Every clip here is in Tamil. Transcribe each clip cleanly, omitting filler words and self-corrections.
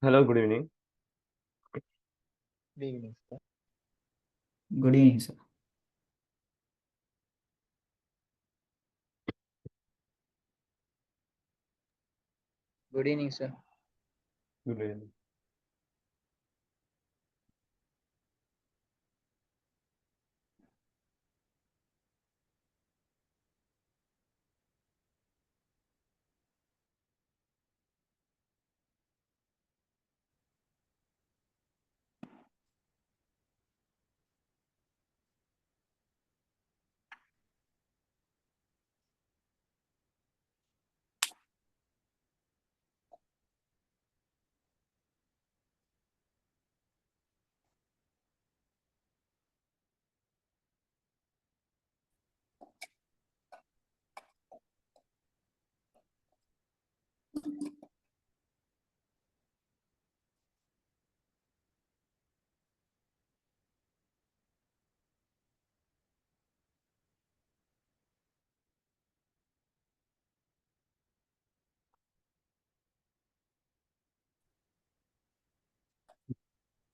Hello, good evening. Good evening, sir. Good evening, sir. Good evening, sir. Good evening.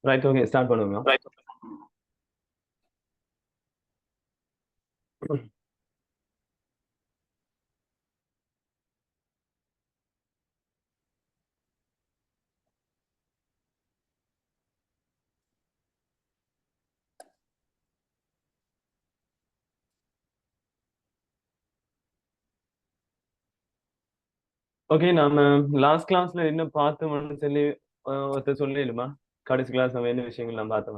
Right, okay, start பண்ணுவோம். Right. ஓகே, நாம லாஸ்ட் கிளாஸ்ல என்ன பார்த்தோம்னு சொல்லி ஒருத்தர் சொல்லிடுமா? கடைசி கிளாஸ் நம்ம என்ன விஷயங்கள் நம்ம பார்த்தோம்.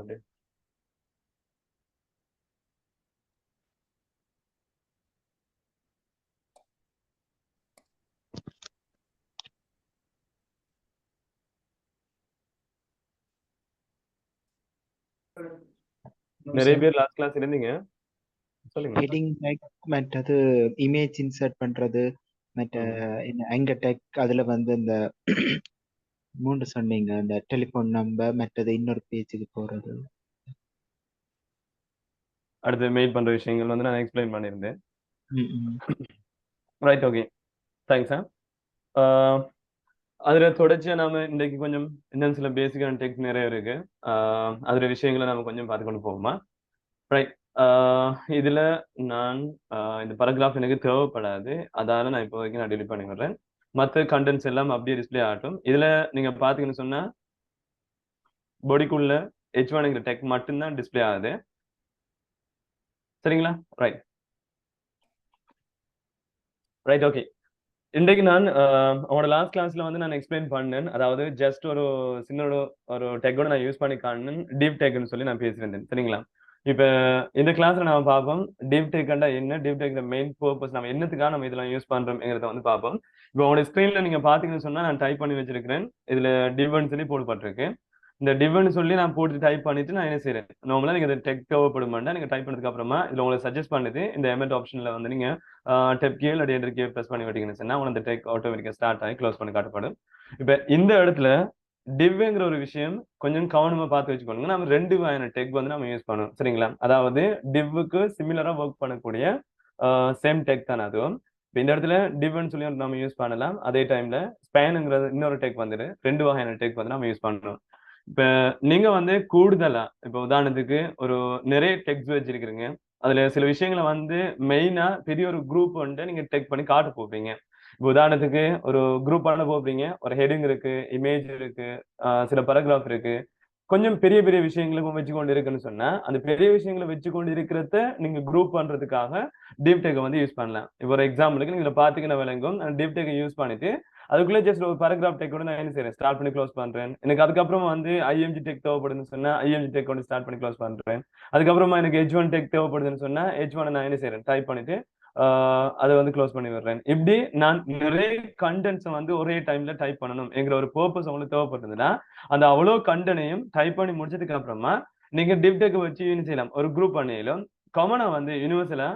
நிறைய பேர் லாஸ்ட் கிளாஸ் இருந்தீங்க, சொல்லுங்க. Heading tag மற்றது இமேஜ் இன்சர்ட் பண்றது மற்ற ஆங்கர் டேக் அதுல வந்து இந்த மூன்று சொன்னீங்க, இந்த டெலிபோன் நம்பர் மற்றது இன்னொரு பேஜுக்கு போறது. அடுத்து மெயில் பண்ற விஷயங்கள் வந்து நான் எக்ஸ்பிளைன் பண்ணியிருந்தேன். ம். Right, okay, thanks. அதுல தொடர்ச்சியா நாம இன்னைக்கு கொஞ்சம் இன்னும் சில பேசிக்கான டெக்ஸ் நிறைய இருக்கு. அதுல விஷயங்களை நாம கொஞ்சம் பார்த்து கொண்டு போவோமா? ரைட். இதுல நான் இந்த பராகிராஃப் எனக்கு தேவைப்படாது, அதால நான் இப்போ வரைக்கும் நான் டெலிட் பண்ணி விடுறேன். மற்ற கண்டென்ட்ஸ் எல்லாம் அப்படியே டிஸ்பிளே ஆகட்டும். இதுல நீங்க பாத்தீங்கன்னு சொன்னா பாடிக்குள்ள H1 டெக் மட்டும்தான் டிஸ்பிளே ஆகுது, சரிங்களா? Right right okay. இன்றைக்கு நான் அவனோட லாஸ்ட் கிளாஸ்ல வந்து நான் எக்ஸ்பிளைன் பண்ணேன். அதாவது ஜஸ்ட் ஒரு சின்ன ஒரு டெக்கோட நான் யூஸ் பண்ணி காணேன், டீப் டெக்னு சொல்லி நான் பேசியிருந்தேன், சரிங்களா? இப்ப இந்த கிளாஸ்ல நம்ம பார்ப்போம் டீப் டெக்னா என்ன, டீப் டெக்ல மெயின் பர்பஸ் நம்ம என்னத்துக்காக நம்ம இதெல்லாம் யூஸ் பண்றோம்ங்கிறத வந்து பார்ப்போம். இப்போ உங்களோட ஸ்கிரீன்ல நீங்க பாத்தீங்கன்னு சொன்னா நான் டைப் பண்ணி வச்சிருக்கிறேன். இதுல டிவ்னு சொல்லி போடப்பட்டிருக்கு. இந்த டிவ்னு சொல்லி நான் போட்டு டைப் பண்ணிட்டு நான் என்ன செய்யறேன், நார்மலா நீங்க டெக் தேவைப்படுமாண்டா நீங்க டைப் பண்ணதுக்கு அப்புறமா இதுல உங்களுக்கு சஜஸ்ட் பண்ணுது இந்த எமெண்ட் ஆப்ஷன்ல வந்து நீங்க டெப் கீ இல்லை என்டர் கீ ப்ரெஸ் பண்ணி விட்டீங்கன்னு சொன்னா உங்களுக்கு அந்த டெக் ஆட்டோமேட்டிக்கா ஸ்டார்ட் ஆகி க்ளோஸ் பண்ணி காட்டப்படும். இப்ப இந்த இடத்துல டிவ்ங்கிற ஒரு விஷயம் கொஞ்சம் கவனமா பார்த்து வச்சுக்கோங்க. நம்ம ரெண்டு வகையான டெக் வந்து நம்ம யூஸ் பண்ணுவோம், சரிங்களா? அதாவது டிவ்வுக்கு சிமிலரா ஒர்க் பண்ணக்கூடிய சேம் டெக் தான் அதுவும். இப்ப இந்த இடத்துல டிவ்னு சொல்லி நம்ம யூஸ் பண்ணலாம். அதே டைம்ல ஸ்பேனுங்கிறது இன்னொரு டெக் வந்துட்டு ரெண்டு வகையான டெக் வந்து நம்ம யூஸ் பண்ணணும். இப்ப நீங்க வந்து கூடுதலா இப்ப உதாரணத்துக்கு ஒரு நிறைய டெக்ஸ்ட் வச்சிருக்கிறீங்க, அதுல சில விஷயங்களை வந்து மெயினா பெரிய ஒரு குரூப் வந்து நீங்க டெக் பண்ணி காட்ட போறீங்க. இப்ப உதாரணத்துக்கு ஒரு குரூப் பண்ண போறீங்க, ஒரு ஹெடிங் இருக்கு, இமேஜ் இருக்கு, சில பேராகிராஃப் இருக்கு, கொஞ்சம் பெரிய பெரிய விஷயங்களுக்கும் வச்சு கொண்டு இருக்குன்னு சொன்னா அந்த பெரிய விஷயங்களை வச்சு கொண்டு இருக்கிறத நீங்க குரூப் பண்றதுக்காக டீப் டெக் வந்து யூஸ் பண்ணலாம். இப்போ ஒரு எக்ஸாம்பிளுக்கு நீங்க பாத்தீங்கன்னா விளங்கும், டீப் டெக் யூஸ் பண்ணிட்டு அதுக்குள்ளே ஜஸ்ட் ஒரு பேராகிராஃப் டெக் கூட நான் என்ன செய்யறேன், ஸ்டார்ட் பண்ணி க்ளோஸ் பண்றேன். எனக்கு அதுக்கப்புறம் வந்து ஐஎம்ஜி டெக் தேவைப்படுதுன்னு சொன்னா ஐஎம்ஜி டெக் வந்து ஸ்டார்ட் பண்ணி க்ளோஸ் பண்றேன். அதுக்கப்புறமா எனக்கு H1 டெக் தேவைப்படுதுன்னு சொன்னா H1 நான் என்ன செய்யறேன், டைப் பண்ணிட்டு அதை வந்து க்ளோஸ் பண்ணி விடுறேன். இப்படி நான் நிறைய கண்டென்ட்ஸ் வந்து ஒரே டைம்ல டைப் பண்ணணும் என்கிற ஒரு பர்பஸ் உங்களுக்கு தேவைப்படுதுன்னா அந்த அவ்வளோ கண்டனையும் டைப் பண்ணி முடிச்சதுக்கு அப்புறமா நீங்க டிப்டெக் வச்சு என்ன செய்யலாம், ஒரு குரூப் பண்ணிலும் காமனா வந்து யூனிவர்சலா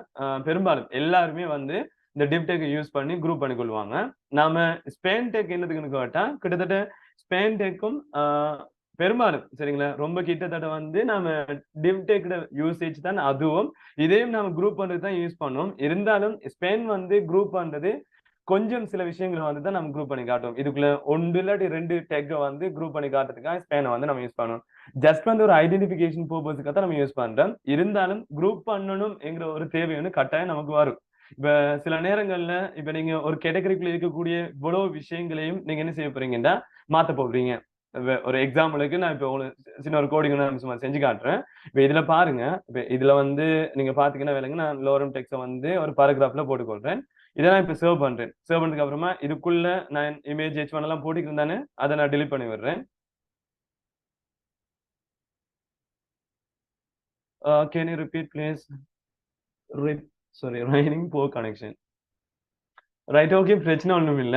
பெரும்பாலும் எல்லாருமே வந்து இந்த டிப்டெக் யூஸ் பண்ணி குரூப் பண்ணி கொள்வாங்க. நாம ஸ்பேன் டெக் என்னதுக்குன்னு கேட்டா கிட்டத்தட்ட ஸ்பேன் டெக்கும் பெரும்பாலும் சரிங்களா ரொம்ப கிட்டத்தட்ட வந்து நாம டிப்டெக் யூசேஜ் தான் அதுவும் இதையும் நாம குரூப் பண்றது தான் யூஸ் பண்ணோம். இருந்தாலும் ஸ்பேன் வந்து குரூப் பண்றது கொஞ்சம் சில விஷயங்களை வந்து தான் நம்ம குரூப் பண்ணி காட்டுவோம். இதுக்குள்ள ஒன்று இல்லாட்டி 2 டெக்கை வந்து குரூப் பண்ணி காட்டுறதுக்காக ஸ்பேனை வந்து நம்ம யூஸ் பண்ணுவோம். ஜஸ்ட் வந்து ஒரு ஐடென்டிஃபிகேஷன் பர்பஸுக்காக தான் நம்ம யூஸ் பண்றோம். இருந்தாலும் குரூப் பண்ணணும்ங்கிற ஒரு தேவை வந்து கட்டாயம் நமக்கு வரும். இப்ப சில நேரங்கள்ல இப்ப நீங்க ஒரு கேட்டகரிக்குள்ள இருக்கக்கூடிய இவ்வளவு விஷயங்களையும் நீங்க என்ன செய்ய போறீங்கன்னா மாத்த போறீங்க. ஒரு எக்ஸாம்பிளுக்கு நான் இப்ப உங்களுக்கு சின்ன ஒரு கோடிங் நான் சும்மா செஞ்சு காட்டுறேன். இப்ப இதுல பாருங்க. இப்ப இதுல வந்து நீங்க பாத்தீங்கன்னா விலங்கு நான் லோரம் டெக்ஸ்ட வந்து ஒரு பாராகிராஃப்ல போட்டுக்கொள்றேன். இதை நான் இப்ப சேவ் பண்றேன். சேவ் பண்ணதுக்கு அப்புறமா இதுக்குள்ள நான் இமேஜ் H1 எல்லாம் போட்டுக்கிட்டு தானே அதை நான் delete பண்ணி விடுறேன். Can you repeat please? Sorry, raining poor connection. Right, okay, பிரச்சனை ஒண்ணும் இல்ல.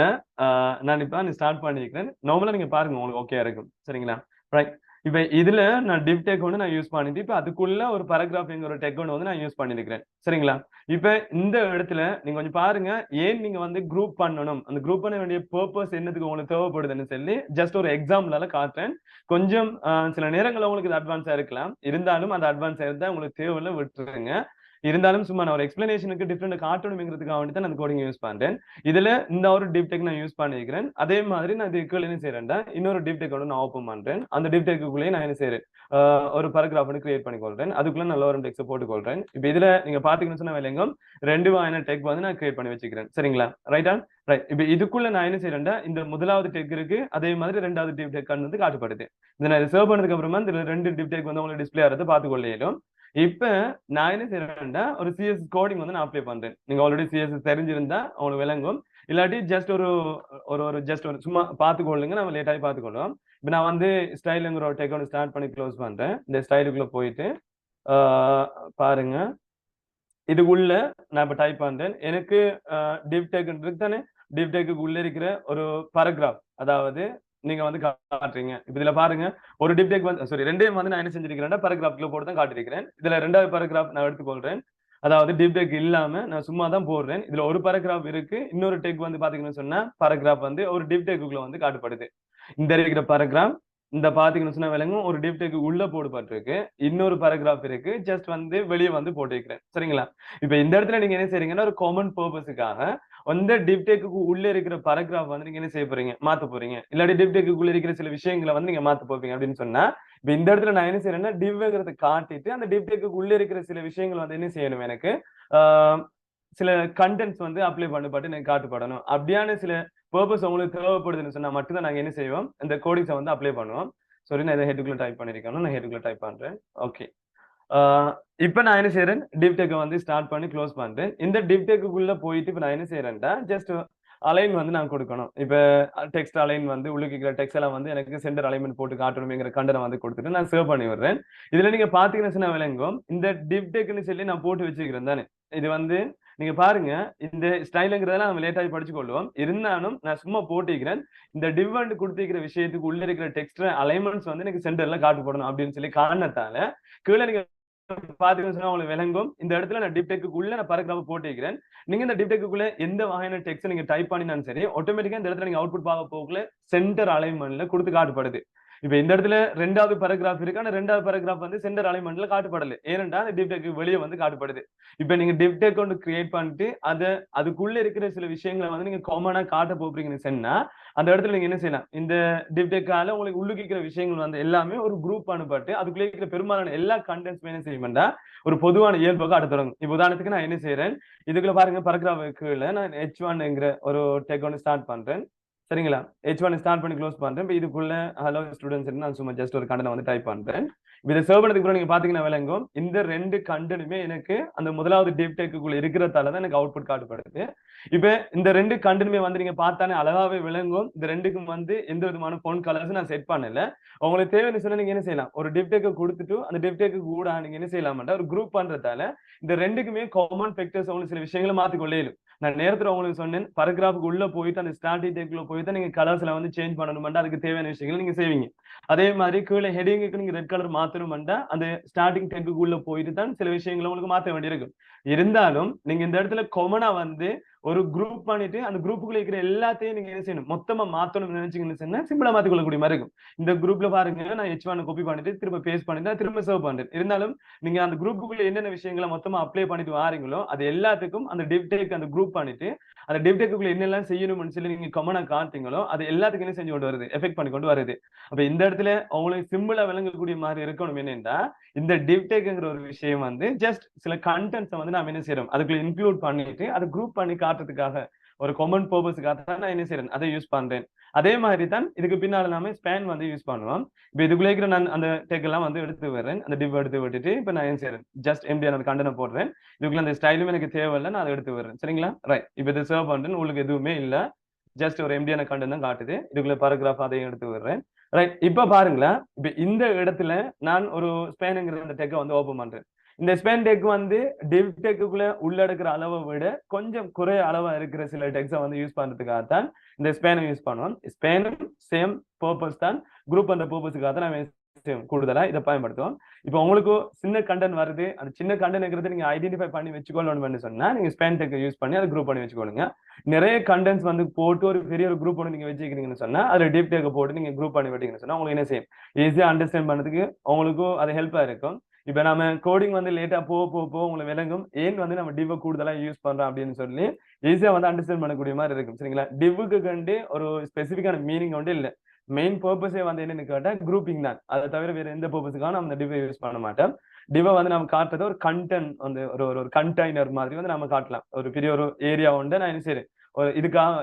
நான் இப்ப ஸ்டார்ட் பண்ணிக்கிறேன். நார்மலா நீங்க பாருங்க, உங்களுக்கு ஓகே இருக்கும். சரிங்களா? ரைட். இப்ப இதுல நான் div tag ஒன்று நான் யூஸ் பண்ணிட்டு இப்ப அதுக்குள்ள ஒரு paragraphங்கிற ஒரு டெக் ஒன்று வந்து நான் யூஸ் பண்ணிருக்கிறேன். சரிங்களா? இப்ப இந்த இடத்துல நீங்க கொஞ்சம் பாருங்க, ஏன் நீங்க வந்து குரூப் பண்ணணும், அந்த குரூப் பண்ண வேண்டிய பர்பஸ் என்னதுக்கு உங்களுக்கு தேவைப்படுதுன்னு சொல்லி ஜஸ்ட் ஒரு எக்ஸாம்பிளால காட்டுறேன். கொஞ்சம் சில நேரங்கள்ல உங்களுக்கு இது அட்வான்ஸா இருக்கலாம். இருந்தாலும் அந்த அட்வான்ஸா இருந்தா உங்களுக்கு தேவையில்லை, விட்டுருங்க. இருந்தாலும் சும்மா நான் ஒரு எக்ஸ்பிளனேஷனுக்கு டிஃப்ரெண்ட் காட்டணுங்கிறதுக்காக வேண்டி தான் அந்த கோடிங் யூஸ் பண்றேன். இதுல இந்த ஒரு div tag நான் யூஸ் பண்ணிக்கிறேன். அதே மாதிரி நான் இதுக்குள்ள என்ன செய்யறேன்டா இன்னொரு div tag ஒன்று நான் ஓப்பன் பண்றேன். அந்த div tag குள்ளேயே நான் என்ன செய்யறேன், ஒரு paragraph ஒன்று கிரியேட் பண்ணிக்கொள்றேன். அதுக்குள்ள நான் லோரம் டெக்ஸ்ட் போட்டுக்கொள்றேன். இப்ப இதுல நீங்க பாத்தீங்கன்னு சொன்னா விலங்கும் 2 வகையான டெக் வந்து நான் கிரியேட் பண்ணி வச்சுக்கிறேன். சரிங்களா? ரைட்டா? ரைட். இப்ப இதுக்குள்ள நான் என்ன செய்யறேன்டா இந்த முதலாவது டெக் இருக்கு, அதே மாதிரி ரெண்டாவது div tag வந்து காட்டப்படுது. இதை நான் சேவ் பண்ணதுக்கு அப்புறமா இந்த 2 div tag வந்து உங்களுக்கு டிஸ்பிளே ஆகிறது பார்த்துக்கொள்ளையிலும். இப்ப நான் என்ன செய்யறேன்டா ஒரு சிஎஸ் கோடிங் வந்து நான் அப்ளை பண்றேன். நீங்க ஆல்ரெடி சிஎஸ் தெரிஞ்சிருந்தா உங்களுக்கு விளங்கும். இல்லாட்டி ஜஸ்ட் ஒரு ஜஸ்ட் ஒரு சும்மா பார்த்துக்கொள்ளுங்க, நம்ம லேட்டாகி பார்த்துக்கொள்ளும். இப்ப நான் வந்து ஸ்டைலுங்கிற ஒரு டெக் ஒன்று ஸ்டார்ட் பண்ணி க்ளோஸ் பண்றேன். இந்த ஸ்டைலுக்குள்ள போயிட்டு பாருங்க, இதுக்குள்ள நான் இப்ப டைப் பண்றேன். எனக்கு div tag இருக்கு தானே, div tag உள்ள இருக்கிற ஒரு paragraph, அதாவது நீங்க வந்து காட்டுறீங்க. இப்ப இதுல பாருங்க, ஒரு div tag வந்து சாரி ரெண்டையும் வந்து நான் என்ன செஞ்சிருக்கிறேன்னா paragraphல போட்டு தான் காட்டியிருக்கிறேன். இதுல ரெண்டாவது paragraph நான் எடுத்துக்கொள்றேன். அதாவது div tag இல்லாம நான் சும்மா தான் போடுறேன். இதுல ஒரு paragraph இருக்கு, இன்னொரு டெக் வந்து பாத்தீங்கன்னு சொன்னா paragraph வந்து ஒரு div tag குள்ள வந்து காட்டப்படுது. இந்த இருக்கிற paragraph இந்த பாத்தீங்கன்னு சொன்னா விலங்கும் ஒரு div tag உள்ள போடப்பட்டிருக்கு, இன்னொரு paragraph இருக்கு, ஜஸ்ட் வந்து வெளியே வந்து போட்டிருக்கிறேன். சரிங்களா? இப்ப இந்த இடத்துல நீங்க என்ன செய்றீங்கன்னா ஒரு காமன் பர்பஸுக்காக அந்த div tag உள்ள இருக்கிற paragraph வந்து நீங்க என்ன செய்ய போறீங்க, மாத்த போறீங்க. இல்லாட்டி div tag உள்ள இருக்கிற சில விஷயங்களை வந்து நீங்க மாத்த போறீங்க அப்படின்னு சொன்னா, இப்ப இந்த இடத்துல நான் என்ன செய்யறேன்னா divங்கிறத காட்டிட்டு அந்த div tag உள்ள இருக்கிற சில விஷயங்கள் வந்து என்ன செய்யணும், எனக்கு சில கண்டென்ட்ஸ் வந்து அப்ளை பண்ணப்பட்டு எனக்கு காட்டப்படணும். அப்படியான சில பர்பஸ் உங்களுக்கு தேவைப்படுதுன்னு சொன்னா மட்டும்தான் நாங்க என்ன செய்வோம், இந்த கோடிங்ஸை வந்து அப்ளை பண்ணுவோம். சாரி, நான் இதை ஹெட்டுக்குள்ள டைப் பண்ணிருக்கேன். நான் ஹெட்டுக்குள்ள டைப் பண்றேன். ஓகே. இப்ப நான் என்ன செய்யறேன், div tag வந்து ஸ்டார்ட் பண்ணி க்ளோஸ் பண்றேன். இந்த div tag குள்ள போயிட்டு இப்ப நான் என்ன செய்யறேன்டா ஜஸ்ட் அலைன் வந்து நான் கொடுக்கணும். இப்ப டெக்ஸ்ட் அலைன் வந்து உள்ளுக்கு இருக்கிற டெக்ஸ்ட் எல்லாம் வந்து எனக்கு சென்டர் அலைன்மெண்ட் போட்டு காட்டணுங்கிற கண்டனை வந்து கொடுத்துட்டு நான் சேவ் பண்ணி விடுறேன். இதுல நீங்க பாத்தீங்கன்னா விளங்கும், இந்த div tagன்னு சொல்லி நான் போட்டு வச்சுக்கிறேன் தானே. இது வந்து நீங்க பாருங்க, இந்த ஸ்டைலுங்கிறதெல்லாம் நம்ம லேட்டாகி படிச்சு கொள்வோம். இருந்தாலும் நான் சும்மா போட்டிக்கிறேன். இந்த div கொடுத்திருக்கிற விஷயத்துக்கு உள்ள இருக்கிற டெக்ஸ்ட் அலைன்மெண்ட்ஸ் வந்து எனக்கு சென்டர்ல காட்டப்படணும் அப்படின்னு சொல்லி காரணத்தால கீழே நீங்க பாத்தீங்கன்னு சொன்னா உங்களுக்கு விளங்கும். இந்த இடத்துல நான் div tag உள்ள நான் paragraph போட்டிருக்கிறேன். நீங்க இந்த div tag குள்ள எந்த வகையான டெக்ஸ்ட் நீங்க டைப் பண்ணினாலும் சரி, ஆட்டோமேட்டிக்கா இந்த இடத்துல நீங்க அவுட்புட் பார்க்க போகல சென்டர் அலைன்மெண்ட்ல கொடுத்து காட்டப்படுது. இப்ப இந்த இடத்துல ரெண்டாவது paragraph இருக்கு, ஆனா ரெண்டாவது paragraph வந்து சென்டர் அலைன்மெண்ட்ல காட்டப்படல. ஏனென்றா அந்த div tag வெளியே வந்து காட்டப்படுது. இப்ப நீங்க div tag ஒன்று கிரியேட் பண்ணிட்டு அதுக்குள்ள இருக்கிற சில விஷயங்களை வந்து நீங்க காமனா காட்ட போறீங்கன்னு சொன்னா அந்த இடத்துல நீங்க என்ன செய்யலாம், இந்த div tag-ஆல உங்களுக்கு உள்ளுக்கு இருக்கிற விஷயங்கள் வந்து எல்லாமே ஒரு குரூப் அனுப்பட்டு அதுக்குள்ள இருக்கிற பெரும்பாலான எல்லா கண்டென்ட்ஸ் என்ன செய்யணும்னா ஒரு பொதுவான இயல்பாக அடுத்து தொடங்கும். இப்ப உதாரணத்துக்கு நான் என்ன செய்யறேன், இதுக்குள்ள பாருங்க paragraph கீழே நான் H1ங்கிற ஒரு டெக் ஒன்று ஸ்டார்ட் பண்றேன். சரிங்களா? H1 ஸ்டார்ட் பண்ணி க்ளோஸ் பண்றேன். இப்ப இதுக்குள்ள ஹலோ ஸ்டூடெண்ட்ஸ் நான் சும்மா ஜஸ்ட் ஒரு கண்டனை வந்து டைப் பண்றேன். இதை சேவ் பண்ணதுக்கு அப்புறம் நீங்க பாத்தீங்கன்னா விளங்கும், இந்த 2 கண்டனுமே எனக்கு அந்த முதலாவது div tag-க்குள்ள இருக்கிறதால தான் எனக்கு அவுட்புட் காட்டப்படுது. இப்ப இந்த 2 கண்டனுமே வந்து நீங்க பார்த்தானே அழகாவே விளங்கும். இந்த 2க்கும் வந்து எந்த விதமான ஃபோன் கலர்ஸ் நான் செட் பண்ணல. உங்களுக்கு தேவைன்னு சொன்னா நீங்க என்ன செய்யலாம், ஒரு div tag கொடுத்துட்டு அந்த div tag கூட நீங்க என்ன செய்யலாம்டா ஒரு குரூப் பண்றதால இந்த 2க்குமே காமன் ஃபேக்டர்ஸ் உங்களுக்கு சில விஷயங்களை மாத்திக்கொள்ளேயும். நான் நேரத்துல உங்களுக்கு சொன்னேன், paragraph-க்கு உள்ள போயிட்டு அந்த ஸ்டார்டிங் டெக்ல போய் தான் நீங்க கலர்ஸ்ல வந்து சேஞ்ச் பண்ணணும்னா அதுக்கு தேவையான விஷயங்களை நீங்க செய்வீங்க. அதே மாதிரி கீழே ஹெடிங்குக்கு நீங்க ரெட் கலர் மாத்தணும்னா அந்த ஸ்டார்டிங் டெக்குக்குள்ள போயிட்டு தான் சில விஷயங்களை உங்களுக்கு மாற்ற வேண்டியிருக்கும். இருந்தாலும் நீங்க இந்த இடத்துல கொமனா வந்து ஒரு குரூப் பண்ணிட்டு அந்த குரூப்புக்குள்ள இருக்கிற எல்லாத்தையும் நீங்க என்ன செய்யணும், மொத்தமா மாத்தணும்னு நினைச்சீங்கன்னு சொன்னா சிம்பிளா மாத்தி கொள்ளக்கூடிய மாதிரி இருக்கும். இந்த குரூப்ல பாருங்க, நான் H1 காப்பி பண்ணிட்டு திரும்ப பேஸ்ட் பண்ணிட்டு திரும்ப சர்வ் பண்றேன். இருந்தாலும் நீங்க அந்த குரூப்புக்குள்ள என்னென்ன விஷயங்களை மொத்தமா அப்ளை பண்ணிட்டு வாரீங்களோ அது எல்லாத்துக்கும் அந்த டிவ்டெக் அந்த குரூப் பண்ணிட்டு அந்த டிவ்டெக்குள்ள என்னெல்லாம் செய்யணும்னு சொல்லி நீங்க கமனா காட்டுறீங்களோ அது எல்லாத்துக்கும் என்ன செஞ்சு கொண்டு வருது, எஃபெக்ட் பண்ணி கொண்டு வருது. அப்ப இந்த இடத்துல உங்களுக்கு சிம்பிளா விளங்கக்கூடிய மாதிரி இருக்கணும். என்னன்னா இந்த டிவ்டெக்ங்கிற ஒரு விஷயம் வந்து ஜஸ்ட் சில கண்டென்ட்ஸை வந்து நாம என்ன செய்யறோம் அதுக்குள்ள இன்க்ளூட் பண்ணிட்டு அதை குரூப் பண்ணி காட்டுறதுக்காக ஒரு காமன் பர்பஸ்க்காக தான் நான் என்ன செய்யறேன் அதை யூஸ் பண்றேன். அதே மாதிரி தான் இதுக்கு பின்னால நாம ஸ்பேன் வந்து யூஸ் பண்ணுவோம். இப்ப இதுக்குள்ள இருக்கிற நான் அந்த டெக் எல்லாம் வந்து எடுத்து வர்றேன், அந்த டிவ் எடுத்து விட்டுட்டு இப்ப நான் என்ன செய்யறேன் ஜஸ்ட் எம்டியான கண்டனை போடுறேன். இதுக்குள்ள அந்த ஸ்டைலும் எனக்கு தேவையில்லை, நான் அதை எடுத்து வர்றேன். சரிங்களா? ரைட். இப்ப இதை சர்வ் பண்றேன், உங்களுக்கு எதுவுமே இல்ல, ஜஸ்ட் ஒரு எம்டியான கண்டென்ட் தான் காட்டுது. இதுக்குள்ள பாராகிராஃப் அதையும் எடுத்து வர்றேன். ரைட். இப்ப பாருங்களேன், இப்ப இந்த இடத்துல நான் ஒரு ஸ்பேனுங்கிற அந்த டெக்கை வந்து ஓபன் பண்றேன். இந்த ஸ்பேன் டெக் வந்து டிவ் டெக்குள்ள உள்ளடக்கிற அளவை விட கொஞ்சம் குறைய அளவா இருக்கிற சில டெக்ஸை வந்து யூஸ் பண்றதுக்காகத்தான் இந்த ஸ்பேனை யூஸ் பண்ணுவோம். ஸ்பேனும் சேம் பர்பஸ் தான், குரூப் பண்ற பர்பஸுக்காக தான் நம்ம கூடுதலா இதை பயன்படுத்துவோம். இப்போ உங்களுக்கு சின்ன கண்டென்ட் வருது, அந்த சின்ன கண்டென்ட்ங்கிறது நீங்க ஐடென்டிஃபை பண்ணி வச்சுக்கொள்ளணும்னு சொன்னா நீங்க ஸ்பேன் டெக் யூஸ் பண்ணி அதை குரூப் பண்ணி வச்சுக்கோங்க. நிறைய கண்டென்ட்ஸ் வந்து போட்டு ஒரு பெரிய ஒரு குரூப் ஒன்று நீங்க வச்சுக்கிறீங்கன்னு சொன்னா அதுல டிப் டெக் போட்டு நீங்க குரூப் பண்ணி விட்டீங்கன்னு சொன்னா உங்களுக்கு என்ன செய்யும், ஈஸியா அண்டர்ஸ்டாண்ட் பண்ணதுக்கு உங்களுக்கும் அது ஹெல்ப்பா இருக்கும். இப்ப நம்ம கோடிங் வந்து லேட்டா போக உங்களுக்கு விளங்கும் ஏன் வந்து நம்ம டிவ் கூடுதலா யூஸ் பண்றோம் அப்படின்னு சொல்லி ஈஸியா வந்து அண்டர்ஸ்டாண்ட் பண்ணக்கூடிய மாதிரி இருக்கும். சரிங்களா? டிவ்வுக்கு கண்டு ஒரு ஸ்பெசிபிக்கான மீனிங் வந்து இல்லை. மெயின் பர்பஸே வந்து என்னன்னு கேட்டா குரூப்பிங் தான். அதை தவிர வேற எந்த பர்பஸுக்காக நம்ம டிவை யூஸ் பண்ண மாட்டோம். டிவை வந்து நம்ம காட்டுறது ஒரு கண்டென்ட் வந்து ஒரு கண்டெய்னர் மாதிரி வந்து நம்ம காட்டலாம். ஒரு பெரிய ஒரு ஏரியா வந்து நான் என்ன செய்யறேன் ஒரு இதுக்காக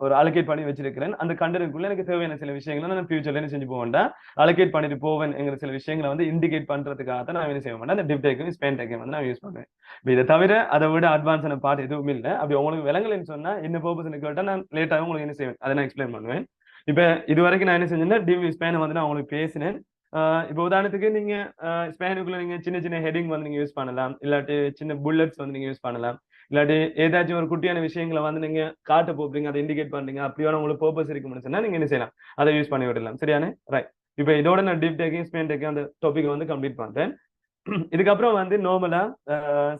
ஒரு அலோகேட் பண்ணி வச்சிருக்கிறேன். அந்த கண்டென்ட்குள்ள எனக்கு தேவையான சில விஷயங்களை நான் ஃபியூச்சர்ல என்ன செஞ்சு போவேன்டா அலோகேட் பண்ணிட்டு போவேன்ங்கிற சில விஷயங்களை வந்து இண்டிகேட் பண்றதுக்காக தான் நான் என்ன செய்ய மாட்டேன், அந்த டிவ் டேக்கையும் ஸ்பேன் டேக்கையும் வந்து நான் யூஸ் பண்ணுவேன். இதை தவிர அதை விட அட்வான்ஸான பார்ட் எதுவும் இல்லை. அப்படி உங்களுக்கு விளங்கலைன்னு சொன்னா என்ன பர்பஸ்ன்னு கேட்டா நான் லேட்டாக உங்களுக்கு என்ன செய்வேன் அதை நான் எக்ஸ்பிளைன் பண்ணுவேன். இப்ப இது வரைக்கும் நான் என்ன செஞ்சேன்னா டிவ் ஸ்பேனை வந்து நான் உங்களுக்கு பேசினேன். இப்போ உதாரணத்துக்கு நீங்க ஸ்பேனுக்குள்ள நீங்க சின்ன சின்ன ஹெட்டிங் வந்து நீங்க யூஸ் பண்ணலாம், இல்லாட்டி சின்ன புல்லட்ஸ் வந்து நீங்க யூஸ் பண்ணலாம், இல்லாட்டி ஏதாச்சும் ஒரு குட்டியான விஷயங்களை வந்து நீங்க காட்ட போறீங்க அதை இண்டிகேட் பண்றீங்க, அப்படியான உங்களுக்கு பர்பஸ் இருக்குன்னு சொன்னா நீங்க என்ன செய்யலாம் அதை யூஸ் பண்ணி விடலாம். சரியானே? ரைட். இப்ப இதோட நான் டிவ் டேக்கிங் ஸ்பேன் டேக்கிங் அந்த டாபிக் வந்து கம்ப்ளீட் பண்றேன். இதுக்கப்புறம் வந்து நார்மலா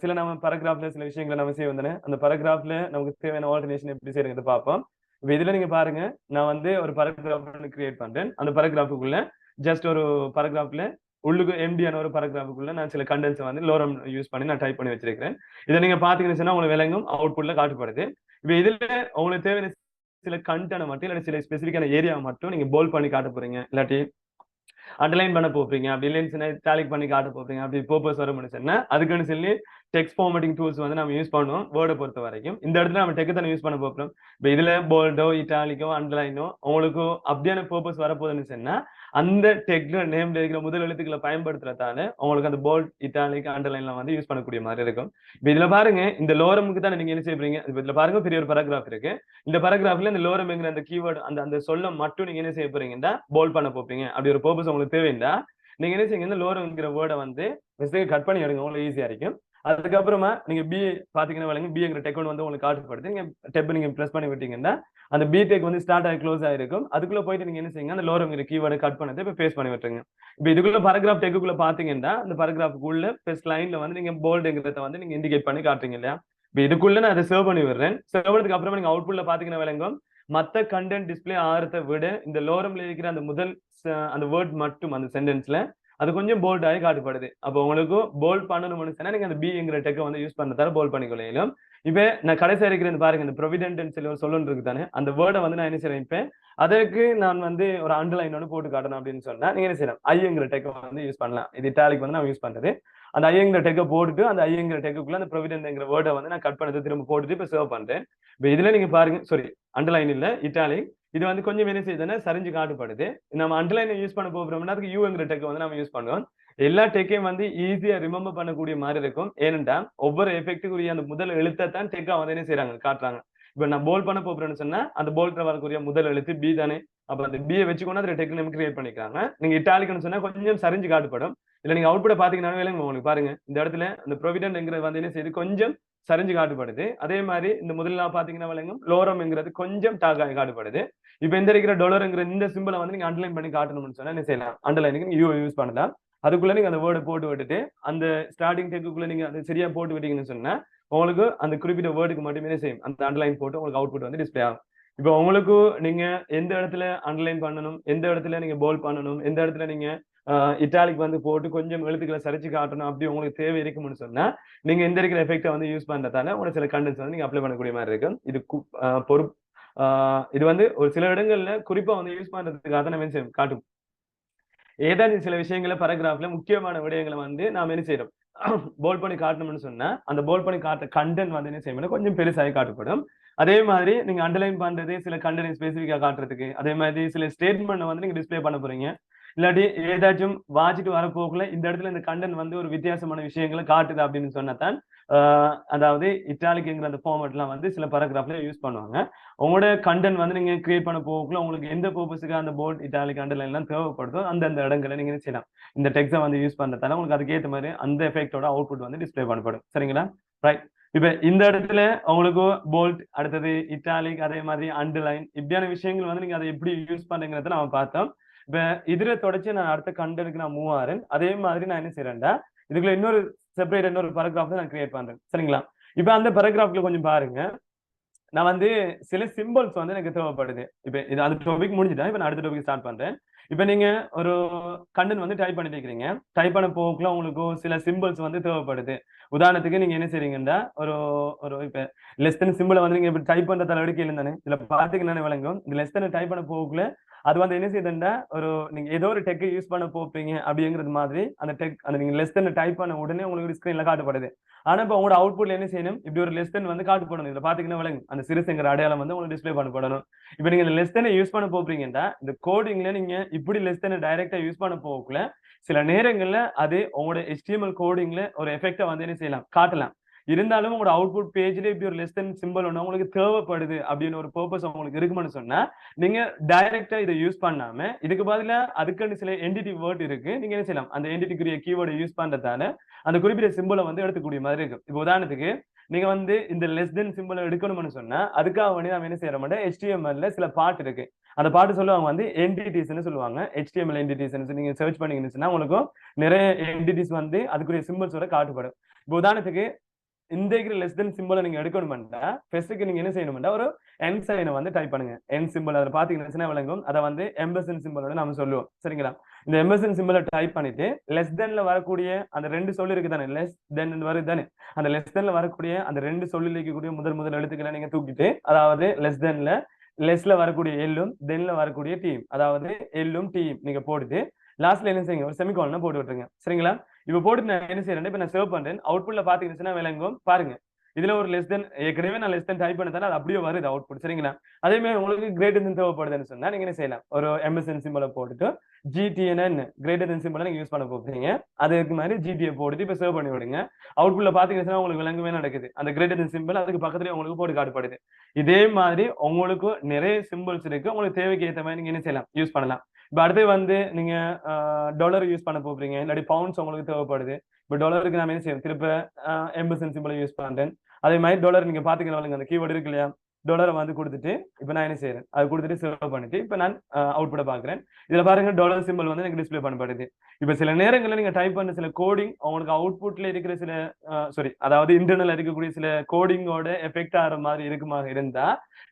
சில நம்ம பராகிராஃப்ல சில விஷயங்களை நம்ம செய்ய வந்தேன். அந்த பராகிராஃப்ல நமக்கு தேவையான ஆல்டர்னேஷன் எப்படி செய்யறது பார்ப்போம். இப்ப இதுல நீங்க பாருங்க, நான் வந்து ஒரு பராகிராஃப் கிரியேட் பண்றேன். அந்த பராகிராஃபுக்குள்ள ஜஸ்ட் ஒரு பராகிராஃப்ல உள்ளுக்கு எம்டியான ஒரு பராகிராஃபுக்குள்ள நான் சில கண்டென்ட்ஸ் வந்து லோரம் யூஸ் பண்ணி நான் டைப் பண்ணி வச்சிருக்கிறேன். இதை நீங்க பாத்தீங்கன்னு சொன்னா உங்களுக்கு விளங்கும், அவுட்புட்ல காட்டப்படுது. இப்ப இதுல உங்களுக்கு தேவையான சில கண்டென்ட் மட்டும் இல்லாட்டி சில ஸ்பெசிபிக்கான ஏரியா மட்டும் நீங்க போல்ட் பண்ணி காட்ட போறீங்க, இல்லாட்டி அண்டர்லைன் பண்ண போறீங்க, அப்படி இல்லைன்னு டாலிக் பண்ணி காட்ட போறீங்க, அப்படி பர்பஸ் வரும்னு சொன்னா அதுக்குன்னு சொல்லி டெக்ஸ்ட் ஃபார்மேட்டிங் டூல்ஸ் வந்து நம்ம யூஸ் பண்ணுவோம். வேர்டை பொறுத்த வரைக்கும் இந்த இடத்துல நம்ம டெக் தானே யூஸ் பண்ண போறோம். இப்போ இதுல போல்டோ இட்டாலிக்கோ அண்டர்லைனோ உங்களுக்கு அப்படியான பர்பஸ் வரப்போகுதுன்னு சொன்னா அந்த டெக்ல நேம்ல இருக்கிற முதல் எழுத்துக்களை பயன்படுத்துறதால உங்களுக்கு அந்த போல்ட் இட்டாலிக் அண்டர்லைன்லாம் வந்து யூஸ் பண்ணக்கூடிய மாதிரி இருக்கும். இப்போ இதுல பாருங்க, இந்த லோரமுக்கு தான் நீங்க என்ன செய்யறீங்க, இதுல பாருங்க பெரிய ஒரு பராகிராஃப் இருக்கு. இந்த பராகிராஃப்ல இந்த லோரம்ங்கிற அந்த கீவேர்டு அந்த சொல்ல மட்டும் நீங்க என்ன செய்ய போறீங்கன்னா போல்ட் பண்ண போறீங்க. அப்படி ஒரு பர்பஸ் உங்களுக்கு தேவைன்னா நீங்க என்ன செய்யுங்க, லோரம்ங்கிற வேர்டை வந்து கட் பண்ணி எடுங்க, உங்களுக்கு ஈஸியா இருக்கும். அதுக்கப்புறமா நீங்க பி பாத்தீங்கன்னா பிங்கிற டெக் வந்து உங்களுக்கு காட்டுப்படுது. நீங்க டெப் நீங்க பிரஸ் பண்ணி விட்டீங்கன்னா அந்த பி டெக் வந்து ஸ்டார்ட் ஆகி க்ளோஸ் ஆயிருக்கும். அதுக்குள்ள போயிட்டு நீங்க என்ன செய்யுங்க, அந்த லோரம்ங்கிற கீவேர்டை கட் பண்ணதை இப்ப பேஸ்ட் பண்ணி விட்டுருங்க. இப்ப இதுக்குள்ள பராகிராஃப் டெக்குள்ள பாத்தீங்கன்னா அந்த பராகிராஃபுக்குள்ள ஃபர்ஸ்ட் லைன்ல வந்து நீங்க போல்டுங்கிறத வந்து நீங்க இண்டிகேட் பண்ணி காட்டுறீங்க இல்லையா? இப்ப இதுக்குள்ள நான் அதை சர்வ் பண்ணி விடுறேன். சர்வ் பண்ணதுக்கு அப்புறமா நீங்க அவுட்புட்ல பாத்தீங்கன்னா விளங்கும், மத்த கண்டென்ட் டிஸ்பிளே ஆகிறத விட இந்த லோரம்ல இருக்கிற அந்த முதல் அந்த வேர்ட் மட்டும் அந்த சென்டென்ஸ்ல அது கொஞ்சம் போல்ட் ஆகி காட்டப்படுது. அப்போ உங்களுக்கு போல்ட் பண்ணணும்னு சொன்னா நீங்க அந்த பிங்கிற டெக்கை வந்து யூஸ் பண்ணதால போல்ட் பண்ணிக்கொள்ளையிலும். இப்ப நான் கடைசியா இருக்கிறது பாருங்க, இந்த ப்ரொவிடென்ட் சொல்லி ஒரு சொல்லணும் இருக்கு தானே, அந்த வேர்டை வந்து நான் என்ன செய்யறேன், இப்ப அதற்கு நான் வந்து ஒரு அண்டர்லைன் ஒன்று போட்டு காட்டணும் அப்படின்னு சொன்னா நீங்க என்ன செய்யலாம், ஐங்கிற டெக்கை வந்து யூஸ் பண்ணலாம். இது இட்டாலிக் வந்து நான் யூஸ் பண்றது. அந்த ஐங்கிற டெக்கை போட்டுட்டு அந்த ஐங்கிற டெக்குள்ள அந்த ப்ரொவிடென்ட்ங்கிற வேர்டை வந்து நான் கட் பண்ணது திரும்ப போட்டுட்டு இப்ப சர்வ் பண்றேன். இப்ப இதுல நீங்க பாருங்க, சாரி அண்டர்லைன் இல்ல இட்டாலிக், இது வந்து கொஞ்சம் என்ன செய்யுதுன்னா சரிஞ்சு காட்டுப்படுது. நம்ம அண்டர்லைனை யூஸ் பண்ண போகிறோம்னா அதுக்கு யூங்கிற டெக் வந்து நம்ம யூஸ் பண்ணுவோம். எல்லா டெக்கையும் வந்து ஈஸியா ரிமெம்பர் பண்ணக்கூடிய மாதிரி இருக்கும். ஏனென்றா ஒவ்வொரு எஃபெக்ட்டுக்குரிய அந்த முதல் எழுத்தை தான் டெக்கா வந்து என்ன செய்யறாங்க காட்டுறாங்க. இப்ப நான் போல்ட் பண்ண போறேன்னு சொன்னா அந்த போல்ட்ல வரக்கூடிய முதல் எழுத்து பி தானே, அப்ப அந்த பியை வச்சுக்கொண்டு அதுல டெக் நம்ம கிரியேட் பண்ணிக்கிறாங்க. நீங்க இட்டாலிக்னு சொன்னா கொஞ்சம் சரிஞ்சு காட்டுப்படும். இல்ல நீங்க அவுட்புட் பாத்தீங்கன்னா உங்களுக்கு பாருங்க, இந்த இடத்துல அந்த ப்ரொவிடென்ட்ங்கிறது வந்து என்ன செய்யுது, கொஞ்சம் சரிஞ்சு காட்டுப்படுது. அதே மாதிரி இந்த முதல்ல பாத்தீங்கன்னா விளங்கும் லோரம்ங்கிறது கொஞ்சம் டாக் காட்டுப்படுது. இப்ப இந்த இருக்கிற டாலர்ங்கிற இந்த சிம்பிளை வந்து நீங்க அண்டர்லைன் பண்ணி காட்டணும்னு சொன்னா என்ன செய்யலாம், அண்டர்லைனுக்கு யூ யூஸ் பண்ணலாம். அதுக்குள்ள நீங்க அந்த வேர்டை போட்டு விட்டுட்டு அந்த ஸ்டார்டிங் டெக்குள்ள நீங்க அதை சரியா போட்டு விட்டீங்கன்னு சொன்னா உங்களுக்கு அந்த குறிப்பிட்ட வேர்டுக்கு மட்டுமே செய்யும் அந்த அண்டர்லைன் போட்டு உங்களுக்கு அவுட்புட் வந்து டிஸ்பிளே ஆகும். இப்போ உங்களுக்கு நீங்க எந்த இடத்துல அண்டர்லைன் பண்ணணும், எந்த இடத்துல நீங்க போல்ட் பண்ணணும், எந்த இடத்துல நீங்க இட்டாலிக் வந்து போட்டு கொஞ்சம் எழுத்துக்களை சரிச்சு காட்டணும் அப்படி உங்களுக்கு தேவை இருக்கும்னு சொன்னா நீங்க இந்த இருக்கிற எஃபெக்டை வந்து யூஸ் பண்றதால உங்களுக்கு சில கண்டென்ட்ஸ் வந்து நீங்க அப்ளை பண்ணக்கூடிய மாதிரி இருக்கும். இது இது வந்து ஒரு சில இடங்கள்ல குறிப்பா வந்து யூஸ் பண்றதுக்காக தான் நம்ம செய்யும் காட்டும். ஏதாவது சில விஷயங்களை பேராகிராஃப்ல முக்கியமான விடயங்களை வந்து நாம என்ன செய்யறோம் போல்ட் பண்ணி காட்டணும்னு சொன்னா அந்த போல்ட் பண்ணி காட்ட கண்டென்ட் வந்து என்ன செய்யணும் கொஞ்சம் பெருசாகி காட்டப்படும். அதே மாதிரி நீங்க அண்டர்லைன் பண்றது சில கண்டென்ட் ஸ்பெசிஃபிக்கா காட்டுறதுக்கு, அதே மாதிரி சில ஸ்டேட்மெண்ட் வந்து நீங்க டிஸ்பிளே பண்ண போறீங்க, இல்லாட்டி ஏதாச்சும் வாசிட்டு வரப்போக்குள்ள இந்த இடத்துல இந்த கண்டென்ட் வந்து ஒரு வித்தியாசமான விஷயங்களை காட்டுது அப்படின்னு சொன்னதான் அதாவது இட்டாலிக்ங்கிற அந்த ஃபார்மேட்லாம் வந்து சில பேராகிராஃப்ல யூஸ் பண்ணுவாங்க. உங்களோட கண்டென்ட் வந்து நீங்க கிரியேட் பண்ண போக்குள்ள உங்களுக்கு எந்த பர்பஸுக்கு அந்த போல்ட் இட்டாலிக் அண்டர்லைன் எல்லாம் தேவைப்படுதோ அந்த இடங்களை நீங்க செய்யலாம். இந்த டெக்ஸ்ட்டை வந்து யூஸ் பண்றதால உங்களுக்கு அதுக்கேற்ற மாதிரி அந்த எஃபெக்டோட அவுட்புட் வந்து டிஸ்பிளே பண்ணப்படும். சரிங்களா? ரைட். இப்ப இந்த இடத்துல உங்களுக்கு போல்ட், அடுத்தது இட்டாலிக், அதே மாதிரி அண்டர்லைன் இப்படியான விஷயங்கள் வந்து நீங்க அதை எப்படி யூஸ் பண்றீங்கிறத நம்ம பார்த்தோம். இப்ப இதுல தொடச்சு நான் அடுத்த கண்டென்ட்க்கு நான் மூவ் ஆறேன். அதே மாதிரி நான் என்ன செய்யறேன்டா இதுக்குள்ள இன்னொரு செப்பரேட் இன்னொரு பேராகிராஃப் நான் கிரியேட் பண்றேன். சரிங்களா? இப்ப அந்த பேராகிராஃப்ல கொஞ்சம் பாருங்க, நான் வந்து சில சிம்பிள்ஸ் வந்து எனக்கு தேவைப்படுது. இப்ப இது அந்த டாபிக் முடிஞ்சுட்டா இப்ப நான் அடுத்த டாபிக் ஸ்டார்ட் பண்றேன். இப்ப நீங்க ஒரு கண்டென்ட் வந்து டைப் பண்ணிட்டு இருக்கிறீங்க, டைப் பண்ண போக்குள்ள உங்களுக்கு சில சிம்பிள்ஸ் வந்து தேவைப்படுது. உதாரணத்துக்கு நீங்க என்ன செய்றீங்கன்னா ஒரு இப்ப லெஸ் தென் சிம்பிளை வந்து நீங்க இப்ப டைப் பண்ற தலைவடிக்கு இல்லைந்தானே இதுல பாத்தீங்கன்னா விளங்கும். இந்த லெஸ் தென் டைப் பண்ண போக்குள்ள அது வந்து என்ன செய்யுதுன்னா நீங்க ஏதோ ஒரு டெக்கை யூஸ் பண்ண போப்பீங்க அப்படிங்கிறது மாதிரி அந்த டெக் அந்த நீங்க லெஸ் தென் டைப் பண்ண உடனே உங்களுக்கு ஸ்கிரீன்ல காட்டப்படுது. ஆனா இப்ப உங்களோட அவுட்புட்ல என்ன செய்யணும், இப்படி ஒரு லெஸ் தென் வந்து காட்டப்படணும். இதுல பாத்தீங்கன்னா விளங்கும் அந்த சிறுசுங்கிற அடையாளம் வந்து உங்களுக்கு டிஸ்பிளே பண்ணப்படணும். இப்ப நீங்க இந்த லெஸ் தென் யூஸ் பண்ண போறீங்கன்னா இந்த கோடிங்ல நீங்க இப்படி லெஸ் தென் டைரக்டா யூஸ் பண்ண போக்குள்ள சில நேரங்கள்ல அது உங்களோட HTML கோடிங்ல ஒரு எஃபெக்டை வந்து என்ன செய்யலாம் காட்டலாம். இருந்தாலும் உங்களோட அவுட்புட் பேஜ்ல இப்படி ஒரு லெஸ் தென் சிம்பிள் ஒன்று உங்களுக்கு தேவைப்படுது அப்படின்னு ஒரு பர்பஸ் உங்களுக்கு இருக்குன்னு சொன்னா நீங்க டைரக்டா இதை யூஸ் பண்ணாம இதுக்கு பதிலா அதுக்குன்னு சில என்டிட்டி வேர்ட் இருக்கு, நீங்க என்ன செய்யலாம் அந்த என்டிட்டிக்குரிய கீவேர்டை யூஸ் பண்றதால அந்த குறிப்பிட்ட சிம்பிளை வந்து எடுத்துக்கூடிய மாதிரி இருக்கு. இப்போ உதாரணத்துக்கு நீங்க வந்து இந்த லெஸ் தென் சிம்பிளை எடுக்கணும்னு சொன்னா அதுக்காக வேண்டி நம்ம என்ன செய்யறோம், HTML சில பாட்டு இருக்கு. அந்த பாட்டு சொல்லுவாங்க வந்து என்டிட்டிஸ்ன்னு சொல்லுவாங்க. HTML என்டிட்டிஸ் நீங்க சர்ச் பண்ணீங்கன்னு உங்களுக்கு நிறைய என்டிட்டிஸ் வந்து அதுக்குரிய சிம்பிள்ஸோட காட்டப்படும். இப்போ உதாரணத்துக்கு இந்த லெஸ் தென் சிம்பிளை நீங்க எடுக்கணும்னா ஃபர்ஸ்ட்டுக்கு நீங்க என்ன செய்யணும்னா ஒரு என் சைனை வந்து டைப் பண்ணுங்க. என் சிம்பிள் அதை பாத்தீங்கன்னா விளங்கும். அதை வந்து எம்பசன் சிம்பிளோட நம்ம சொல்லுவோம். சரிங்களா? இந்த எம்பசன் சிம்பிளை டைப் பண்ணிட்டு லெஸ் தென்ல வரக்கூடிய அந்த ரெண்டு சொல்லு இருக்கு தானே, லெஸ் தென் வருது தானே, அந்த லெஸ் தென்ல வரக்கூடிய அந்த ரெண்டு சொல்லில் இருக்கக்கூடிய முதல் எழுத்துக்களை நீங்க தூக்கிட்டு அதாவது லெஸ் தென்ல லெஸ்ல வரக்கூடிய எல்லும் தென்ல வரக்கூடிய டீம் அதாவது எல்லும் டீம் நீங்க போட்டுட்டு லாஸ்ட்ல என்ன செய்யுங்க ஒரு செமிகாலன் போட்டு விட்டுருங்க. சரிங்களா? இப்ப போட்டு நான் என்ன செய்யறேன், இப்ப நான் சேவ் பண்றேன். அவுட்புட்ல பாத்தீங்கன்னா விளங்கும் பாருங்க. இதுல ஒரு லெஸ் தென் ஏற்கனவே நான் லெஸ் தென் டைப் பண்ணதால அது அப்படியே வருது அவுட்புட். சரிங்களா? அதே மாதிரி உங்களுக்கு கிரேட்டர் தென் தேவைப்படுதுன்னு சொன்னா நீங்க என்ன செய்யலாம், ஒரு எம்எஸ்என் சிம்பிளை போட்டுட்டு GTNN கிரேட்டர் தென் சிம்பிளை நீங்க யூஸ் பண்ண போறீங்க. அதுக்கு மாதிரி GTயை போட்டுட்டு இப்ப சேவ் பண்ணி விடுங்க. அவுட்புட்ல பாத்தீங்கன்னா உங்களுக்கு விளங்கவே நடக்குது. அந்த கிரேட்டர் தென் சிம்பிள் அதுக்கு பக்கத்துலயே உங்களுக்கு போட்டு காட்டப்படுது. இதே மாதிரி உங்களுக்கு நிறைய சிம்பிள்ஸ் இருக்கு, உங்களுக்கு தேவைக்கு ஏற்ற மாதிரி நீங்க என்ன செய்யலாம் யூஸ் பண்ணலாம். இப்ப அடுத்து வந்து நீங்க டாலர் யூஸ் பண்ண போறீங்க, இல்லாட்டி பவுண்ட்ஸ் உங்களுக்கு தேவைப்படுது. இப்ப டாலருக்கு நான் என்ன செய்யணும், திருப்ப எம்பசன் சிம்பிளை யூஸ் பண்றேன். அதே மாதிரி டாலர் நீங்க பாத்தீங்கன்னா அந்த கீவேர்டு இருக்கு இல்லையா, டாலரை வந்து கொடுத்துட்டு இப்ப நான் என்ன செய்யறேன் அது கொடுத்துட்டு சேவ் பண்ணிட்டு இப்ப நான் அவுட்புட்டை பாக்குறேன். இதுல பாருங்க டாலர் சிம்பிள் வந்து எனக்கு டிஸ்பிளே பண்ணப்படுது. இப்ப சில நேரங்களில் நீங்க டைப் பண்ண சில கோடிங் உங்களுக்கு அவுட்புட்ல இருக்கிற சில அதாவது இன்டர்னல் இருக்கக்கூடிய சில கோடிங்கோட எஃபெக்ட் ஆகிற மாதிரி இருக்குமாக இருந்தா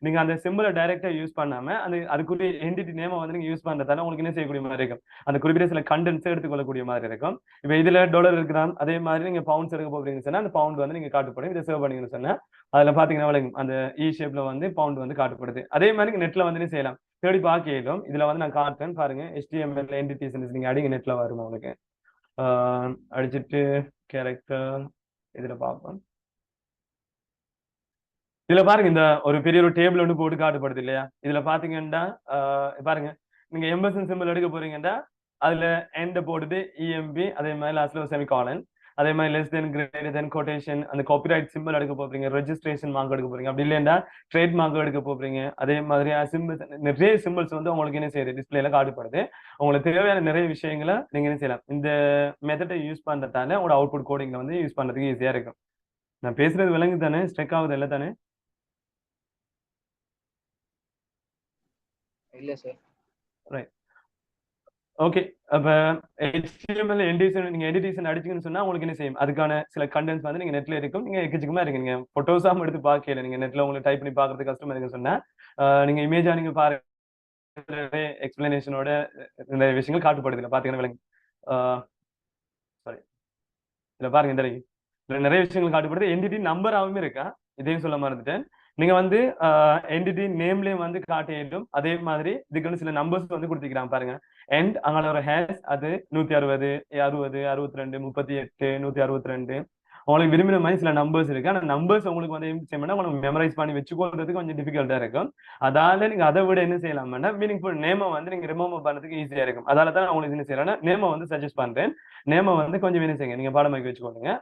நீங்க அந்த சிம்பிளை டைரக்டா யூஸ் பண்ணாம அந்த அதுக்குரிய என்டிட்டி நேமை வந்து நீங்க யூஸ் பண்றதால உங்களுக்கு என்ன செய்யக்கூடிய மாதிரி இருக்கும், அந்த குறிப்பிட்ட சில கண்டென்ட்ஸ் எடுத்துக்கொள்ளக்கூடிய மாதிரி இருக்கும். இப்ப இதுல டாலர் இருக்கிறான், அதே மாதிரி நீங்க பவுண்ட்ஸ் எடுக்க போறீங்கன்னு சொன்னா அந்த பவுண்ட் வந்து நீங்க காட்டப்படும். இதை சேவ் பண்ணீங்கன்னு சொன்னா அதுல பாத்தீங்கன்னா அந்த இ ஷேப்ல வந்து பவுண்ட் வந்து காட்டப்படுது. அதே மாதிரி நெட்ல வந்து செய்யலாம், தேடி பார்க்கலும் இதுல வந்து நான் காட்டுறேன் பாருங்க. HTML என்டிட்டிஸ் நீங்க அடிங்க நெட்ல வரும் உங்களுக்கு. அடிச்சிட்டு கேரக்டர் இதுல பார்ப்போம். இதுல பாருங்க இந்த ஒரு பெரிய ஒரு டேபிள் ஒன்று போட்டு காட்டப்படுது இல்லையா. இதுல பாத்தீங்கன்னா பாருங்க நீங்க எம்பசன் சிம்பிள் எடுக்க போறீங்கன்னா அதுல எண்ட் போட்டுட்டு EMB அதே மாதிரி லாஸ்ட்ல ஒரு செமிகாலன் அதே மாதிரி less than greater than quotation அந்த காப்பிரைட் சிம்பிள் எடுக்க போறீங்க, ரெஜிஸ்ட்ரேஷன் மார்க் எடுக்க போறீங்க, அப்படி இல்லையா ட்ரேட் மார்க் எடுக்க போறீங்க. அதே மாதிரி சிம்பிள்ஸ் நிறைய சிம்பிள்ஸ் வந்து உங்களுக்கு என்ன செய்யுது டிஸ்பிளேல காட்டப்படுது. உங்களுக்கு தேவையான நிறைய விஷயங்களை நீங்க என்ன செய்யலாம் இந்த மெத்தடை யூஸ் பண்றதால உங்களோட அவுட்புட் கோடிங்ல வந்து யூஸ் பண்றதுக்கு ஈஸியா இருக்கும். நான் பேசுறது விளங்கு தானே, ஸ்ட்ரெக் ஆகுது இல்லை தானே? இல்ல சார். ரைட். ஓகே. அப்ப HTML என்டிசன் நீங்க என்டிடிசன் அடிச்சீங்கன்னு சொன்னா உங்களுக்கு என்ன செய்யும்? அதுக்கான சில கண்டென்ட்ஸ் வந்து நீங்க நெட்ல இருக்கும். நீங்க எக்கச்சக்கமா இருக்கு. நீங்க போட்டோஸாவும் எடுத்து பார்க்கல. நீங்க நெட்ல உங்களுக்கு டைப் பண்ணி பார்க்கறது கஷ்டமா இருக்குன்னு சொன்னா, நீங்க இமேஜா நீங்க பாருங்க. எக்ஸ்பிளனேஷனோட நிறைய விஷயங்கள் காட்டப்படுது. இதுல பாத்தீங்கன்னா விளங்கும். சாரி. இதுல பாருங்க இந்த இதுல நிறைய விஷயங்கள் காட்டப்படுது. என்டிடி நம்பராவும் இருக்கா? இதையும் சொல்ல மறந்துட்டேன். நீங்க வந்து என்டிடி நேம்லயும் வந்து காட்டிடும். அதே மாதிரி இதுக்கு சில நம்பர்ஸ் வந்து கொடுத்துக்கிறாங்க பாருங்க. அண்ட் அங்கே ஒரு ஹேஷ் அது 160, 60, 62, 38, 162 உங்களுக்கு விரும்பின மாதிரி சில நம்பர்ஸ் இருக்கு. ஆனா நம்பர்ஸ் உங்களுக்கு வந்து என்ன செய்யணும்னா உங்களுக்கு மெமரைஸ் பண்ணி வச்சுக்கொள்றதுக்கு கொஞ்சம் டிஃபிகல்ட்டா இருக்கும். அதால நீங்க அதை விட என்ன செய்யலாம்னா மீனிங்ஃபுல் நேமை வந்து நீங்க ரிமூவ் பண்றதுக்கு ஈஸியா இருக்கும். அதால தான் நான் உங்களுக்கு என்ன செய்யறேன்னா நேமை வந்து சஜஸ்ட் பண்றேன். நேமை வந்து கொஞ்சம் என்ன செய்யுங்க நீங்க பாடமாக்கி வச்சுக்கோங்க.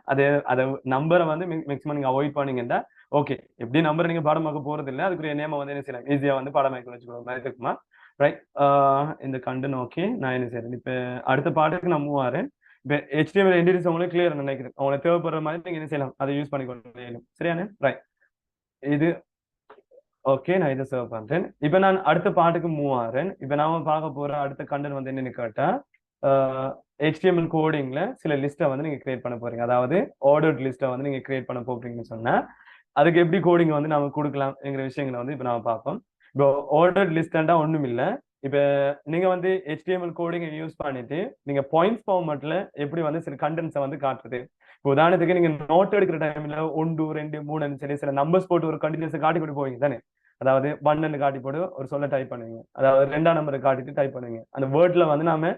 அதை நம்பரை வந்து மேக்ஸிமம் நீங்க அவாய்ட் பண்ணீங்கன்னா ஓகே. எப்படி நம்பர் நீங்க பாடமாக்க போறது இல்லை. அதுக்குரிய நேமை வந்து என்ன செய்யலாம் ஈஸியா வந்து பாடமாக்கி வச்சுக்கோங்க மாதிரி இருக்குமா? ரைட். இந்த கண்டன் ஓகே. நான் என்ன செய்யறேன் இப்ப அடுத்த பாட்டுக்கு நான் மூவ் ஆறேன். இப்ப HTML என்டிடிஸ் உங்களுக்கு கிளியர் நினைக்கிறேன். உங்களுக்கு தேவைப்படுற மாதிரி நீங்க என்ன செய்யலாம் அதை யூஸ் பண்ணிக்கொள்ள சரியானே? ரைட். இது ஓகே. நான் இதை சர்வ் பண்றேன். இப்ப நான் அடுத்த பாட்டுக்கு மூவ் ஆறேன். இப்ப நாம பார்க்க போற அடுத்த கண்டன் வந்து என்னன்னு கேட்டா HTML கோடிங்ல சில லிஸ்ட்டை வந்து நீங்க கிரியேட் பண்ண போறீங்க. அதாவது ஆர்டர்ட் லிஸ்ட்டை வந்து நீங்க கிரியேட் பண்ண போறீங்கன்னு சொன்னா அதுக்கு எப்படி கோடிங் வந்து நாம கொடுக்கலாம்ங்கிற விஷயங்களை வந்து இப்ப நாம பார்ப்போம். இப்போ ஆர்டர்ட் லிஸ்டா ஒண்ணும் இல்ல. இப்ப நீங்க வந்து HTML கோடிங் யூஸ் பண்ணிட்டு நீங்க பாயிண்ட்ஸ் ஃபார்மேட்ல எப்படி வந்து சில கண்டென்ட்ஸை வந்து காட்டுறது. இப்போ உதாரணத்துக்கு நீங்க நோட் எடுக்கிற டைம்ல 1 2 3 சரி சில நம்பர்ஸ் போட்டு ஒரு கண்டினியூஸை காட்டி கொண்டு போவீங்க தானே. அதாவது 1 காட்டி போட்டு ஒரு சொல்ல டைப் பண்ணுவீங்க. அதாவது 2ஆம் நம்பரை காட்டிட்டு டைப் பண்ணுவீங்க. அந்த வேர்ட்ல வந்து நாம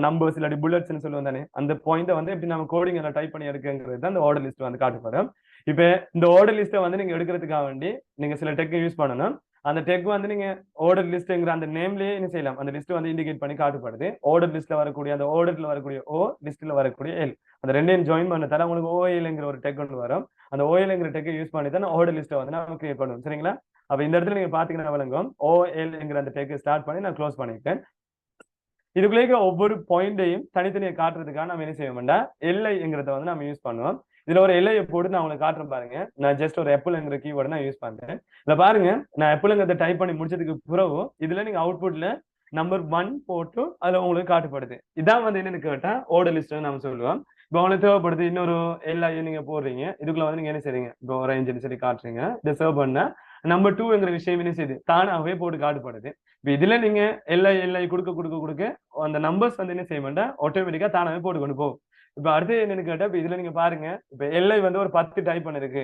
நம்பர்ஸ் இல்லாட்டி புல்லட்ஸ்ன்னு சொல்லுவோம் தானே. அந்த பாயிண்ட்டை வந்து எப்படி நம்ம கோடிங் எல்லாம் டைப் பண்ணி எடுக்குங்கிறது தான் அந்த ஆர்டர் லிஸ்ட் வந்து காட்டப்படும். இப்ப இந்த ஆர்டர் லிஸ்ட்டை வந்து நீங்க எடுக்கிறதுக்காக வேண்டி நீங்க சில டெக் யூஸ் பண்ணணும். அந்த டெக் வந்து நீங்க ஆர்டர் லிஸ்ட்ங்கிற அந்த நேம்லயே என்ன செய்யலாம் அந்த லிஸ்ட் வந்து இண்டிகேட் பண்ணி காட்டப்படுது. ஆர்டர் லிஸ்ட்ல வரக்கூடிய அந்த ஆர்டர்ல வரக்கூடிய ஓ லிஸ்ட்ல வரக்கூடிய எல் அந்த ரெண்டையும் ஜாயின் பண்ணதால உங்களுக்கு ஓஎல்ங்கிற ஒரு டெக் ஒன்று வரும். அந்த ஓஎல்ங்கிற டெக்கை யூஸ் பண்ணி தான் ஆர்டர் லிஸ்ட்டை வந்து நம்ம கிரியேட் பண்ணுவோம். சரிங்களா? அப்ப இந்த இடத்துல நீங்க பாத்தீங்கன்னா விளங்கும் ஓஎல்ங்கிற அந்த டெக்கை ஸ்டார்ட் பண்ணி நான் க்ளோஸ் பண்ணிட்டேன். இதுக்குள்ளே ஒவ்வொரு பாயிண்டையும் தனித்தனியை காட்டுறதுக்காக நம்ம என்ன செய்ய வேண்டாம் எல்ஐங்கிறத வந்து நம்ம யூஸ் பண்ணுவோம். இதுல ஒரு எல்ஐயை போட்டு நான் உங்களுக்கு காட்டுறேன் பாருங்க. நான் ஜஸ்ட் ஒரு ஆப்பிள்ங்கிற கீவேர்டு நான் யூஸ் பண்றேன். இதுல பாருங்க நான் ஆப்பிள்ங்கிறத டைப் பண்ணி முடிச்சதுக்கு பிறகு இதுல நீங்க அவுட்புட்ல நம்பர் 1 போட்டு அதுல உங்களுக்கு காட்டுப்படுது. இதான் வந்து என்னன்னு கேட்டா ஆர்டர் லிஸ்ட் நம்ம சொல்லுவோம். இப்போ உங்களுக்கு தேவைப்படுது இன்னொரு எல்ஐ நீங்க போடுறீங்க. இதுக்குள்ள வந்து நீங்க என்ன செய்றீங்க இப்போ ரேஞ்சுன்னு சொல்லி காட்டுறீங்க. இதை சர்வ் பண்ணா நம்பர் 2ங்கிற விஷயம் என்ன செய்யுது தானாகவே போட்டு காட்டுப்படுது. இப்போ இதுல நீங்க எல்ஐ கொடுக்க அந்த நம்பர்ஸ் வந்து என்ன செய்ய வேண்டாம் ஆட்டோமேட்டிக்கா தானாவே போட்டு கொண்டு போகும். இப்ப அடுத்து என்னன்னு கேட்டா இப்ப இதுல நீங்க பாருங்க இப்ப எல்ஐ வந்து ஒரு 10 டைப் பண்ணிருக்கு.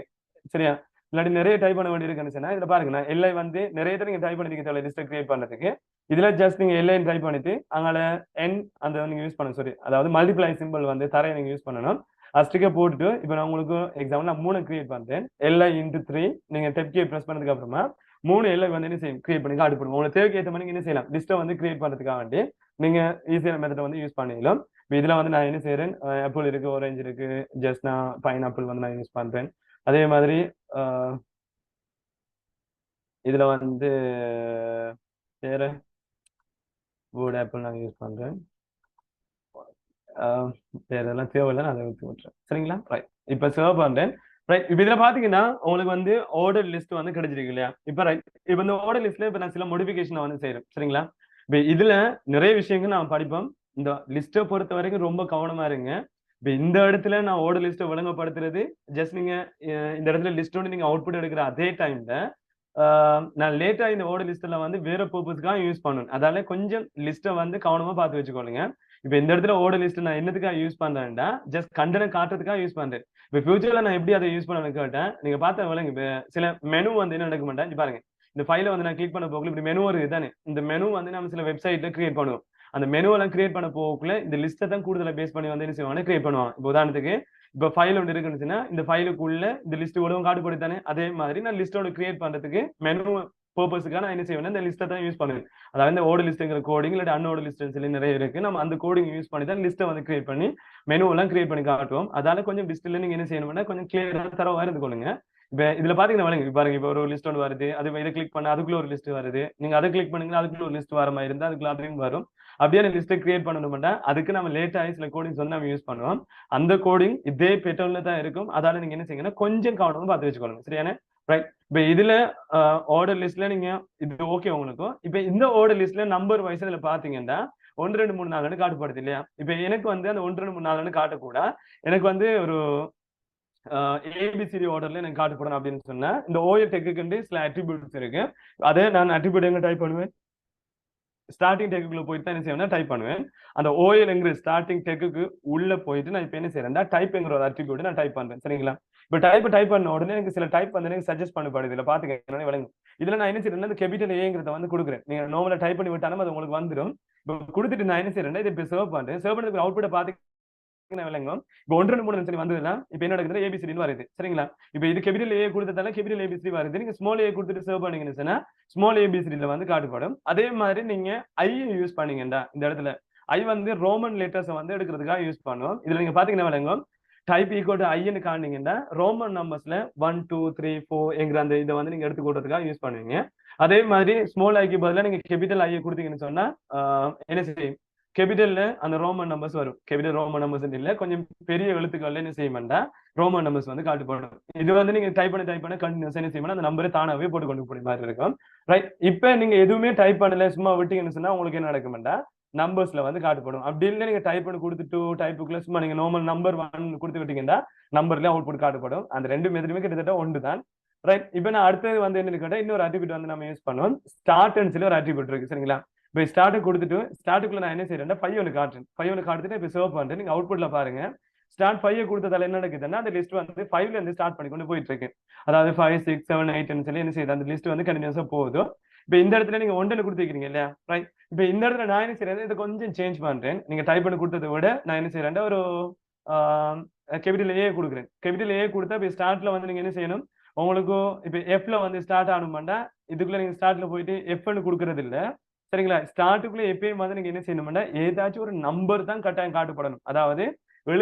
சரியா? இல்லாட்டி நிறைய டைப் பண்ண வேண்டி இருக்குன்னு சொன்னா இதுல பாருங்க நான் எல்ஐ வந்து நிறைய நீங்க டைப் பண்ணிருக்கீங்க லிஸ்ட் கிரியேட் பண்றதுக்கு. இதுல ஜஸ்ட் நீங்க எல்ஐ டைப் பண்ணிட்டு அங்கால என் அந்த நீங்க யூஸ் பண்ண சாரி அதாவது மல்டிப்ளை சிம்பிள் வந்து தரையை நீங்க யூஸ் பண்ணணும். அஸ்டிக்க போட்டுட்டு இப்ப நான் உங்களுக்கு எக்ஸாம்பிள் நான் 3 கிரியேட் பண்றேன். எல்ஐ இன்டு 3 நீங்க டெப் கீ பிரஸ் பண்ணதுக்கு அப்புறமா 3 எல்ஐ வந்து என்ன செய்யும் கிரியேட் பண்ணி காட்டுப்படுவோம். உங்களுக்கு தேவைக்கு ஏற்ற மாதிரி என்ன செய்யலாம் லிஸ்ட்டை வந்து கிரியேட் பண்றதுக்காக வேண்டி நீங்க ஈஸியான மெத்தட் வந்து யூஸ் பண்ணிடலாம். இப்போ இதுல வந்து நான் என்ன செய்யறேன் ஆப்பிள் இருக்கு ஆரஞ்சு இருக்கு ஜஸ்ட் நான் பைனாப்பிள் வந்து நான் யூஸ் பண்றேன். அதே மாதிரி இதுல வந்து வேற வுட் ஆப்பிள் நான் யூஸ் பண்றேன். வேற எல்லாம் தேவையில்லை நான் அதை ஊற்றி விட்டுறேன். சரிங்களா? ரைட். இப்ப சர்வ் பண்றேன். ரைட். இப்ப இதுல பாத்தீங்கன்னா உங்களுக்கு வந்து ஆர்டர் லிஸ்ட் வந்து கிடைச்சிருக்கு இல்லையா? இப்ப ரைட். இப்ப இந்த ஆர்டர் லிஸ்ட்ல இப்ப நான் சில மோடிஃபிகேஷன் வந்து செய்யறேன். சரிங்களா? இப்ப இதுல நிறைய விஷயங்கள் நான் படிப்போம். இந்த லிஸ்ட்டை பொறுத்த வரைக்கும் ரொம்ப கவனமா இருங்க. இப்ப இந்த இடத்துல நான் ஆர்டர் லிஸ்ட்டை விளங்கப்படுத்துறது ஜஸ்ட் நீங்க இந்த இடத்துல லிஸ்டோட நீங்க அவுட்புட் எடுக்கிற அதே டைம்ல நான் லேட்டா இந்த ஆர்டர் லிஸ்ட்ல வந்து வேற பர்பஸ்க்காக யூஸ் பண்ணணும். அதால கொஞ்சம் லிஸ்ட்டை வந்து கவனமா பார்த்து வச்சுக்கோங்க. இப்ப இந்த இடத்துல ஆர்டர் லிஸ்ட் நான் என்னதுக்காக யூஸ் பண்றேன்டா ஜஸ்ட் கண்டென்ட் காட்டுறதுக்காக யூஸ் பண்றேன். இப்ப ஃபியூச்சர்ல நான் எப்படி அதை யூஸ் பண்ணணும்னு கேட்டேன். நீங்க பார்த்த விலங்கு இப்ப சில மெனு வந்து என்ன நடக்க மாட்டேன் பாருங்க. இந்த ஃபைலை வந்து நான் கிளிக் பண்ண போகல இப்படி மெனு வருது தானே. இந்த மெனு வந்து நம்ம சில வெப்சைட்ல கிரியேட் பண்ணுவோம். அந்த மெனு எல்லாம் கிரியேட் பண்ண போகக்குள்ள இந்த லிஸ்ட்டை தான் கூடுதலா பேஸ் பண்ணி வந்து என்ன செய்வாங்க கிரியேட் பண்ணுவாங்க. இப்போ உதாரணத்துக்கு இப்ப ஃபைல் ஒன்று இருக்குன்னு இந்த ஃபைலுக்குள்ள இந்த லிஸ்ட் உடவும் காட்டுப்படுத்தானே. அதே மாதிரி நான் லிஸ்டோட கிரியேட் பண்றதுக்கு மெனு பர்பஸ்க்காக நான் என்ன செய்வேன் இந்த லிஸ்ட்டை தான் யூஸ் பண்ணுவேன். அதாவது இந்த ஓர்டர் லிஸ்ட்ங்கிற கோடிங் இல்லாட்டி அன்ஓர்டர் லிஸ்ட் சொல்லி நிறைய இருக்கு. நம்ம அந்த கோடிங் யூஸ் பண்ணி தான் லிஸ்ட்டை வந்து கிரியேட் பண்ணி மெனு எல்லாம் கிரியேட் பண்ணி காட்டுவோம். அதால கொஞ்சம் லிஸ்ட்ல நீங்க என்ன செய்யணும்னா கொஞ்சம் கிளியரா தரவா இருந்து கொள்ளுங்க. இப்ப இதுல பாத்தீங்கன்னா வழங்க பாருங்க இப்ப ஒரு லிஸ்ட் ஒன்று வருது. அது இதை கிளிக் பண்ண அதுக்குள்ள ஒரு லிஸ்ட் வருது. நீங்க அதை கிளிக் பண்ணுங்க அதுக்குள்ள ஒரு லிஸ்ட் வர மாதிரி இருந்தா அதுக்குள்ள அதையும் வரும். அப்படியே லிஸ்ட்டை கிரியேட் பண்ணணும்னா அதுக்கு நம்ம லேட் ஆகி சில கோடிங்ஸ் வந்து நம்ம யூஸ் பண்ணுவோம். அந்த கோடிங் இதே பேட்டர்ன்ல தான் இருக்கும். அதால நீங்க என்ன செய்யுங்கன்னா கொஞ்சம் கவனமா பார்த்து வச்சுக்கோங்க. சரியான? ரைட். இப்ப இதுல ஆர்டர் லிஸ்ட்ல நீங்க இது ஓகே உங்களுக்கும். இப்ப இந்த ஆர்டர் லிஸ்ட்ல நம்பர் வைஸ் இதுல பாத்தீங்கன்னா 1 2 3 4 காட்டுப்படுது இல்லையா? இப்ப எனக்கு வந்து அந்த 1 2 3 4 காட்டக்கூட எனக்கு வந்து ஒரு ஏபிசிடி ஆர்டர்ல எனக்கு காட்டப்படணும் அப்படின்னு சொன்னா இந்த ஓஎல் டெக்குக்கு சில அட்ரிபியூட்ஸ் இருக்கு. அதை நான் அட்ரிபியூட் எங்க டைப் பண்ணுவேன்? ஸ்டார்டிங் டெக்குள்ள போயிட்டு தான் என்ன செய்வேன் டைப் பண்ணுவேன். அந்த ஓஎல்ங்கிற ஸ்டார்டிங் டெக்குக்கு உள்ள போயிட்டு நான் இப்ப என்ன செய்யறேன் டைப்ங்கிற ஒரு அட்ரிபியூட் நான் டைப் பண்றேன். சரிங்களா? இப்ப டைப் பண்ண உடனே எனக்கு சில டைப் வந்து எனக்கு சஜஸ்ட் பண்ணப்படுது. இதுல பாத்துக்க விளங்கும். இதுல நான் என்ன செய்யறேன், கேபிட்டல் ஏங்கிறத வந்து கொடுக்குறேன். நீங்க நார்மலா டைப் பண்ணி விட்டாலும் அது உங்களுக்கு வந்துடும். இப்போ கொடுத்துட்டு நான் என்ன செய்யறேன், இதை இப்ப சர்வ் பண்றேன். சர்வ் பண்ணதுக்கு அவுட்புட்டை பாத்து விளங்கும். இப்போ 1 2 3 சொல்லி வந்ததுன்னா இப்ப என்ன நடக்குது, ஏபிசிடின்னு வருது. சரிங்களா? இப்ப இது கேபிட்டல் ஏ கொடுத்ததால கேபிட்டல் ஏபிசிடி வருது. நீங்க ஸ்மால் ஏ கொடுத்துட்டு சர்வ் பண்ணீங்கன்னு சொன்னா ஸ்மால் ஏபிசிடில வந்து காட்டப்படும். அதே மாதிரி நீங்க ஐ யூஸ் பண்ணீங்கடா இந்த இடத்துல ஐ வந்து ரோமன் லெட்டர்ஸ் வந்து எடுக்கிறதுக்காக யூஸ் பண்ணுவோம். இதுல நீங்க பாத்தீங்கன்னா விளங்கும். டைப் ஈக்குவல் டு ஐன்னு காணிங்கன்னா ரோமன் நம்பர்ஸ்ல 1 2 3 4 என்கிற அந்த இதை வந்து நீங்க எடுத்து கொடுறதுக்காக யூஸ் பண்ணுவீங்க. அதே மாதிரி ஸ்மால் ஐக்கு பதிலாக நீங்க கேபிட்டல் ஐயை கொடுத்தீங்கன்னு சொன்னா என்ன செய்யும், கேபிட்டல்ல அந்த ரோமன் நம்பர்ஸ் வரும். கேபிட்டல் ரோமன் நம்பர்ஸ் இல்ல, கொஞ்சம் பெரிய எழுத்துக்கள்ல என்ன செய்யமாட்டா ரோமன் நம்பர்ஸ் வந்து காட்டுப்படும். இது வந்து நீங்க டைப் பண்ண கண்டினியூஸ் என்ன செய்யணும், அந்த நம்பரை தானாவே போட்டு கொண்டு போய் மாதிரி இருக்கும். ரைட்? இப்ப நீங்க எதுவுமே டைப் பண்ணல, சும்மா விட்டீங்கன்னு சொன்னா உங்களுக்கு என்ன நடக்கும்டா நம்பர்ஸ்ல வந்து காட்டுப்படும். அப்படி இல்லை நீங்க டைப் பண்ணி கொடுத்துட்டு டைப்புக்குள்ள சும்மா நீங்க நார்மல் நம்பர் 1 கொடுத்து விட்டீங்கன்னா நம்பர்ல அவுட்புட் காட்டுப்படும். அந்த ரெண்டு மெத்தடுமே கிட்டத்தட்ட ஒன்று தான். ரைட்? இப்ப நான் அடுத்தது வந்து என்ன கேட்டா இன்னொரு அட்ரிபியூட் வந்து நம்ம யூஸ் பண்ணுவோம். ஸ்டார்ட்னு சொல்லி ஒரு அட்ரிபியூட் இருக்கு. சரிங்களா? இப்போ ஸ்டார்ட் கொடுத்துட்டு ஸ்டார்ட்டுக்குள்ள நான் என்ன செய்யறேன், 5 காட்டுறேன். 5 காட்டுட்டு இப்போ சர்வ் பண்றேன். நீங்க அவுட்புட்ல பாருங்க, ஸ்டார்ட் 5 கொடுத்ததால என்ன நடக்குதுன்னா அந்த லிஸ்ட் வந்து 5ல இருந்து ஸ்டார்ட் பண்ணி கொண்டு போயிட்டு இருக்கு. அதாவது 5 6 7 8 சொல்லி என்ன செய்யுது, அந்த லிஸ்ட் வந்து கண்டினியூஸா போகுது. இப்போ இந்த இடத்துல நீங்க 1 கொடுத்துருக்கீங்க இல்லையா? ரைட்? இப்போ இந்த இடத்துல நான் என்ன செய்யறேன், இதை கொஞ்சம் சேஞ்ச் பண்றேன். நீங்க டைப் பண்ணி கொடுத்ததை விட நான் என்ன செய்யறேன், ஒரு கேபிட்டல் ஏ கொடுக்குறேன். கேபிட்டல் ஏ கொடுத்தா இப்போ ஸ்டார்ட்ல வந்து நீங்க என்ன செய்யணும், உங்களுக்கும் இப்போ எஃப்ல வந்து ஸ்டார்ட் ஆகணுமாண்டா இதுக்குள்ள நீங்க ஸ்டார்ட்ல போயிட்டு எஃப்னு கொடுக்கறது இல்லை. சரிங்களா? ஸ்டார்ட்டுக்குள்ள எப்பயும் வந்து நீங்க என்ன செய்யணும்னா ஏதாச்சும் ஒரு நம்பர் தான் கட்டாயம் காட்டப்படணும். அதாவது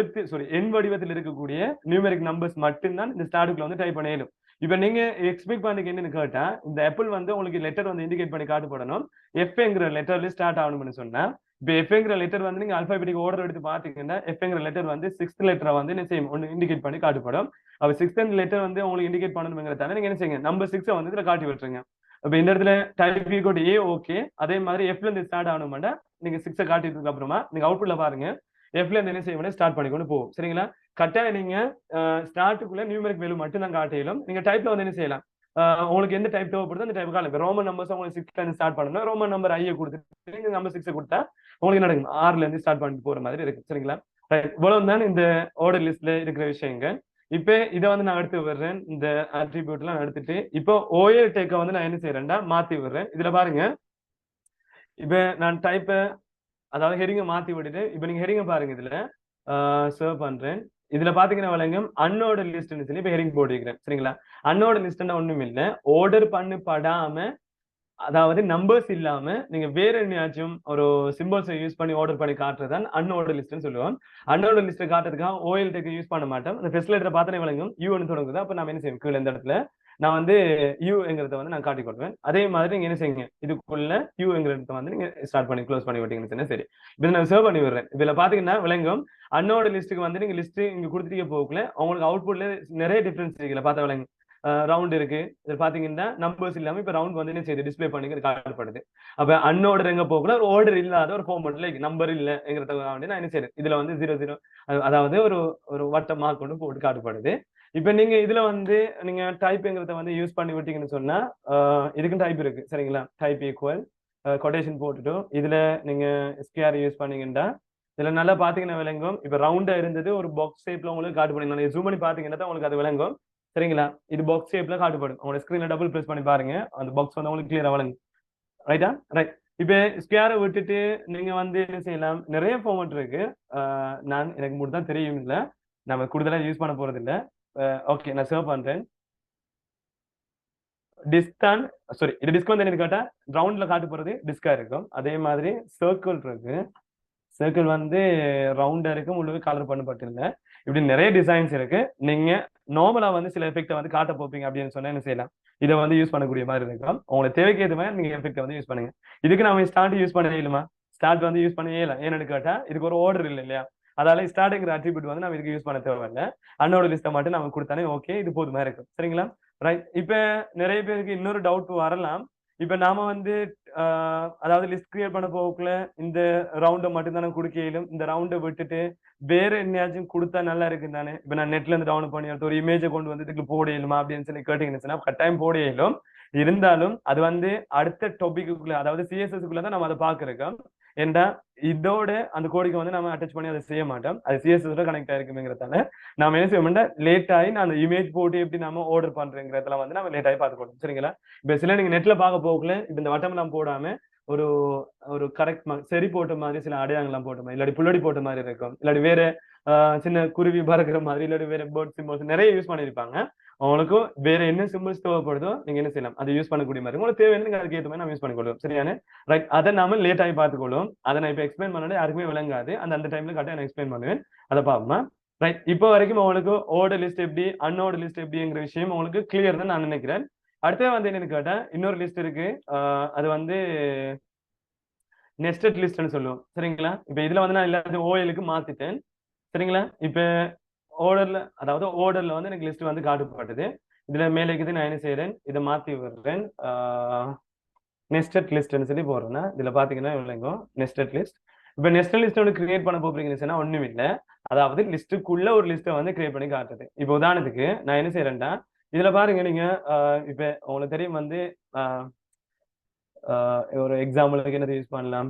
எண் வடிவத்தில் இருக்கக்கூடிய நியூமெரிக் நம்பர்ஸ் மட்டும்தான் இந்த ஸ்டார்ட்டுக்குள்ள வந்து டைப் பண்ண இயலும். இப்ப நீங்க எக்ஸ்பெக்ட் பண்ணீங்க என்னன்னு கேட்டா இந்த ஆப்பிள் வந்து உங்களுக்கு லெட்டர் வந்து இண்டிகேட் பண்ணி காட்டப்படணும். எஃப்ங்கிற லெட்டர்ல ஸ்டார்ட் ஆகணும்னு சொன்னா இப்ப எஃப்ங்கிற லெட்டர் வந்து நீங்க அல்பாபெட்டிக் ஆர்டர் எடுத்து பாத்தீங்கன்னா எஃப்ங்கிற லெட்டர் வந்து 6th லெட்டரை வந்து என்ன செய்யும், ஒன்னு இண்டிகேட் பண்ணி காட்டப்படும். அப்ப 6th லெட்டர் வந்து உங்களுக்கு இண்டிகேட் பண்ணணுங்கிறதால நீங்க என்ன செய்யுங்க, நம்பர் 6 வந்து இதுல காட்டி விட்டுருங்க. அப்ப இந்த இடத்துல type equal to A okay. அதே மாதிரி எஃப்ல இருந்து ஸ்டார்ட் ஆகணும்னா நீங்க 6 காட்டிட்டு அப்புறமா நீங்க அவுட்புட்ல பாருங்க எஃப்ல இருந்து என்ன செய்ய ஸ்டார்ட் பண்ணிக்கொண்டு போகும். சரிங்களா? கட்டாயம் நீங்க ஸ்டார்ட்டுக்குள்ள நியூமெரிக் வேல்யூ மட்டும் தான் காட்டிலும் நீங்க டைப்ல வந்து என்ன செய்யலாம், உங்களுக்கு எந்த டைப் தேவைப்படுதோ அந்த டைப் காலம். ரோமன் நம்பர்ஸ் உங்களுக்கு 6ல இருந்து ஸ்டார்ட் பண்ணணும். ரோமன் நம்பர் ஐயை கொடுத்துட்டு நீங்க நம்பர் 6 கொடுத்தா உங்களுக்கு நடக்கும் 6ல இருந்து ஸ்டார்ட் பண்ணிட்டு போற மாதிரி இருக்கு. சரிங்களா? இவ்வளவு தான் இந்த ஆர்டர் லிஸ்ட்ல இருக்கிற விஷயங்கள். இப்ப இதை வந்து நான் எடுத்து விடுறேன். இந்த அட்ரிபியூட் எல்லாம் எடுத்துட்டு இப்போ ஓஎல் டேக்க வந்து நான் என்ன செய்யறேன்டா மாத்தி விடுறேன். இதுல பாருங்க, இப்ப நான் டைப்ப அதாவது ஹெடிங்க மாத்தி விட்டுட்டு இப்ப நீங்க ஹெடிங்க பாருங்க, இதுல சர்வ் பண்றேன். இதுல பாத்தீங்கன்னா விளங்கும் அன்னோட லிஸ்ட்னு சொல்லி இப்ப ஹெடிங் போட்டுக்கிறேன். சரிங்களா? அன்னோட லிஸ்ட்னா ஒண்ணும் இல்லை, ஆர்டர் பண்ணப்படாம அதாவது நம்பர்ஸ் இல்லாம நீங்க வேற என்னையாச்சும் ஒரு சிம்பிள்ஸை யூஸ் பண்ணி ஆர்டர் பண்ணி காட்டுறதான் அன்னோட லிஸ்ட்னு சொல்லுவோம். அன்னோட லிஸ்ட்டை காட்டுறதுக்காக ஓஎல் டெக் யூஸ் பண்ண மாட்டோம். அந்த ஃபர்ஸ்ட் லெட்டரை பார்த்தனே விளங்கும் யூன்னு தொடங்குது. அப்ப நம்ம என்ன செய்வோம், கீழே இந்த இடத்துல நான் வந்து யூங்கிறத வந்து நான் காட்டி கொடுப்பேன். அதே மாதிரி நீங்க என்ன செய்யுங்க, இதுக்குள்ள யூங்கிறத வந்து நீங்க ஸ்டார்ட் பண்ணி க்ளோஸ் பண்ணி விட்டீங்கன்னு சரி. இப்போ நான் சர்வ் பண்ணி விடுறேன். இதுல பாத்தீங்கன்னா விளங்கும் அன்னோட லிஸ்ட்டுக்கு வந்து நீங்க லிஸ்ட் இங்க கொடுத்துட்டே போகல உங்களுக்கு அவுட்புட்ல நிறைய டிஃபரன்ஸ் இருக்குல்ல பார்த்தா விளங்கும். ரவுண்ட் இருக்கு, இது பாத்தீங்கன்னா நம்பர்ஸ் இல்லாம இப்ப ரவுண்ட் வந்து என்ன செய்யுது, டிஸ்பிளே பண்ணி காட்டப்படுது. அப்ப அன்னோடர் எங்க போகல, ஒரு ஆர்டர் இல்லாத ஒரு ஃபார்மட்ல நம்பர் இல்லைங்கிறதுக்காக நான் என்ன செய்யுது, இதுல வந்து 0 0 அதாவது ஒரு வட்ட மார்க் கொண்டு போட்டு காட்டப்படுது. இப்ப நீங்க இதுல வந்து நீங்க டைப்ங்கிறத வந்து யூஸ் பண்ணி விட்டீங்கன்னு சொன்னா இதுக்கும் டைப் இருக்கு. சரிங்களா? டைப் ஈக்குவல் கொட்டேஷன் போட்டுட்டு இதுல நீங்க ஸ்கேர் யூஸ் பண்ணீங்கன்னா இதுல நல்லா பாத்தீங்கன்னா விளங்கும். இப்ப ரவுண்டா இருந்தது ஒரு பாக்ஸ் ஷேப்ல உங்களுக்கு காட்டு பண்ணி ஜூம் பண்ணி பாத்தீங்கன்னா உங்களுக்கு அது விளங்கும். சரிங்களா? இது பாக்ஸ் ஷேப்ல காட்டுப்படும். உங்களோட ஸ்கிரீன்ல டபுள் பிரஸ் பண்ணி பாருங்க, அந்த பாக்ஸ் வந்து உங்களுக்கு கிளியரா வழங்கும். ரைட்டா? ரைட். இப்ப ஸ்கேரை விட்டுட்டு நீங்க வந்து என்ன செய்யலாம், நிறைய ஃபார்மட் இருக்கு. நான் எனக்கு மட்டும் தான் தெரியும், இல்ல நம்ம கூடுதலா யூஸ் பண்ண போறது இல்ல. ஓகே, நான் சர்வ் பண்றேன். டிஸ்கான் சாரி, இது டிஸ்க் வந்து என்ன கேட்டா ரவுண்ட்ல காட்டு போறது டிஸ்கா இருக்கும். அதே மாதிரி சர்க்கிள் இருக்கு. சர்க்கிள் வந்து ரவுண்டா இருக்கு, முழுவே கலர் பண்ணப்பட்டிருந்த இப்படி நிறைய டிசைன்ஸ் இருக்கு. நீங்க நார்மலா வந்து சில எஃபெக்ட் வந்து காட்ட போப்பீங்க அப்படின்னு சொன்னா என்ன செய்யலாம், இதை வந்து யூஸ் பண்ணக்கூடிய மாதிரி இருக்கும். உங்களுக்கு தேவைக்கு ஏற்ற மாதிரி நீங்க எஃபெக்ட் வந்து யூஸ் பண்ணுங்க. இதுக்கு நம்ம ஸ்டார்ட் யூஸ் பண்ண இயலுமா, ஸ்டார்ட் வந்து யூஸ் பண்ண இயலாம். ஏன்னு கேட்டா இதுக்கு ஒரு ஆர்டர் இல்லை இல்லையா, அதால ஸ்டார்ட்ங்கிற அட்ரிபியூட் வந்து நம்ம இதுக்கு யூஸ் பண்ண தேவையில்லை. அன்னோட லிஸ்ட்டை மட்டும் நம்ம கொடுத்தானே ஓகே, இது போதுமா இருக்கும். சரிங்களா? ரைட். இப்ப நிறைய பேருக்கு இன்னொரு டவுட் வரலாம், இப்ப நாம வந்து அதாவது லிஸ்ட் கிரியேட் பண்ண போகக்குள்ள இந்த ரவுண்டை மட்டும் தானே கொடுக்க இயலும். இந்த ரவுண்டை விட்டுட்டு வேற என்னையாச்சும் கொடுத்தா நல்லா இருக்கு தானே. இப்ப நான் நெட்ல இருந்து டவுன்லோட் பண்ணி எடுத்து ஒரு இமேஜை கொண்டு வந்து இதுக்கு போட இயலுமா அப்படின்னு சொல்லி கேட்டீங்கன்னா கட்டாயம் போட இயலும். இருந்தாலும் அது வந்து அடுத்த டாபிக்குள்ள, அதாவது சிஎஸ்எஸ்க்குள்ள தான் நம்ம அதை பாக்குறோம். ஏன்டா இதோட அந்த கோடிக்கு வந்து நம்ம அட்டாச் பண்ணி அதை செய்ய மாட்டோம். அது சிஎஸ்எஸ் கனெக்ட் ஆயிருக்குங்கிறதால நாம என்ன செய்வோம்னா லேட் ஆகி நான் அந்த இமேஜ் போட்டு எப்படி நம்ம ஆர்டர் பண்றேங்கிறதெல்லாம் வந்து நம்ம லேட் ஆகி பார்த்துக்கணும். சரிங்களா? இப்ப சில நீங்க நெட்ல பார்க்க போகல இப்ப இந்த வட்டம் எல்லாம் போடாம ஒரு ஒரு கரெக்ட் சரி போட்ட மாதிரி சில அடையாளம் போட்ட மாதிரி, இல்லாட்டி புள்ளடி போட்ட மாதிரி இருக்கும், இல்லாட்டி வேற சின்ன குருவி பறக்கிற மாதிரி, இல்லாட்டி வேற பேர்ட் சிம்பிள்ஸ் நிறைய யூஸ் பண்ணிருப்பாங்க. உங்களுக்கு வேற என்ன சிம்பிள்ஸ் தேவைப்படுதோ நீங்க என்ன செய்யலாம், அதை யூஸ் பண்ணக்கூடிய மாதிரி உங்களுக்கு தேவையான அதுக்கு ஏற்ற மாதிரி நம்ம யூஸ் பண்ணிக்கொள்ளும். சரியான ரைட். அதை நாம லேட் ஆகி பார்த்துக்கொள்ளும். அதை நான் இப்ப எக்ஸ்பிளைன் பண்ணாலே யாருக்குமே விளங்காது. அந்த டைம்ல கரெக்டாக நான் எக்ஸ்பிளைன் பண்ணுவேன். அதை பார்ப்போமா? ரைட். இப்போ வரைக்கும் உங்களுக்கு ஆர்டர் லிஸ்ட் எப்படி அன்ஆர்டர் லிஸ்ட் எப்படிங்கிற விஷயம் உங்களுக்கு கிளியர் தான் நான் நினைக்கிறேன். அடுத்தது வந்து என்னன்னு கேட்டா இன்னொரு லிஸ்ட் இருக்கு. அது வந்து நெஸ்டட் லிஸ்ட்னு சொல்லுவோம். சரிங்களா? இப்ப இதுல வந்து நான் எல்லாத்தையும் ஓஎலுக்கு மாத்திட்டேன். சரிங்களா? இப்ப அதாவது ஆர்டர்ல வந்து எனக்கு லிஸ்ட் வந்து காட்டப்பட்டது. இதுல மேலே இருக்குது. நான் என்ன செய்யறேன், இதை மாத்தி விடுறேன். நெஸ்டட் லிஸ்ட்னு சொல்லி போடுறேன்னா இதுல பாத்தீங்கன்னா இல்லைங்க நெஸ்டட் லிஸ்ட். இப்ப நெஸ்டட் லிஸ்ட் ஒன்று கிரியேட் பண்ண போறீங்கன்னா ஒண்ணும் இல்லை. அதாவது லிஸ்ட்டுக்குள்ள ஒரு லிஸ்ட்டை வந்து கிரியேட் பண்ணி காட்டுறது. இப்போ உதாரணத்துக்கு நான் என்ன செய்யறேன்டா இதுல பாருங்க, நீங்க இப்ப உங்களுக்கு தெரியும் வந்து ஒரு எக்ஸாம்பிளுக்கு என்னது யூஸ் பண்ணலாம்,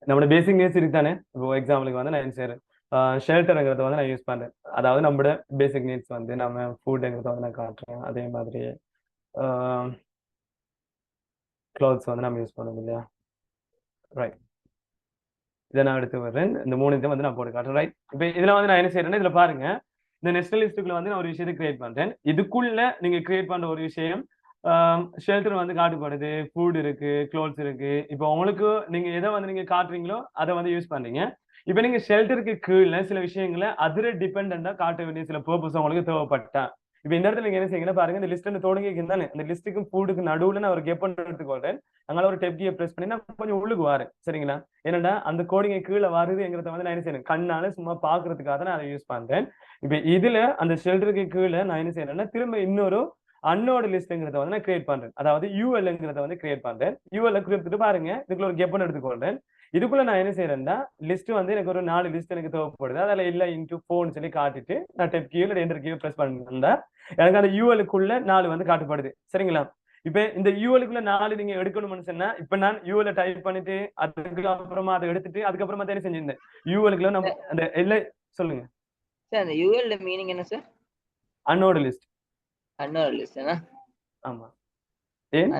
நம்மளோட பேசிக் நீட்ஸ் இருக்குதானே. இப்போ எக்ஸாம்பிளுக்கு வந்து நான் என்ன செய்யறேன், ஷெல்டருங்கிறத வந்து நான் யூஸ் பண்றேன். அதாவது நம்மளோட பேசிக் நீட்ஸ் வந்து நம்ம ஃபுட்ங்கிறத வந்து நான் காட்டுறேன். அதே மாதிரி க்ளாத்ஸ் வந்து நம்ம யூஸ் பண்ணணும் இல்லையா? ரைட். இதை நான் எடுத்து வர்றேன். இந்த 3 இதை வந்து நான் போட்டு காட்டுறேன். ரைட். இப்போ இதுல வந்து நான் என்ன செய்யறேன்னா இதுல பாருங்க, இந்த நெஸ்டட் லிஸ்ட்டுக்குள்ள வந்து நான் ஒரு விஷயத்தை கிரியேட் பண்றேன். இதுக்குள்ள நீங்க கிரியேட் பண்ற ஒரு விஷயம் ஷெல்டர் வந்து காட்டுப்படுது, ஃபுட் இருக்கு, க்ளோத்ஸ் இருக்கு. இப்போ உங்களுக்கு நீங்க எதை வந்து நீங்க காட்டுறீங்களோ அதை வந்து யூஸ் பண்றீங்க. இப்போ நீங்க ஷெல்டருக்கு கீழே சில விஷயங்களை அதில் டிபெண்டா காட்ட வேண்டிய சில பர்பஸ் உங்களுக்கு தேவைப்பட்டா இப்போ இந்த இடத்துல நீங்க என்ன செய்யுங்கன்னா பாருங்க, இந்த லிஸ்ட் தொடங்கி தானே அந்த லிஸ்ட்டுக்கும் ஃபுட்டுக்கு நடுவில் நான் ஒரு கெப் எடுத்துக்கொள்றேன். அதனால ஒரு டெப் கீயை பிரஸ் பண்ணி நான் கொஞ்சம் உள்ளுக்கு வரேன். சரிங்களா? என்னடா அந்த கோடிங்கை கீழே வருதுங்கிறத வந்து நான் என்ன செய்யறேன், கண்ணால சும்மா பாக்குறதுக்காக நான் அதை யூஸ் பண்றேன். இப்போ இதுல அந்த ஷெல்டருக்கு கீழே நான் என்ன செய்யறேன்னா திரும்ப இன்னொரு அன்னோட லிஸ்ட்ங்கிறத வந்து நான் கிரியேட் பண்றேன். அதாவது யூஎல்ங்கிறத வந்து கிரியேட் பண்றேன். யூஎல் கொடுத்துட்டு பாருங்க, இதுக்குள்ள ஒரு கெப்பன் எடுத்துக்கொள்றேன். இதுக்குள்ள நான் என்ன செய்யறேன்னா லிஸ்ட் வந்து எனக்கு ஒரு 4 லிஸ்ட் எனக்கு தேவைப்படுது. அதில் இல்ல இன்டூ 4 சொல்லி காட்டிட்டு நான் டெப் கீ இல்லை என்டர் கீ பிரஸ் பண்ணிருந்தா எனக்கு அந்த யூஎலுக்குள்ள 4 வந்து காட்டப்படுது. சரிங்களா? இப்ப இந்த யூஎலுக்குள்ள 4 நீங்க எடுக்கணும்னு சொன்னா இப்ப நான் யூஎல் டைப் பண்ணிட்டு அதுக்கு அப்புறமா அதை எடுத்துட்டு அதுக்கப்புறமா தான் செஞ்சிருந்தேன். யூஎலுக்குள்ள நம்ம அந்த எல்லை சொல்லுங்க சார். அந்த யூஎல் மீனிங் என்ன சார்? அன்னோட லிஸ்ட். அன்னோட லிஸ்ட்னா? ஆமா. ஏன்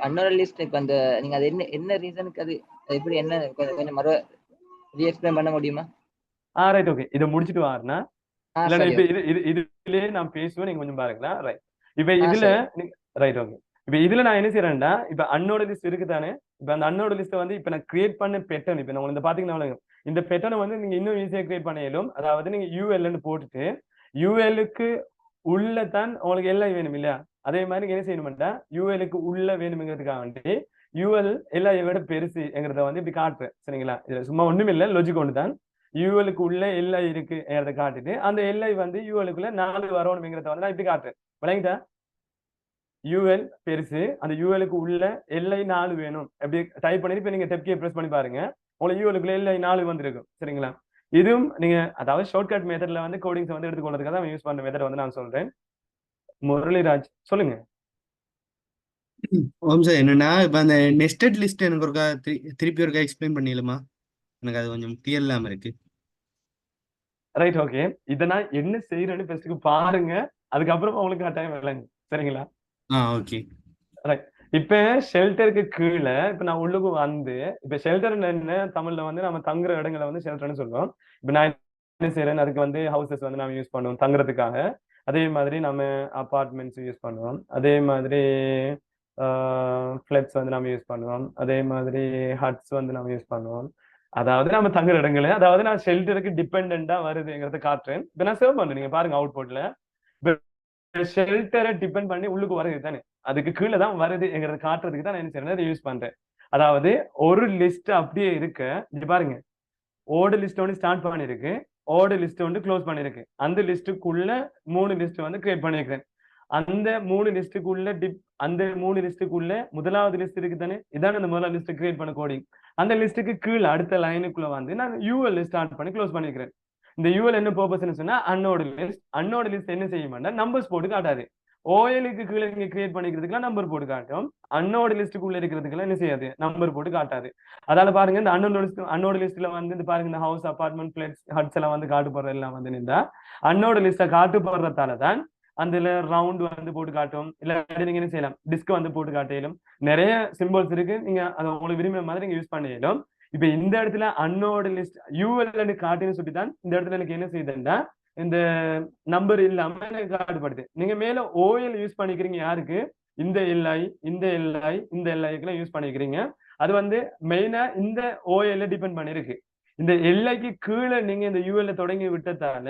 அன்னோட லிஸ்ட்? இப்ப அந்த நீங்க அது என்ன ரீசனுக்கு அது எப்படி என்ன கொஞ்சம் மறு ரீஎக்ஸ்பிளைன் பண்ண முடியுமா? ரைட். ஓகே. இதை முடிச்சிட்டு வாருனா இல்ல இப்ப இதுலயே நான் பேசுவேன், நீங்க கொஞ்சம் பாருங்களா? ரைட். இப்ப இதுல ரைட். ஓகே. இப்ப இதுல நான் என்ன செய்யறேன்டா இப்ப அன்னோட லிஸ்ட் இருக்குதானே. இப்ப அந்த அன்னோட லிஸ்ட் வந்து இப்ப நான் கிரியேட் பண்ண பேட்டர்ன் இப்ப நான் இந்த பாத்தீங்கன்னா இந்த பேட்டர்னை வந்து நீங்க இன்னும் ஈஸியா கிரியேட் பண்ண இயலும். அதாவது நீங்க யூஎல்னு போட்டுட்டு யூஎலுக்கு உள்ளதான் உங்களுக்கு எல்லாம் வேணும் இல்லையா? அதே மாதிரி நீங்க என்ன செய்யணும்டா யூஎலுக்கு உள்ள வேணுங்கிறதுக்காக வேண்டி யூஎல் எல்லாம் விட பெருசுங்கிறத வந்து இப்படி காட்டுறேன். சரிங்களா? இதுல சும்மா ஒண்ணும் இல்லை, லாஜிக் ஒன்று தான். யூஎலுக்கு உள்ள எல்லை இருக்குங்கிறத காட்டிட்டு அந்த எல்லை வந்து யூஎலுக்குள்ள 4 வரணுங்கிறத வந்து நான் இப்படி காட்டுறேன். விளங்கிட்டா? யூஎல் பெருசு, அந்த யூஎலுக்கு உள்ள எல்லை 4 வேணும் அப்படி டைப் பண்ணிட்டு இப்ப நீங்க டெப் கீயை பிரஸ் பண்ணி பாருங்க, உங்களுக்கு யூஎலுக்குள்ள எல்லை 4 வந்திருக்கும். சரிங்களா? இதுவும் நீங்க அதாவது ஷார்ட்கட் மெத்தட்ல வந்து கோடிங்ஸ் வந்து எடுத்துக்கொள்றதுக்காக தான் யூஸ் பண்ற மெத்தட் வந்து நான் சொல்றேன். முரளிராஜ் சொல்லுங்க. ஓம் சார், என்னன்னா இப்ப அந்த நெஸ்டட் லிஸ்ட் எனக்கு ஒருக்கா திருப்பி ஒருக்கா எக்ஸ்பிளைன் பண்ணிடலாமா? எனக்கு அது கொஞ்சம் கிளியர் இல்லாம இருக்கு. ரைட். ஓகே. இதை நான் என்ன செய்யறேன்னு ஃபர்ஸ்ட்டுக்கு பாருங்க, அதுக்கப்புறம் உங்களுக்கு கட்டாயம் விளங்கு. சரிங்களா? ஓகே. ரைட். இப்ப ஷெல்டருக்கு கீழே இப்ப நான் உள்ளுக்கு வந்து இப்ப ஷெல்டர் என்ன தமிழ்ல வந்து நம்ம தங்குற இடங்களை வந்து ஷெல்டர்னு சொல்லுவோம். இப்ப நான் என்ன செய்யறேன், அதுக்கு வந்து ஹவுசஸ் வந்து நம்ம யூஸ் பண்ணுவோம் தங்குறதுக்காக. அதே மாதிரி நம்ம அபார்ட்மெண்ட்ஸ் யூஸ் பண்ணுவோம். அதே மாதிரி ஃபிளட்ஸ் வந்து நம்ம யூஸ் பண்ணுவோம். அதே மாதிரி ஹட்ஸ் வந்து நம்ம யூஸ் பண்ணுவோம். அதாவது நம்ம தங்குற இடங்களை அதாவது நான் ஷெல்டருக்கு டிபெண்டா வருதுங்கிறத காட்டுறேன். இப்ப நான் சேவ் பண்றேன். நீங்க பாருங்க அவுட்புட்ல ஷெல்டரை டிபெண்ட் பண்ணி உள்ளுக்கு வருது தானே, அதுக்கு கீழே தான் வருதுங்கிறத காட்டுறதுக்கு தான் நான் என்ன செய்யறேன், அதை யூஸ் பண்றேன். அதாவது ஒரு லிஸ்ட் அப்படியே இருக்க இங்க பாருங்க, ஓடு லிஸ்ட் ஒன்று ஸ்டார்ட் பண்ணிருக்கு, ஓடு லிஸ்ட் வந்து க்ளோஸ் பண்ணிருக்கு. அந்த லிஸ்ட்டுக்குள்ள 3 லிஸ்ட் வந்து கிரியேட் பண்ணிருக்கேன். அந்த 3 லிஸ்ட்டுக்குள்ள அந்த 3 லிஸ்ட்டுக்குள்ள முதலாவது லிஸ்ட் இருக்கு தானே, இதான அந்த முதலாவது லிஸ்ட் கிரியேட் பண்ண கோடிங். அந்த லிஸ்ட்டுக்கு கீழே அடுத்த லைனுக்குள்ள வந்து நான் யூஎல் ஸ்டார்ட் பண்ணி க்ளோஸ் பண்ணிக்கிறேன். இந்த யூஎல் என்ன பர்பஸ்ன்னு சொன்னா அன்னோட லிஸ்ட் என்ன செய்ய மாட்டேன், நம்பர்ஸ் போட்டு காட்டாது. ஓஎலுக்கு கீழே நீங்க கிரியேட் பண்ணிக்கிறதுக்குலாம் நம்பர் போட்டு காட்டும். அன்னோட லிஸ்ட்டுக்குள்ள இருக்கிறதுக்கெல்லாம் என்ன செய்யாது, நம்பர் போட்டு காட்டாது. அதால பாருங்க இந்த அன்னோட லிஸ்ட்ல வந்து இந்த பாருங்க இந்த ஹவுஸ், அபார்ட்மெண்ட், பிளேட்ஸ், ஹட்ஸ் எல்லாம் வந்து காட்டுப்படுற எல்லாம் வந்து நின்றா அன்னோட லிஸ்ட்டை காட்டுப்படுறதால தான் அதுல ரவுண்ட் வந்து போட்டு காட்டும். இல்லாட்டி நீங்க என்ன செய்யலாம், டிஸ்க் வந்து போட்டு காட்டிலும். நிறைய சிம்பிள்ஸ் இருக்கு, நீங்க அதை உங்களுக்கு விரும்பின மாதிரி நீங்க யூஸ் பண்ணிடலாம். இப்ப இந்த இடத்துல அன்னோட லிஸ்ட் யூஎல் காட்டுன்னு சொல்லிதான் இந்த இடத்துல எனக்கு என்ன செய்யுதுன்னா இந்த நம்பர் இல்லாம எனக்கு காட்டுப்படுது. நீங்க மேல ஓஎல் யூஸ் பண்ணிக்கிறீங்க யாருக்கு, இந்த எல்ஐ இந்த எல்ஐ இந்த எல்ஐக்கெல்லாம் யூஸ் பண்ணிக்கிறீங்க. அது வந்து மெயினா இந்த ஓஎல்ல டிபெண்ட் பண்ணிருக்கு. இந்த எல்ஐக்கு கீழே நீங்க இந்த யூஎல்ல தொடங்கி விட்டதால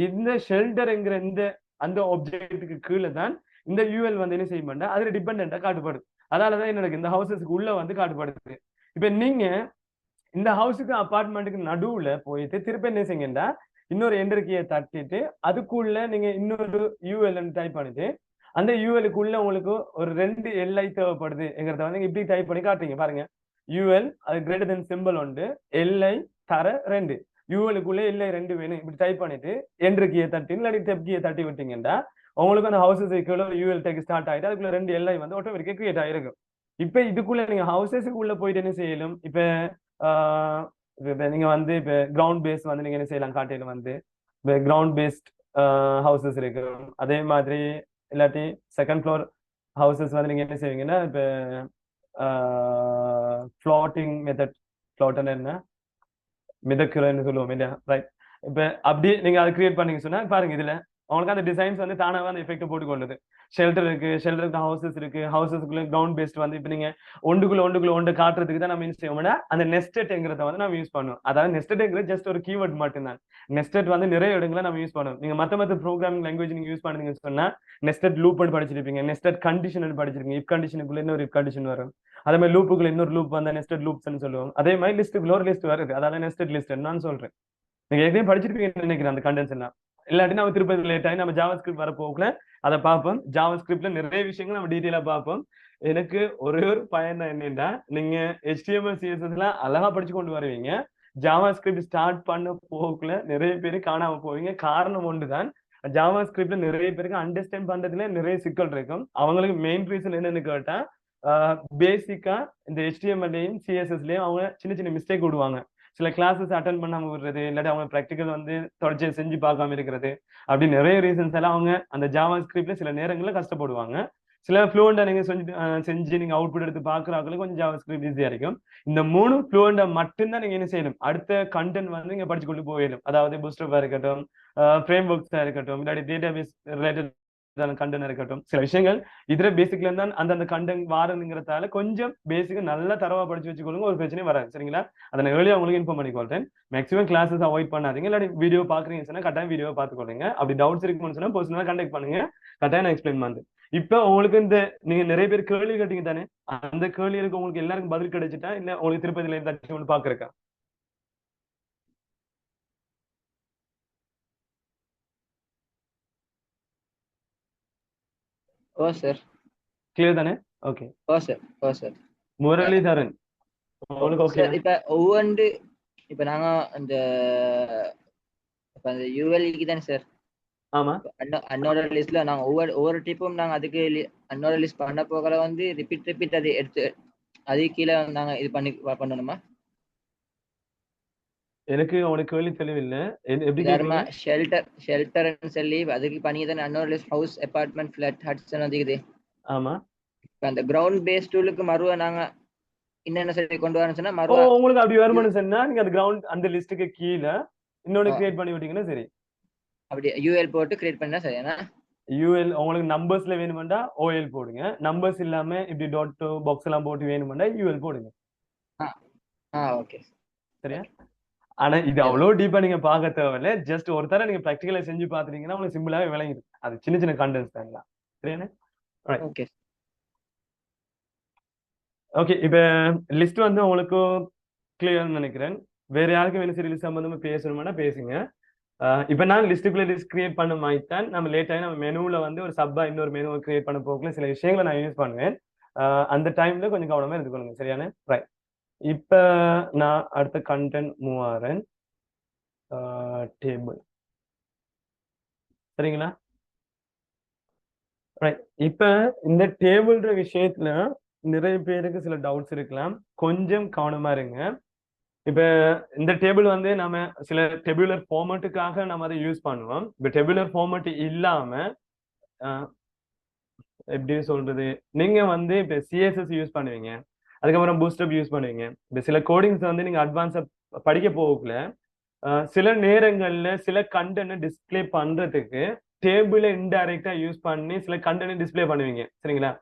இந்த ஷெல்டர்ங்கிற இந்த அந்த ஆப்ஜெக்ட்டுக்கு கீழே தான் இந்த யூஎல் வந்து என்ன செய்ய மாட்டேன், அதுல டிபெண்டா காட்டுப்படுது. அதனாலதான் எனக்கு இந்த ஹவுசஸ்க்கு உள்ள வந்து காட்டுப்படுது. இப்ப நீங்க இந்த ஹவுஸுக்கு அபார்ட்மெண்ட்டுக்கு நடுவுல போயிட்டு திருப்பி என்ன செய்யுங்கடா, இன்னொரு என்டர் கீயை தட்டிட்டு அதுக்குள்ள நீங்க இன்னொரு யூஎல் டைப் பண்ணிட்டு அந்த யூஎலுக்குள்ள உங்களுக்கு ஒரு 2 எல்ஐ தேவைப்படுதுங்கிறத வந்து இப்படி டைப் பண்ணி காட்டுறீங்க பாருங்க. யூஎல் அது கிரேட்டர் தென் சிம்பிள் உண்டு, எல்ஐ தர 2, யூஎலுக்குள்ள எல்ஐ 2 வேணும். இப்படி டைப் பண்ணிட்டு என்டர் கீயை தட்டி இல்லாட்டி டெப் கீயை தட்டி விட்டீங்கன்னா உங்களுக்கு அந்த ஹவுசஸ் யூஎல் டேக் ஸ்டார்ட் ஆயிட்டு அதுக்குள்ள 2 எல்ஐ வந்து ஆட்டோமேட்டிக்கா கிரியேட் ஆயிருக்கும். இப்ப இதுக்குள்ள நீங்க ஹவுசஸுக்குள்ள போயிட்டு என்ன செய்யலும், இப்ப நீங்க வந்து இப்ப கிரவுண்ட் பேஸ் வந்து நீங்க என்ன செய்யலாம் காட்டில வந்து இப்ப கிரவுண்ட் பேஸ்ட் ஹவுசஸ் இருக்கு. அதே மாதிரி இல்லாட்டி செகண்ட் ஃப்ளோர் ஹவுசஸ் வந்து நீங்க என்ன செய்வீங்கன்னா இப்ப ஃப்ளோட்டிங் மெத்தட், ஃப்ளோட்டன் என்ன மிதக்குறன்னு சொல்லுவோம் இல்லையா, ரைட். இப்ப அப்படி நீங்க அதை கிரியேட் பண்ணீங்க சொன்னா பாருங்க இதுல அவங்களுக்கு அந்த டிசைன்ஸ் வந்து தானாக அந்த எஃபெக்ட் போட்டு கொள்ளுது. ஷெல்டர் இருக்கு, ஷெல்டருக்கு ஹவுசஸ் இருக்கு, ஹவுசஸ்க்குள்ள கிரவுண்ட் பேஸ்ட் வந்து இப்ப நீங்க ஒன்று காட்டுறதுக்கு தான் நம்ம யூஸ் செய்வோம்னா அந்த நெஸ்டட்ங்கிறத வந்து நம்ம யூஸ் பண்ணுவோம். அதாவது நெஸ்டட்ங்கிறது ஜஸ்ட் ஒரு கீவேர்ட் மட்டும்தான். நெஸ்டட் வந்து நிறைய இடங்களை நம்ம யூஸ் பண்ணுவோம். நீங்க மத்த ப்ரோக்ராமிங் லாங்குவேஜ் நீங்க யூஸ் பண்ணீங்கன்னு சொன்னா நெஸ்டட் லூப் படிச்சிருப்பீங்க, நெஸ்டட் கண்டிஷன் படிச்சிருக்கீங்க. இஃப் கண்டிஷனுக்குள்ள இன்னொரு இஃப் கண்டிஷன் வரும், அதே மாதிரி லூப்புக்குள்ள இன்னொரு லூப் வந்தா நெஸ்டட் லூப்ஸ்ன்னு சொல்லுவோம். அதே மாதிரி லிஸ்ட்டுக்குள்ள ஒரு லிஸ்ட் வருது, அதாவது நெஸ்டட் லிஸ்ட் நான் சொல்றேன். நீங்க ஏற்கனவே படிச்சிருப்பீங்கன்னு நினைக்கிறேன் அந்த கண்டென்ட்ஸ் எல்லாம். இல்லாட்டி நம்ம திருப்பதி லேட் ஆகி நம்ம ஜாவா ஸ்கிரிப்ட் வர போகல அதை பார்ப்போம். ஜாவா ஸ்கிரிப்ட்ல நிறைய விஷயங்கள் நம்ம டீட்டெயிலா பார்ப்போம். எனக்கு ஒரே ஒரு பயன் தான் என்னன்னா, நீங்க HTML CSS எல்லாம் அழகா படிச்சு கொண்டு வருவீங்க, ஜாவா ஸ்கிரிப்ட் ஸ்டார்ட் பண்ண போகல நிறைய பேரு காணாம போவீங்க. காரணம் ஒன்றுதான், ஜாவா ஸ்கிரிப்ட்ல நிறைய பேருக்கு அண்டர்ஸ்டாண்ட் பண்றதுல நிறைய சிக்கல் இருக்கும். அவங்களுக்கு மெயின் ரீசன் என்னன்னு கேட்டா பேசிக்கா இந்த HTML-லையும் CSS-லையும் அவங்க சின்ன சின்ன மிஸ்டேக் விடுவாங்க. சில கிளாஸஸ் அட்டன் பண்ணாம விடுறது, இல்லாட்டி அவங்க ப்ராக்டிக்கல் வந்து தொடர்ச்சி செஞ்சு பார்க்காம இருக்கிறது, அப்படி நிறைய ரீசன்ஸ் எல்லாம் அவங்க அந்த ஜாவா ஸ்கிரிப்ட்ல சில நேரங்களில் கஷ்டப்படுவாங்க. சில ஃப்ளூவெண்டா நீங்க செஞ்சு நீங்க அவுட்புட் எடுத்து பாக்குறாங்களுக்கு கொஞ்சம் ஜாவா ஸ்கிரிப்ட் ஈஸியா இருக்கும். இந்த 3 ஃப்ளூவெண்டா மட்டும்தான் நீங்க என்ன செய்யணும், அடுத்த கண்டென்ட் வந்து நீங்க படிச்சு கொண்டு போயிடும். அதாவது பூஸ்ட்ராப்பா இருக்கட்டும், ஃப்ரேம் ஒர்க்ஸா இருக்கட்டும், இல்லாட்டி டேட்டாபேஸ் ரிலேட்டட் கண்டென்ட் இருக்கட்டும், சில விஷயங்கள் இதுல பேசிக்ல இருந்தா அந்த கண்டென்ட் வாரதுங்கிறதால கொஞ்சம் பேசிக்கா நல்லா தரவா படிச்சு வச்சுக்கொள்ளுங்க, ஒரு பிரச்சனையும் வராது. சரிங்களா? அதை நான் ஏர்லியா உங்களுக்கு இன்ஃபார்ம் பண்ணிக்கொள்றேன். மேக்ஸிமம் கிளாஸஸ் அவாய்ட் பண்ணாதீங்க, இல்லாட்டி வீடியோ பாக்குறீங்கன்னு சொன்னா கட்டாயம் வீடியோ பார்த்துக்கொள்ளுங்க. அப்படி டவுட்ஸ் இருக்குன்னு சொன்னா பர்சனலா கான்டாக்ட் பண்ணுங்க, கட்டாயம் நான் எக்ஸ்பிளைன் பண்ணுறேன். இப்ப உங்களுக்கு இந்த நீங்க நிறைய பேர் கேள்வி கேட்டீங்க தானே, அந்த கேள்விகளுக்கு உங்களுக்கு எல்லாருக்கும் பதில் கிடைச்சிட்டா இல்ல உங்களுக்கு திருப்பதியில தட்டி ஒன்று பாக்குறக்கா? ஓ சார். கிளியர் தானே? ஓகே. ஓ சார். முரளிதரன் உங்களுக்கு ஓகே? சார் இப்ப ஒவ்வொன்று இப்ப நாங்க அந்த அந்த யூஎல்இக்கு தானே சார்? ஆமா. அன்னோட லிஸ்ட்ல நாங்க ஒவ்வொரு டைப்பும் நாங்க அதுக்கு அன்னோட லிஸ்ட் பண்ண போகல வந்து ரிப்பீட் அது எடுத்து அது கீழே நாங்க இது பண்ணணுமா? எனக்கு உனக்கு கேள்வி தெளிவில்லை, எப்படி கேக்குறீங்க? ஷெல்டர்னு சொல்லி அதுக்கு பண்ணி தானே அன்னோட list house, apartment, flat, huts வந்துக்குது. ஆமா. அந்த கிரவுண்ட் பேஸ் டூலுக்கு மறுவ நாங்க என்னென்ன சொல்லி கொண்டு வரணும் சொன்னா மறுவ உங்களுக்கு அப்படி வருமானு சொன்னா நீங்க அந்த கிரவுண்ட் அந்த லிஸ்ட்டுக்கு கீழே இன்னொன்னு கிரியேட் பண்ணி விட்டீங்கன்னா சரி. அப்படி யூஎல் போட்டு கிரியேட் பண்ணா சரியா? யூஎல் உங்களுக்கு நம்பர்ஸ்ல வேணுமெண்டா ஓஎல் போடுங்க, நம்பர்ஸ் இல்லாம இப்படி டாட் பாக்ஸ் எல்லாம் போட்டு வேணுமெண்டா யூஎல் போடுங்க. ஓகே சரியா? ஆனா இது அவ்வளவு டீப்பா நீங்க பார்க்க தேவையில்லை, ஜஸ்ட் ஒரு தடவை நீங்க ப்ராக்டிகலா செஞ்சு பாத்துட்டீங்கன்னா உங்களுக்கு சிம்பிளாவே விளங்கிடும். அது சின்ன சின்ன கண்டென்ட்ஸ் தான். சரியானே? Okay okay. இப்ப லிஸ்ட் வந்து உங்களுக்கு கிளியர்னு நினைக்கிறேன். வேற யாருக்கும் வேணும் சரி லிஸ்ட் சம்பந்தமா பேசணும்னா பேசுங்க. இப்போ நான் லிஸ்ட்டுக்குள்ள லிஸ்ட் கிரியேட் பண்ண மாதிரி தான் நம்ம லேட்டாக நம்ம மெனுவில் வந்து ஒரு சப்பா இன்னொரு மெனுவை கிரியேட் பண்ண போக்குள்ள சில விஷயங்களை நான் யூஸ் பண்ணுவேன். அந்த டைம்ல கொஞ்சம் கவனமா எடுத்துக்கொள்ளுங்க. சரியான ரைட். இப்போ நான் அடுத்த கண்டென்ட் மூவ் ஆகிறேன். டேபிள் சரிங்களா? ரைட். இப்போ இந்த டேபிள்ன்ற விஷயத்துல நிறைய பேருக்கு சில டவுட்ஸ் இருக்கலாம். கொஞ்சம் கவனமா இருங்க. இப்போ இந்த டேபிள் வந்து நம்ம சில டெபுலர் ஃபார்மேட்டுக்காக நம்ம அதை யூஸ் பண்ணுவோம். இப்போ டெபுலர் ஃபார்மேட் இல்லாம எப்படி சொல்றது, நீங்க வந்து இப்போ சிஎஸ்எஸ் யூஸ் பண்ணுவீங்க, அதுக்கப்புறம் பூஸ்டப் யூஸ் பண்ணுவீங்க. இப்போ சில கோடிங்ஸ் வந்து நீங்க அட்வான்ஸா படிக்க போகல சில நேரங்கள்ல சில கண்டென்ட் டிஸ்பிளே பண்றதுக்கு டேபிளை இன்டைரக்டா யூஸ் பண்ணி சில கண்டென்ட் டிஸ்பிளே பண்ணுவீங்க. சரிங்களா?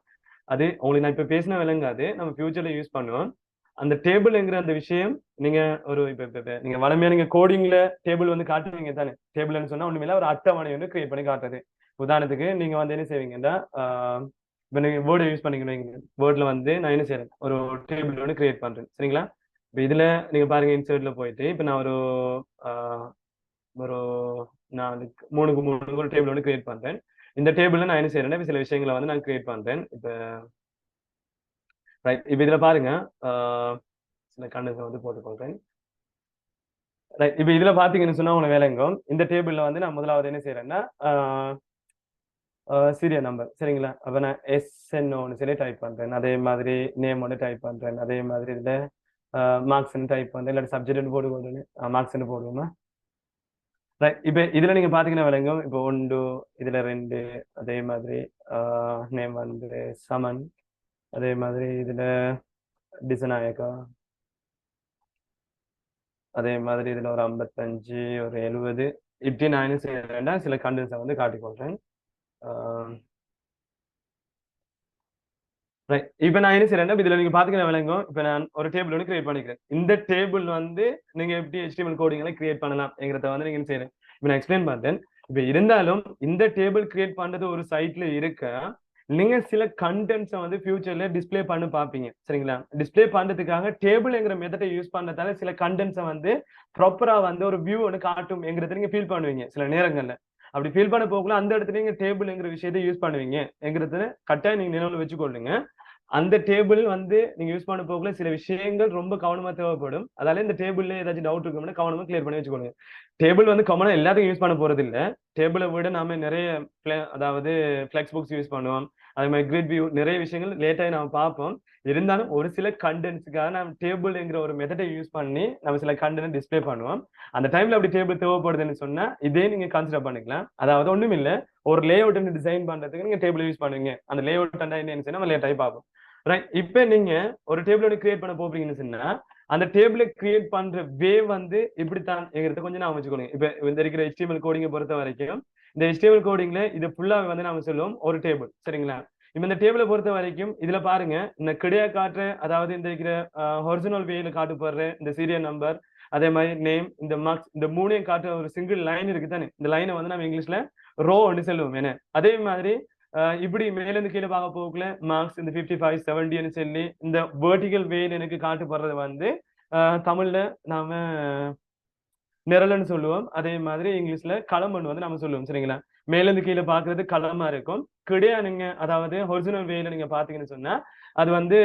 அது உங்களுக்கு நான் இப்ப பேசின விளங்காது, நம்ம ஃபியூச்சர்ல யூஸ் பண்ணுவோம். அந்த டேபிள்ங்கிற அந்த விஷயம் நீங்க ஒரு இப்ப நீங்க வளமையா நீங்க கோடிங்ல டேபிள் வந்து காட்டுவீங்க தானே. டேபிள்னு சொன்னா ஒண்ணுமில்ல, ஒரு அட்டவணை வந்து கிரியேட் பண்ணி காட்டுறது. உதாரணத்துக்கு நீங்க வந்து என்ன செய்வீங்கன்னா இப்ப நீங்க வேர்டை யூஸ் பண்ணிக்கணும். வேர்ட்ல வந்து நான் என்ன செய்யறேன், ஒரு டேபிள் வந்து கிரியேட் பண்றேன். சரிங்களா? இப்ப இதுல நீங்க பாருங்க, இன்சர்ட்ல போயிட்டு இப்ப நான் ஒரு ஒரு 3க்கு 3 ஒரு டேபிள் வந்து கிரியேட் பண்றேன். இந்த டேபிள்ல நான் என்ன செய்யறேன்னா சில விஷயங்களை வந்து நான் கிரியேட் பண்றேன். இப்ப ரைட். இப்ப இதுல பாருங்க, சில கண்டென்ட்ஸ் வந்து போட்டுக்கொள்றேன். ரைட். இப்ப இதுல பாத்தீங்கன்னு சொன்னா உங்க வேலைங்கும் இந்த டேபிள்ல வந்து நான் முதலாவது என்ன செய்யறேன்னா சீரியல் நம்பர். சரிங்களா? அப்ப நான் SNOன்னு சொல்லி டைப் பண்றேன். அதே மாதிரி நேம் வந்து டைப் பண்றேன். அதே மாதிரி இதுல மார்க்ஸ்ன்னு டைப் பண்றேன். இல்லாட்டி சப்ஜெக்ட்னு போடுவோம், மார்க்ஸ்ன்னு போடுவோமா. ரைட். இப்ப இதுல நீங்க பாத்தீங்கன்னா விளங்கும். இப்போ 1 இதுல 2 அதே மாதிரி நேம் வந்து சமன். அதே மாதிரி இதுல டிசநாயக்கா. அதே மாதிரி இதுல ஒரு 55 ஒரு 70 இப்படி நான் என்ன செய்யறேன்னா சில கண்டென்ட்ஸை வந்து காட்டிக்கொள்றேன். ரைட். இப்ப நான் என்ன செய்யறேன்னா இதுல நீங்க பாத்தீங்கன்னா விளங்கும். இப்ப நான் ஒரு டேபிள் வந்து கிரியேட் பண்ணிக்கிறேன். இந்த டேபிள் வந்து நீங்க எப்படி HTML கோடிங்களை கிரியேட் பண்ணலாம்ங்கிறத வந்து நீங்க என்ன செய்யறேன் இப்ப நான் எக்ஸ்பிளைன் பண்றேன். இப்ப இருந்தாலும் இந்த டேபிள் கிரியேட் பண்றது ஒரு சைட்ல இருக்க, நீங்க சில கண்டென்ட்ஸை வந்து ஃபியூச்சர்ல டிஸ்பிளே பண்ணி பார்ப்பீங்க. சரிங்களா? டிஸ்பிளே பண்றதுக்காக டேபிள்ங்கிற மெத்தடை யூஸ் பண்றதால சில கண்டென்ட்ஸை வந்து ப்ராப்பரா வந்து ஒரு வியூ ஒன்று காட்டும்ங்கிறத நீங்க ஃபீல் பண்ணுவீங்க சில நேரங்கள்ல. அப்படி ஃபீல் பண்ண போகல அந்த இடத்துல நீங்க டேபிள்ங்கிற விஷயத்தை யூஸ் பண்ணுவீங்கங்கிறத கட்டாயம் நீங்க நினைவுல வச்சுக்கொள்ளுங்க. அந்த டேபிள் வந்து நீங்க யூஸ் பண்ண போகல சில விஷயங்கள் ரொம்ப கவனமா தேவைப்படும். அதால இந்த டேபிள்ல ஏதாச்சும் டவுட் இருக்கும்னா கவனமா கிளியர் பண்ணி வச்சுக்கோங்க. டேபிள் வந்து காமனா எல்லாத்தையும் யூஸ் பண்ண போறது இல்ல. டேபிளை விட நாம நிறைய அதாவது ஃபிளெக்ஸ் புக்ஸ் யூஸ் பண்ணுவோம். அதே மாதிரி கிரிட் வியூ நிறைய விஷயங்கள் லேட்டாக நாம பார்ப்போம். இருந்தாலும் ஒரு சில கண்டென்ட்ஸுக்காக நம்ம டேபிள்ங்கிற ஒரு மெத்தடை யூஸ் பண்ணி நம்ம சில கண்டென்ட் டிஸ்பிளே பண்ணுவோம். அந்த டைம்ல அப்படி டேபிள் தேவைப்படுதுன்னு சொன்னா இதே நீங்க கன்சிடர் பண்ணிக்கலாம். அதாவது ஒண்ணும் இல்ல, ஒரு லே அவுட் டிசைன் பண்றதுக்கு நீங்க டேபிள் யூஸ் பண்ணுவீங்க. அந்த லே அவுட் என்ன நம்ம லேட்டாகி பார்ப்போம். ரைட். இப்ப நீங்க ஒரு டேபிளோட கிரியேட் பண்ண போறீங்கன்னு சொன்னா அந்த டேபிளை கிரியேட் பண்ற வே வந்து இப்படித்தான் கொஞ்சம் நான் வச்சுக்கோங்க. இப்ப இந்த இருக்கிற HTML கோடிங்கை பொறுத்த வரைக்கும் இந்த HTML கோடிங்ல இது ஃபுல்லா வந்து நாம சொல்லுவோம் ஒரு டேபிள். சரிங்களா? இப்ப இந்த டேபிளை பொறுத்த வரைக்கும் இதுல பாருங்க, இந்த கிடையா காட்டுற அதாவது இந்த இருக்கிற ஒரிஜினல் வேல காட்டுப்படுற இந்த சீரியல் நம்பர், அதே மாதிரி நேம், இந்த மார்க்ஸ், இந்த மூணையும் காட்டுற ஒரு சிங்கிள் லைன் இருக்கு தானே. இந்த லைனை வந்து நம்ம இங்கிலீஷ்ல ரோ ஒன்று சொல்லுவோம். என்ன அதே மாதிரி இப்படி மேல இருந்து கீழே பார்க்க போகல மார்க்ஸ் இந்த 55 70ன்னு சொல்லி இந்த வெர்டிகல் வேல் எனக்கு காட்டுப்படுறது வந்து தமிழ்ல நாம நிரல்னு சொல்லுவோம். அதே மாதிரி இங்கிலீஷ்ல களம்னு வந்து நம்ம சொல்லுவோம். சரிங்களா? மேல இருந்து கீழே பாக்குறது களமா இருக்கும். கிடையா நீங்க அதாவது ஒரிஜினல் வேல நீங்க பாத்தீங்கன்னு சொன்னா அது வந்து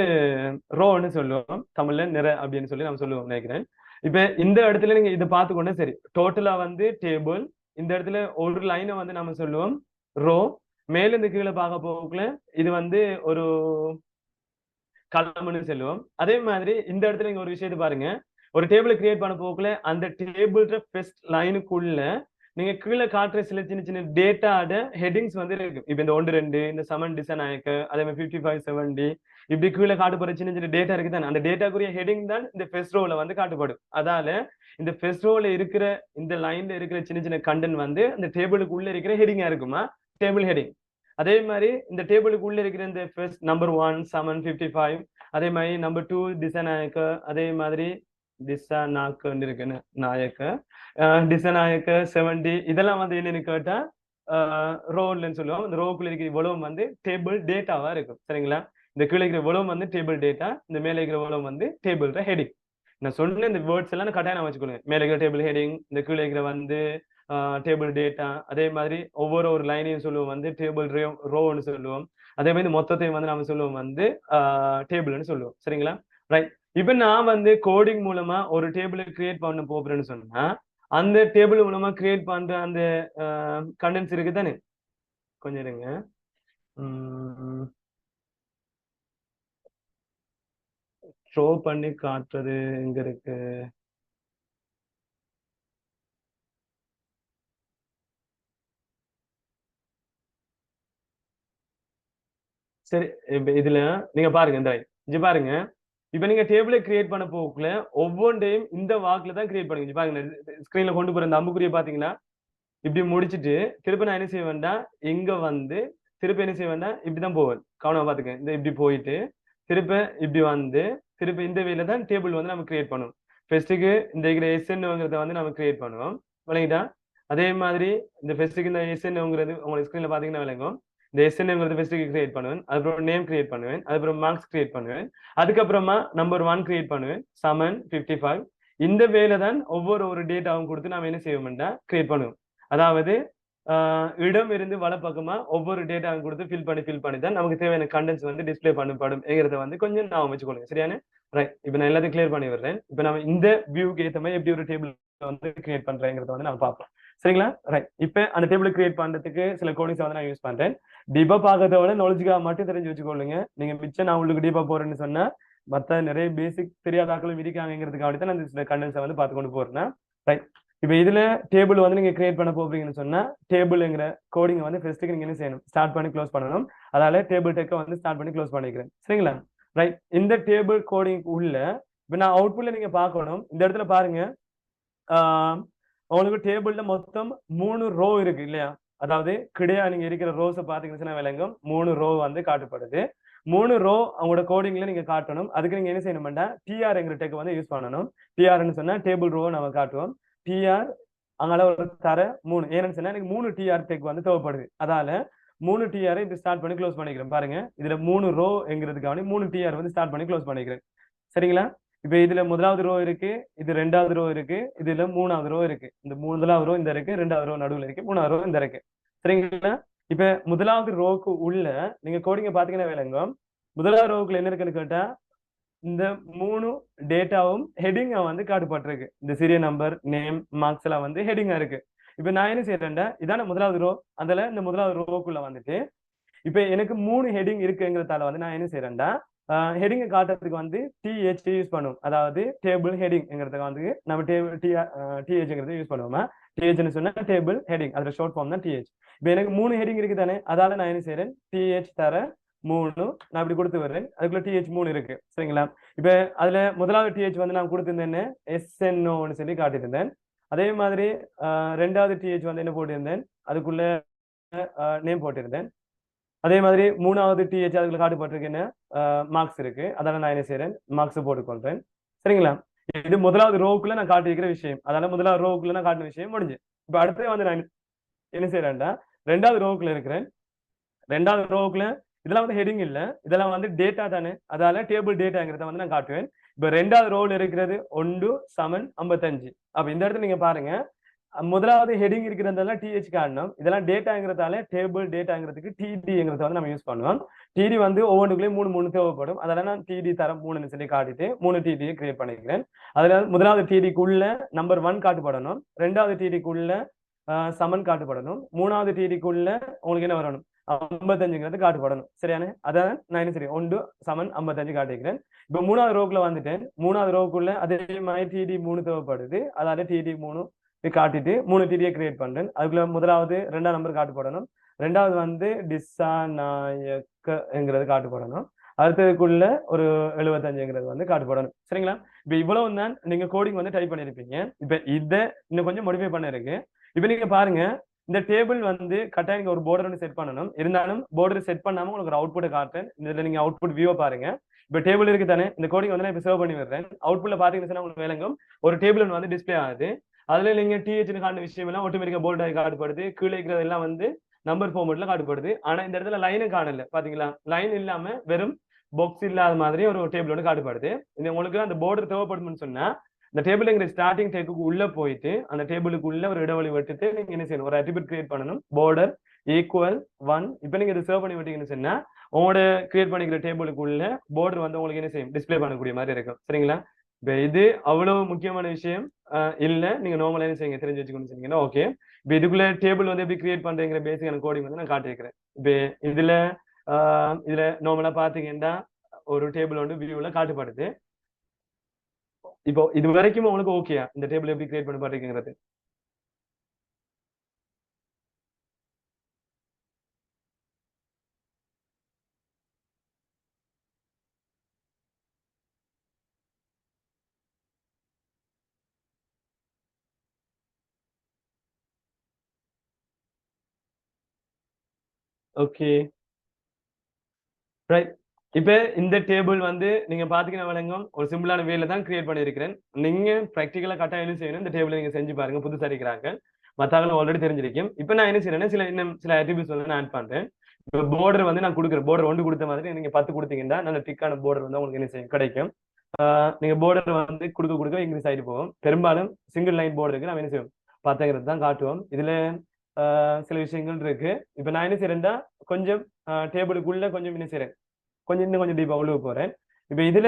ரோன்னு சொல்லுவோம். தமிழ்ல நிற அப்படின்னு சொல்லி நம்ம சொல்லுவோம் நினைக்கிறேன். இப்ப இந்த இடத்துல நீங்க இதை பார்த்துக்கொண்டே சரி, டோட்டலா வந்து டேபிள். இந்த இடத்துல ஒரு லைனை வந்து நம்ம சொல்லுவோம் ரோ. மேல இருந்து கீழே பார்க்க போகல இது வந்து ஒரு காலம்னு சொல்லுவோம். அதே மாதிரி இந்த இடத்துல நீங்க ஒரு விஷயத்தை பாருங்க, ஒரு டேபிள் கிரியேட் பண்ண போகல அந்த டேபிள் ஃபர்ஸ்ட் லைனுக்குள்ள நீங்க கீழே காட்டுற சில சின்ன சின்ன டேட்டாட ஹெட்டிங்ஸ் வந்து இருக்கு. இப்ப இந்த 1 2 இந்த சமன் டிசநாயக்கு, அதே மாதிரி 55 70 இப்படி கீழே காட்டுப்படுற சின்ன சின்ன டேட்டா இருக்கு தானே. அந்த டேட்டாக்குரிய ஹெட்டிங் தான் இந்த ஃபர்ஸ்ட் ரோல வந்து காட்டுப்படும். அதால இந்த ஃபர்ஸ்ட் ரோல இருக்கிற இந்த லைன்ல இருக்கிற சின்ன சின்ன கண்டென்ட் வந்து அந்த டேபிளுக்கு உள்ள இருக்கிற ஹெட்டிங்கா இருக்குமா, டேபிள் ஹெட்டிங். அதே மாதிரி இந்த டேபிளுக்கு உள்ள இருக்கிற இந்த ஃபர்ஸ்ட் நம்பர் 1 சமன் 55, அதே மாதிரி நம்பர் 2 டிசநாயக்க, அதே மாதிரி டிசநாயக்கன்னு இருக்குன்னு நாயக்க, டிசநாயக்க 70 இதெல்லாம் வந்து என்னன்னு கேட்டா ரோல்னு சொல்லுவோம். இந்த ரோக்குள்ள இருக்கிற இவ்வளவு வந்து டேபிள் டேட்டாவா இருக்கும். சரிங்களா? இந்த கீழே இருக்கிற இவ்வளவு வந்து டேபிள் டேட்டா, இந்த மேலே இருக்கிற இவ்வளவு வந்து டேபிள் ஹெடிங். நான் சொன்ன இந்த வேர்ட்ஸ் எல்லாம் கட்டாயம் நான் வச்சுக்கொள்ளுங்க. மேலே இருக்கிற டேபிள் ஹெடிங், இந்த கீழே இருக்கிற வந்து டேபிள் டேட்டா, அதே மாதிரி ஒவ்வொரு ஒரு லைனையும் சொல்லுவோம் வந்து டேபிள் ரோன்னு சொல்லுவோம். அதே மாதிரி மொத்தத்தையும் வந்து நம்ம சொல்லுவோம் வந்து டேபிள்னு சொல்லுவோம். சரிங்களா? ரைட். இப்ப நான் வந்து கோடிங் மூலமா ஒரு டேபிளை கிரியேட் பண்ண போறேன்னு சொன்னா அந்த டேபிள் மூலமா கிரியேட் பண்ற அந்த கண்டென்ட்ஸ் இருக்கு தானே, கொஞ்சம் இருங்க. ஷோ பண்ணி காட்டுறது எங்க இருக்கு? சரி, இப்ப இதுல நீங்க பாருங்க, இங்க பாருங்க. இப்ப நீங்க டேபிளை கிரியேட் பண்ண போக்குள்ள ஒவ்வொன்றையும் இந்த வாக்குல தான் கிரியேட் பண்ணுங்க. பாருங்க, ஸ்கிரீன்ல கொண்டு போற இந்த அம்புக்குறியை பாத்தீங்கன்னா இப்படி முடிச்சிட்டு திருப்பி நான் என்ன செய்ய வேண்டாம், இங்க வந்து திருப்பி என்ன செய்ய வேண்டாம், இப்படிதான் போவேன். கவனமா பாத்துக்க. இந்த இப்படி போயிட்டு திருப்ப இப்படி வந்து திருப்பி இந்த வேல தான் டேபிள் வந்து நம்ம கிரியேட் பண்ணுவோம். ஃபர்ஸ்ட்டுக்கு இந்த இருக்கிற எஸ்என்ங்கிறத வந்து நம்ம கிரியேட் பண்ணுவோம். விளங்கிட்டா? அதே மாதிரி இந்த ஃபர்ஸ்ட்டுக்கு இந்த எஸ்என்ங்கிறது உங்களுக்கு ஸ்கிரீன்ல பாத்தீங்கன்னா விளங்கும். இந்த எஸ்என்ங்கிறது ஃபர்ஸ்ட்டுக்கு கிரியேட் பண்ணுவேன். அதுக்கப்புறம் நேம் கிரியேட் பண்ணுவேன். அதுக்கப்புறம் மார்க்ஸ் கிரியேட் பண்ணுவேன். அதுக்கப்புறமா நம்பர் 1 கிரியேட் பண்ணுவேன். சமன் 55. இந்த வேலை தான் ஒவ்வொரு ஒரு டேட்டாவும் கொடுத்து நாம என்ன செய்வோம்னா கிரியேட் பண்ணுவோம். அதாவது இடம் இருந்து வலப்பக்கமா ஒவ்வொரு டேட்டாவும் கொடுத்து ஃபில் பண்ணி தான் நமக்கு தேவையான கண்டென்ட்ஸ் வந்து டிஸ்பிளே பண்ணப்படும்ங்கிறத வந்து கொஞ்சம் நான் வச்சுக்கொள்ளுங்க. சரியான? ரைட். இப்போ நான் எல்லாத்தையும் கிளியர் பண்ணி வர்றேன். இப்போ நம்ம இந்த வியூக்கு ஏற்ற மாதிரி எப்படி ஒரு டேபிள் வந்து கிரியேட் பண்றேங்கிறத வந்து நம்ம பார்ப்போம். சரிங்களா? ரைட். இப்போ அந்த டேபிள் கிரியேட் பண்றதுக்கு சில கோடிங்ஸ் வந்து நான் யூஸ் பண்றேன். டீப்பா பார்க்கறத விட நாலேஜுக்காக மட்டும் தெரிஞ்சு வச்சுக்கொள்ளுங்க. நீங்க மிச்சம் நான் உங்களுக்கு டீப்பா போறேன்னு சொன்னா மற்ற நிறைய பேசிக் தெரியாதாக்களும் இருக்காங்கிறதுக்காக தான் நான் சில கண்டென்ட்ஸை வந்து பார்த்து கொண்டு போறேன். ரைட். இப்போ இதுல டேபிள் வந்து நீங்க கிரியேட் பண்ண போறீங்கன்னு சொன்னா டேபிள்ங்கிற கோடிங் வந்து ஃபர்ஸ்ட்டுக்கு நீங்க என்ன செய்யணும், ஸ்டார்ட் பண்ணி க்ளோஸ் பண்ணணும். அதனால டேபிள் டெக்கை வந்து ஸ்டார்ட் பண்ணி க்ளோஸ் பண்ணிக்கிறேன். சரிங்களா? ரைட். இந்த டேபிள் கோடிங் உள்ள இப்போ நான் அவுட்புட்ல நீங்க பார்க்கணும். இந்த இடத்துல பாருங்க, உங்களுக்கு டேபிள்ல மொத்தம் 3 ரோ இருக்கு இல்லையா? அதாவது கிடையா நீங்க இருக்கிற ரோஸை பாத்தீங்கன்னா விளங்கும். 3 ரோ வந்து காட்டப்படுது. 3 ரோ அவங்களோட கோடிங்ல நீங்க காட்டணும். அதுக்கு நீங்க என்ன செய்யணும்னா டிஆர்ங்கிற டெக் வந்து யூஸ் பண்ணணும். டிஆர்னு சொன்னா டேபிள் ரோ நம்ம காட்டுவோம். டிஆர் அங்கால ஒரு தர 3. ஏன்னு சொன்னா எனக்கு 3 டிஆர் டெக் வந்து தேவைப்படுது. அதால 3 டிஆர் இப்படி ஸ்டார்ட் பண்ணி க்ளோஸ் பண்ணிக்கிறேன். பாருங்க, இதுல 3 ரோ என்கிறதுக்காக 3 டிஆர் வந்து ஸ்டார்ட் பண்ணி க்ளோஸ் பண்ணிக்கிறேன். சரிங்களா? இப்ப இதுல முதலாவது ரோ இருக்கு, இது 2வது ரோ இருக்கு, இதுல 3வது ரோ இருக்கு. இந்த முதலாவது ரோ இந்த இருக்கு, 2வது ரோ நடுவுல இருக்கு, 3வது ரோ இந்த இருக்கு. சரிங்களா? இப்ப முதலாவது ரோக்கு உள்ள நீங்க கோடிங்க பாத்தீங்கன்னா விளங்கும். முதலாவது ரோக்குள்ள என்ன இருக்குன்னு கேட்டா இந்த 3 டேட்டாவும் ஹெடிங்கா வந்து காட்டப்பட்டிருக்கு. இந்த சீரியல் நம்பர், நேம், மார்க்ஸ் எல்லாம் வந்து ஹெடிங்கா இருக்கு. இப்ப நான் என்ன செய்யறேன்டா, இதான முதலாவது ரோ. அதுல இந்த முதலாவது ரோக்குள்ள வந்துட்டு இப்ப எனக்கு 3 ஹெடிங் இருக்குங்கிறதால வந்து நான் என்ன செய்யறேன்டா, ஹெடிங்கை காட்டுறதுக்கு வந்து டிஹெச் யூஸ் பண்ணுவோம். அதாவது டேபிள் ஹெடிங்கிறதுக்கு வந்து நம்ம டிஹெச்ங்கிறது யூஸ் பண்ணுவோமா. டிஹெச்னு சொன்னா டேபிள் ஹெடிங், அதுல ஷார்ட் ஃபார்ம் தான் டிஹெச். இப்ப எனக்கு 3 ஹெடிங் இருக்கு தானே, அதால நான் என்ன செய்யறேன், டிஹெச் தர 3 நான் இப்படி கொடுத்து வர்றேன். அதுக்குள்ள டிஹெச் 3 இருக்கு. சரிங்களா? இப்ப அதுல முதலாவது டிஹெச் வந்து நான் கொடுத்திருந்தேன்னு எஸ்என்ஓன்னு சொல்லி காட்டியிருந்தேன். அதே மாதிரி 2வது டிஹெச் வந்து என்ன போட்டிருந்தேன், அதுக்குள்ள நேம் போட்டிருந்தேன். அதே மாதிரி 3வது டிஹெச் அதுக்குள்ள காட்டப்பட்டிருக்கு என்ன மார்க்ஸ் இருக்கு. அதால நான் என்ன செய்யறேன், மார்க்ஸ் போட்டுக்கொள்றேன். சரிங்களா? இது முதலாவது ரோக்குள்ள நான் காட்டியிருக்கிற விஷயம். அதனால முதலாவது ரோக்குள்ள நான் காட்டின விஷயம் முடிஞ்சு. இப்ப அடுத்து வந்து நான் என்ன செய்யறேன்டா, 2வது ரோக்குள்ள இருக்கிறேன். 2வது ரோக்குள்ள இதெல்லாம் வந்து ஹெடிங் இல்ல, இதெல்லாம் வந்து டேட்டா தானே. அதால டேபிள் டேட்டாங்கிறத வந்து நான் காட்டுவேன். இப்ப 2வது ரோல இருக்கிறது 1 சமன் 55. அப்ப இந்த இடத்துல நீங்க பாருங்க, முதலாவது ஹெடிங் இருக்கிறதெல்லாம் டிஹெச் காட்டணும். இதெல்லாம் டேட்டாங்கிறதால டேபிள் டேட்டாங்கிறதுக்கு டிடிங்கிறத வந்து நம்ம யூஸ் பண்ணுவோம். டிடி வந்து ஒவ்வொன்றுக்குள்ளேயும் 3 தேவைப்படும். அதெல்லாம் நான் டிடி தரம் 3ன்னு சொல்லி காட்டிட்டு 3 டிடியை கிரியேட் பண்ணிக்கிறேன். அதுல முதலாவது டிடிக்குள்ள நம்பர் 1 காட்டுப்படணும். 2வது டிடிக்குள்ள சமன் காட்டுப்படணும். 3வது டிடிக்குள்ள உங்களுக்கு என்ன வரணும், 55ங்கிறது காட்டுப்படணும். சரியான? அதான் நான் என்ன சரி 1 சமன் 55 காட்டிக்கிறேன். இப்ப 3வது ரோக்குள்ள வந்துட்டேன். 3வது ரோக்குள்ள அதே மாதிரி டிடி 3 தேவைப்படுது. அதால டிடி 3 காட்டிட்டு 3 டிடியை கிரியேட் பண்றேன். அதுக்குள்ள முதலாவது 2ஆம் நம்பர் காட்டுப்படணும். 2வது வந்து டிசாநாயக்கங்கிறது காட்டுப்படணும். அடுத்ததுக்குள்ள ஒரு 75ங்கிறது வந்து காட்டுப்படணும். சரிங்களா? இப்ப இவ்வளவு தான் நீங்க கோடிங் வந்து டைப் பண்ணிருப்பீங்க. இப்ப இதை இன்னும் கொஞ்சம் மாடிஃபை பண்ண இருக்கு. இப்ப நீங்க பாருங்க, இந்த டேபிள் வந்து கட்டாயம் நீங்க ஒரு border ஒன்று செட் பண்ணணும். இருந்தாலும் border செட் பண்ணாம உங்களுக்கு ஒரு அவுட்புட்டை காட்டுறேன். இதுல நீங்க அவுட்புட் வியூவை பாருங்க. இப்ப டேபிள் இருக்கு தானே, இந்த கோடிங் வந்து நான் இப்ப சேவ் பண்ணி விடுறேன். அவுட்புட்ல பாத்தீங்கன்னா உங்களுக்கு விளங்கும், ஒரு டேபிள் வந்து டிஸ்பிளே ஆகுது. அதுல நீங்க டிஹெச்னு காட்டின விஷயம் எல்லாம் ஆட்டோமேட்டிக்கா போல்ட் ஆகி காட்டுப்படுது. கீழே இருக்கிறது எல்லாம் வந்து நம்பர் ஃபார்மேட்ல காட்டுப்படுது. ஆனா இந்த இடத்துல லைனும் காணல. பாத்தீங்களா? லைன் இல்லாம வெறும் பாக்ஸ் இல்லாத மாதிரி ஒரு டேபிள் ஒன்று காட்டுப்படுது. இது உங்களுக்கு அந்த border தேவைப்படும்னு சொன்னா இந்த டேபிள்ங்கிற ஸ்டார்டிங் டேக்குக்கு உள்ள போயிட்டு அந்த டேபிளுக்கு உள்ள ஒரு இடைவெளி விட்டுட்டு நீங்க என்ன செய்யணும், ஒரு அட்ரிபியூட் கிரியேட் பண்ணணும். border equal 1. இப்போ நீங்க இதை சர்வ் பண்ணி விட்டீங்கன்னு சொன்னா உங்களோட கிரியேட் பண்ணிக்கிற டேபிளுக்கு உள்ள border வந்து உங்களுக்கு என்ன செய்யும், டிஸ்ப்ளே பண்ணக்கூடிய மாதிரி இருக்கும். சரிங்களா? இப்போ இது அவ்வளவு முக்கியமான விஷயம் இல்ல, நீங்க நார்மலா என்ன செய்யுங்க, தெரிஞ்சு வச்சுக்கணும்னு சொன்னீங்கன்னா ஓகே. இப்போ இதுக்குள்ள டேபிள் வந்து எப்படி கிரியேட் பண்றீங்கிற பேசிக்கான கோடிங் வந்து நான் காட்டியிருக்கிறேன். இப்போ இதுல நார்மலா பாத்தீங்கன்னா ஒரு டேபிள் வந்து வியூல காட்டுப்படுது. இப்போ இது வரைக்கும் உங்களுக்கு ஓகேயா இந்த டேபிள் எப்படி கிரியேட் பண்ணி பாத்தீங்கிறது? Okay right. இப்போ இந்த டேபிள் வந்து நீங்க பாத்தீங்கன்னா விளங்கும், ஒரு சிம்பிளான வேல தான் கிரியேட் பண்ணியிருக்கிறேன். நீங்க ப்ராக்டிக்கலா கட்டாயம் என்ன செய்யணும், இந்த டேபிள் நீங்க செஞ்சு பாருங்க. புதுசா இருக்கிறாங்க மத்தாங்களும் ஆல்ரெடி தெரிஞ்சிருக்கும். இப்போ நான் என்ன செய்யறேன்னா சில அட்ரிபியூட்ஸ் வந்து நான் ஆட் பண்றேன். இப்போ border வந்து நான் கொடுக்குறேன். border 1 கொடுத்த மாதிரி நீங்க 10 கொடுத்தீங்கன்னா நல்ல திக்கான border வந்து உங்களுக்கு என்ன செய்யும், கிடைக்கும். நீங்க border வந்து கொடுக்க இங்கிலீஷ் ஆயிட்டு போகும். பெரும்பாலும் சிங்கிள் லைன் borderக்கு நான் என்ன செய்வோம், 10ங்கிறது தான் காட்டுவோம். இதுல சில விஷயங்கள் இருக்கு. இப்போ நான் என்ன செய்யறேன்னா கொஞ்சம் டேபிளுக்குள்ள கொஞ்சம் என்ன செய்யறேன், இன்னும் கொஞ்சம் டீப்பா உள்ள போறேன். இப்போ இதுல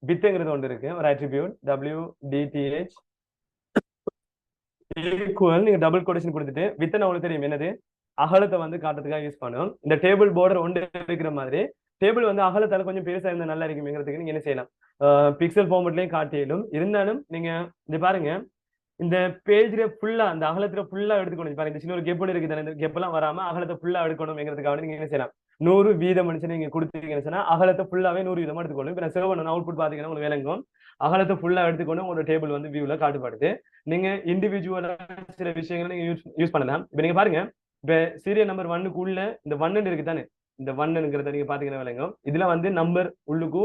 வித்துங்கிறது ஒன்று இருக்கு, ஒரு அட்ரிபியூட் WDTH ஈக்குவல். நீங்க டபுள் கோடேஷன் கொடுத்துட்டு வித் உங்களுக்கு தெரியும் என்னது, அகலத்தை வந்து காட்டுறதுக்காக யூஸ் பண்ணுவோம். இந்த டேபிள் border ஒன்று இருக்கிற மாதிரி டேபிள் வந்து அகலத்தால கொஞ்சம் பெருசா இருந்தா நல்லா இருக்குங்கிறதுக்கு நீங்க என்ன செய்யலாம், பிக்சல் ஃபார்மட்லயும் காட்டிலும் இருந்தாலும் நீங்க இது பாருங்க, இந்த பேஜ்ல ஃபுல்லா அந்த அகலத்துல ஃபுல்லா எடுத்துக்கணும். பாருங்க இந்த சின்ன ஒரு கெப் இருக்கு தானே, இந்த கெப்பெல்லாம் வராம அகலத்தை ஃபுல்லா எடுக்கணும்ங்கிறதுக்காக நீங்க என்ன செய்யலாம், 100 வீதம் மனுஷன் நீங்க கொடுத்தீங்கன்னு சொன்னா அகலத்தை ஃபுல்லாவே 100 வீதமா எடுத்துக்கணும். இப்போ நான் சேவ் பண்ண அவுட்புட் பாத்தீங்கன்னா உங்களுக்கு விளங்கும், அகலத்தை ஃபுல்லா எடுத்துக்கொண்டு உங்களோட டேபிள் வந்து வியூல காட்டுப்படுது. நீங்க இண்டிவிஜுவலா சில விஷயங்களை நீங்க யூஸ் பண்ணலாம். இப்போ நீங்க பாருங்க, இப்போ சீரியல் நம்பர் 1க்குள்ள இந்த 1 இருக்கு தானே, இந்த 1ங்கிறத நீங்க பாத்தீங்கன்னா விளங்கும். இதுல வந்து நம்பர் உள்ளுக்கு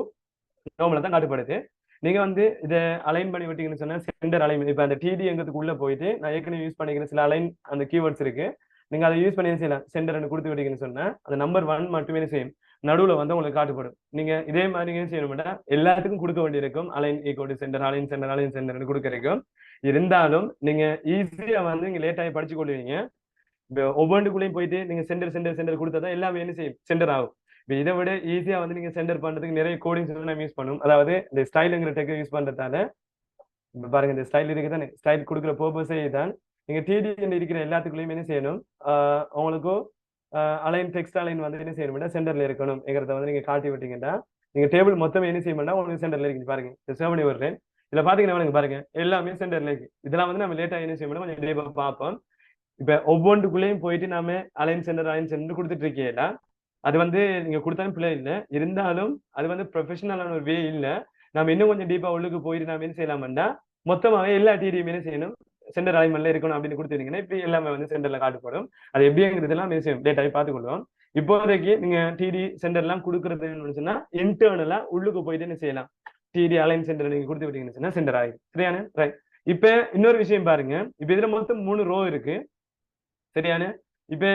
நார்மலா தான் காட்டுப்படுது. நீங்க வந்து இதை அலைன் பண்ணி விட்டீங்கன்னு சொன்னா சென்டர் அலைன். இப்போ அந்த TDங்கிறதுக்கு உள்ள போயிட்டு நான் ஏற்கனவே யூஸ் பண்ணிக்கிற சில அலைன் அந்த கீவேர்ட்ஸ் இருக்கு, நீங்க அதை யூஸ் பண்ணி செய்யலாம். சென்டர் கொடுத்து விட்டீங்கன்னு சொன்னா அந்த நம்பர் 1 மட்டுமே செய்யும், நடுவுல வந்து உங்களுக்கு காட்டுப்படும். நீங்க இதே மாதிரி நீங்க செய்யணும்னா எல்லாத்துக்கும் கொடுக்க வேண்டியிருக்கும், align equal centre, align centre, align centre கொடுக்க இருக்கும். இருந்தாலும் நீங்க ஈஸியா வந்து நீங்க லேட்டாகி படிச்சு கொள்வீங்க. இப்போ ஒவ்வொன்றுக்குள்ளேயும் போயிட்டு நீங்க சென்டர் கொடுத்தா எல்லாமே என்ன செய்யும், சென்டர் ஆகும். இப்போ இதை விட ஈஸியா வந்து நீங்க சென்டர் பண்றதுக்கு நிறைய கோடிங்ஸ் நம்ம யூஸ் பண்ணும். அதாவது இந்த ஸ்டைலுங்கிற டெக் யூஸ் பண்றதால இப்போ பாருங்க, இந்த ஸ்டைல் இருக்கு தானே, ஸ்டைல் கொடுக்குற பர்பஸே தான் நீங்க TD இருக்கிற எல்லாத்துக்குள்ளேயும் என்ன செய்யணும், உங்களுக்கும் அலைன் டெக்ஸ்ட் அலைன் வந்து என்ன செய்யணும்னா சென்டர்ல இருக்கணும்ங்கிறத வந்து நீங்க காட்டி விட்டீங்கன்னா நீங்க டேபிள் மொத்தம் என்ன செய்யணும்னா உங்களுக்கு சென்டர்ல இருக்கு. பாருங்க சேவ் பண்ணி விடுறேன். இதுல பாத்தீங்கன்னா பாருங்க எல்லாமே சென்டர்ல இருக்கு. இதெல்லாம் வந்து நம்ம லேட்டா என்ன செய்யணும், கொஞ்சம் டேபா பார்ப்போம். இப்ப ஒவ்வொன்றுக்குள்ளேயும் போயிட்டு நாம அலைன் சென்டர் கொடுத்துட்டு இருக்கீங்களா, அது வந்து நீங்க கொடுத்தாலும் பிள்ளை இல்லை, இருந்தாலும் அது வந்து ப்ரொஃபஷனலான ஒரு வே இல்லை. நம்ம இன்னும் கொஞ்சம் டீப்பா உள்ளுக்கு போயிட்டு நாம என்ன செய்யலாம்னா மொத்தமாவே எல்லா TDயும் என்ன செய்யணும், சென்டர் அலைன்மெண்ட்ல இருக்கணும் அப்படின்னு கொடுத்துருந்தீங்கன்னா இப்ப எல்லாமே வந்து சென்டர்ல காட்டுப்படும். அது எப்படிங்கிறதுலாம் டேட்டாவை பார்த்துக்கொள்வோம். இப்போதைக்கு நீங்க TD சென்டர் எல்லாம் கொடுக்கறதுன்னு சொன்னா இன்டர்னலா உள்ளுக்கு போயிட்டு என்ன செய்யலாம், TD அலைன் சென்டர் நீங்க கொடுத்து விட்டீங்கன்னு சொன்னா சென்டர் ஆயிடும். சரியான ரைட். இப்ப இன்னொரு விஷயம் பாருங்க, இப்ப இதுல மொத்தம் 3 ரோ இருக்கு. சரியான இப்ப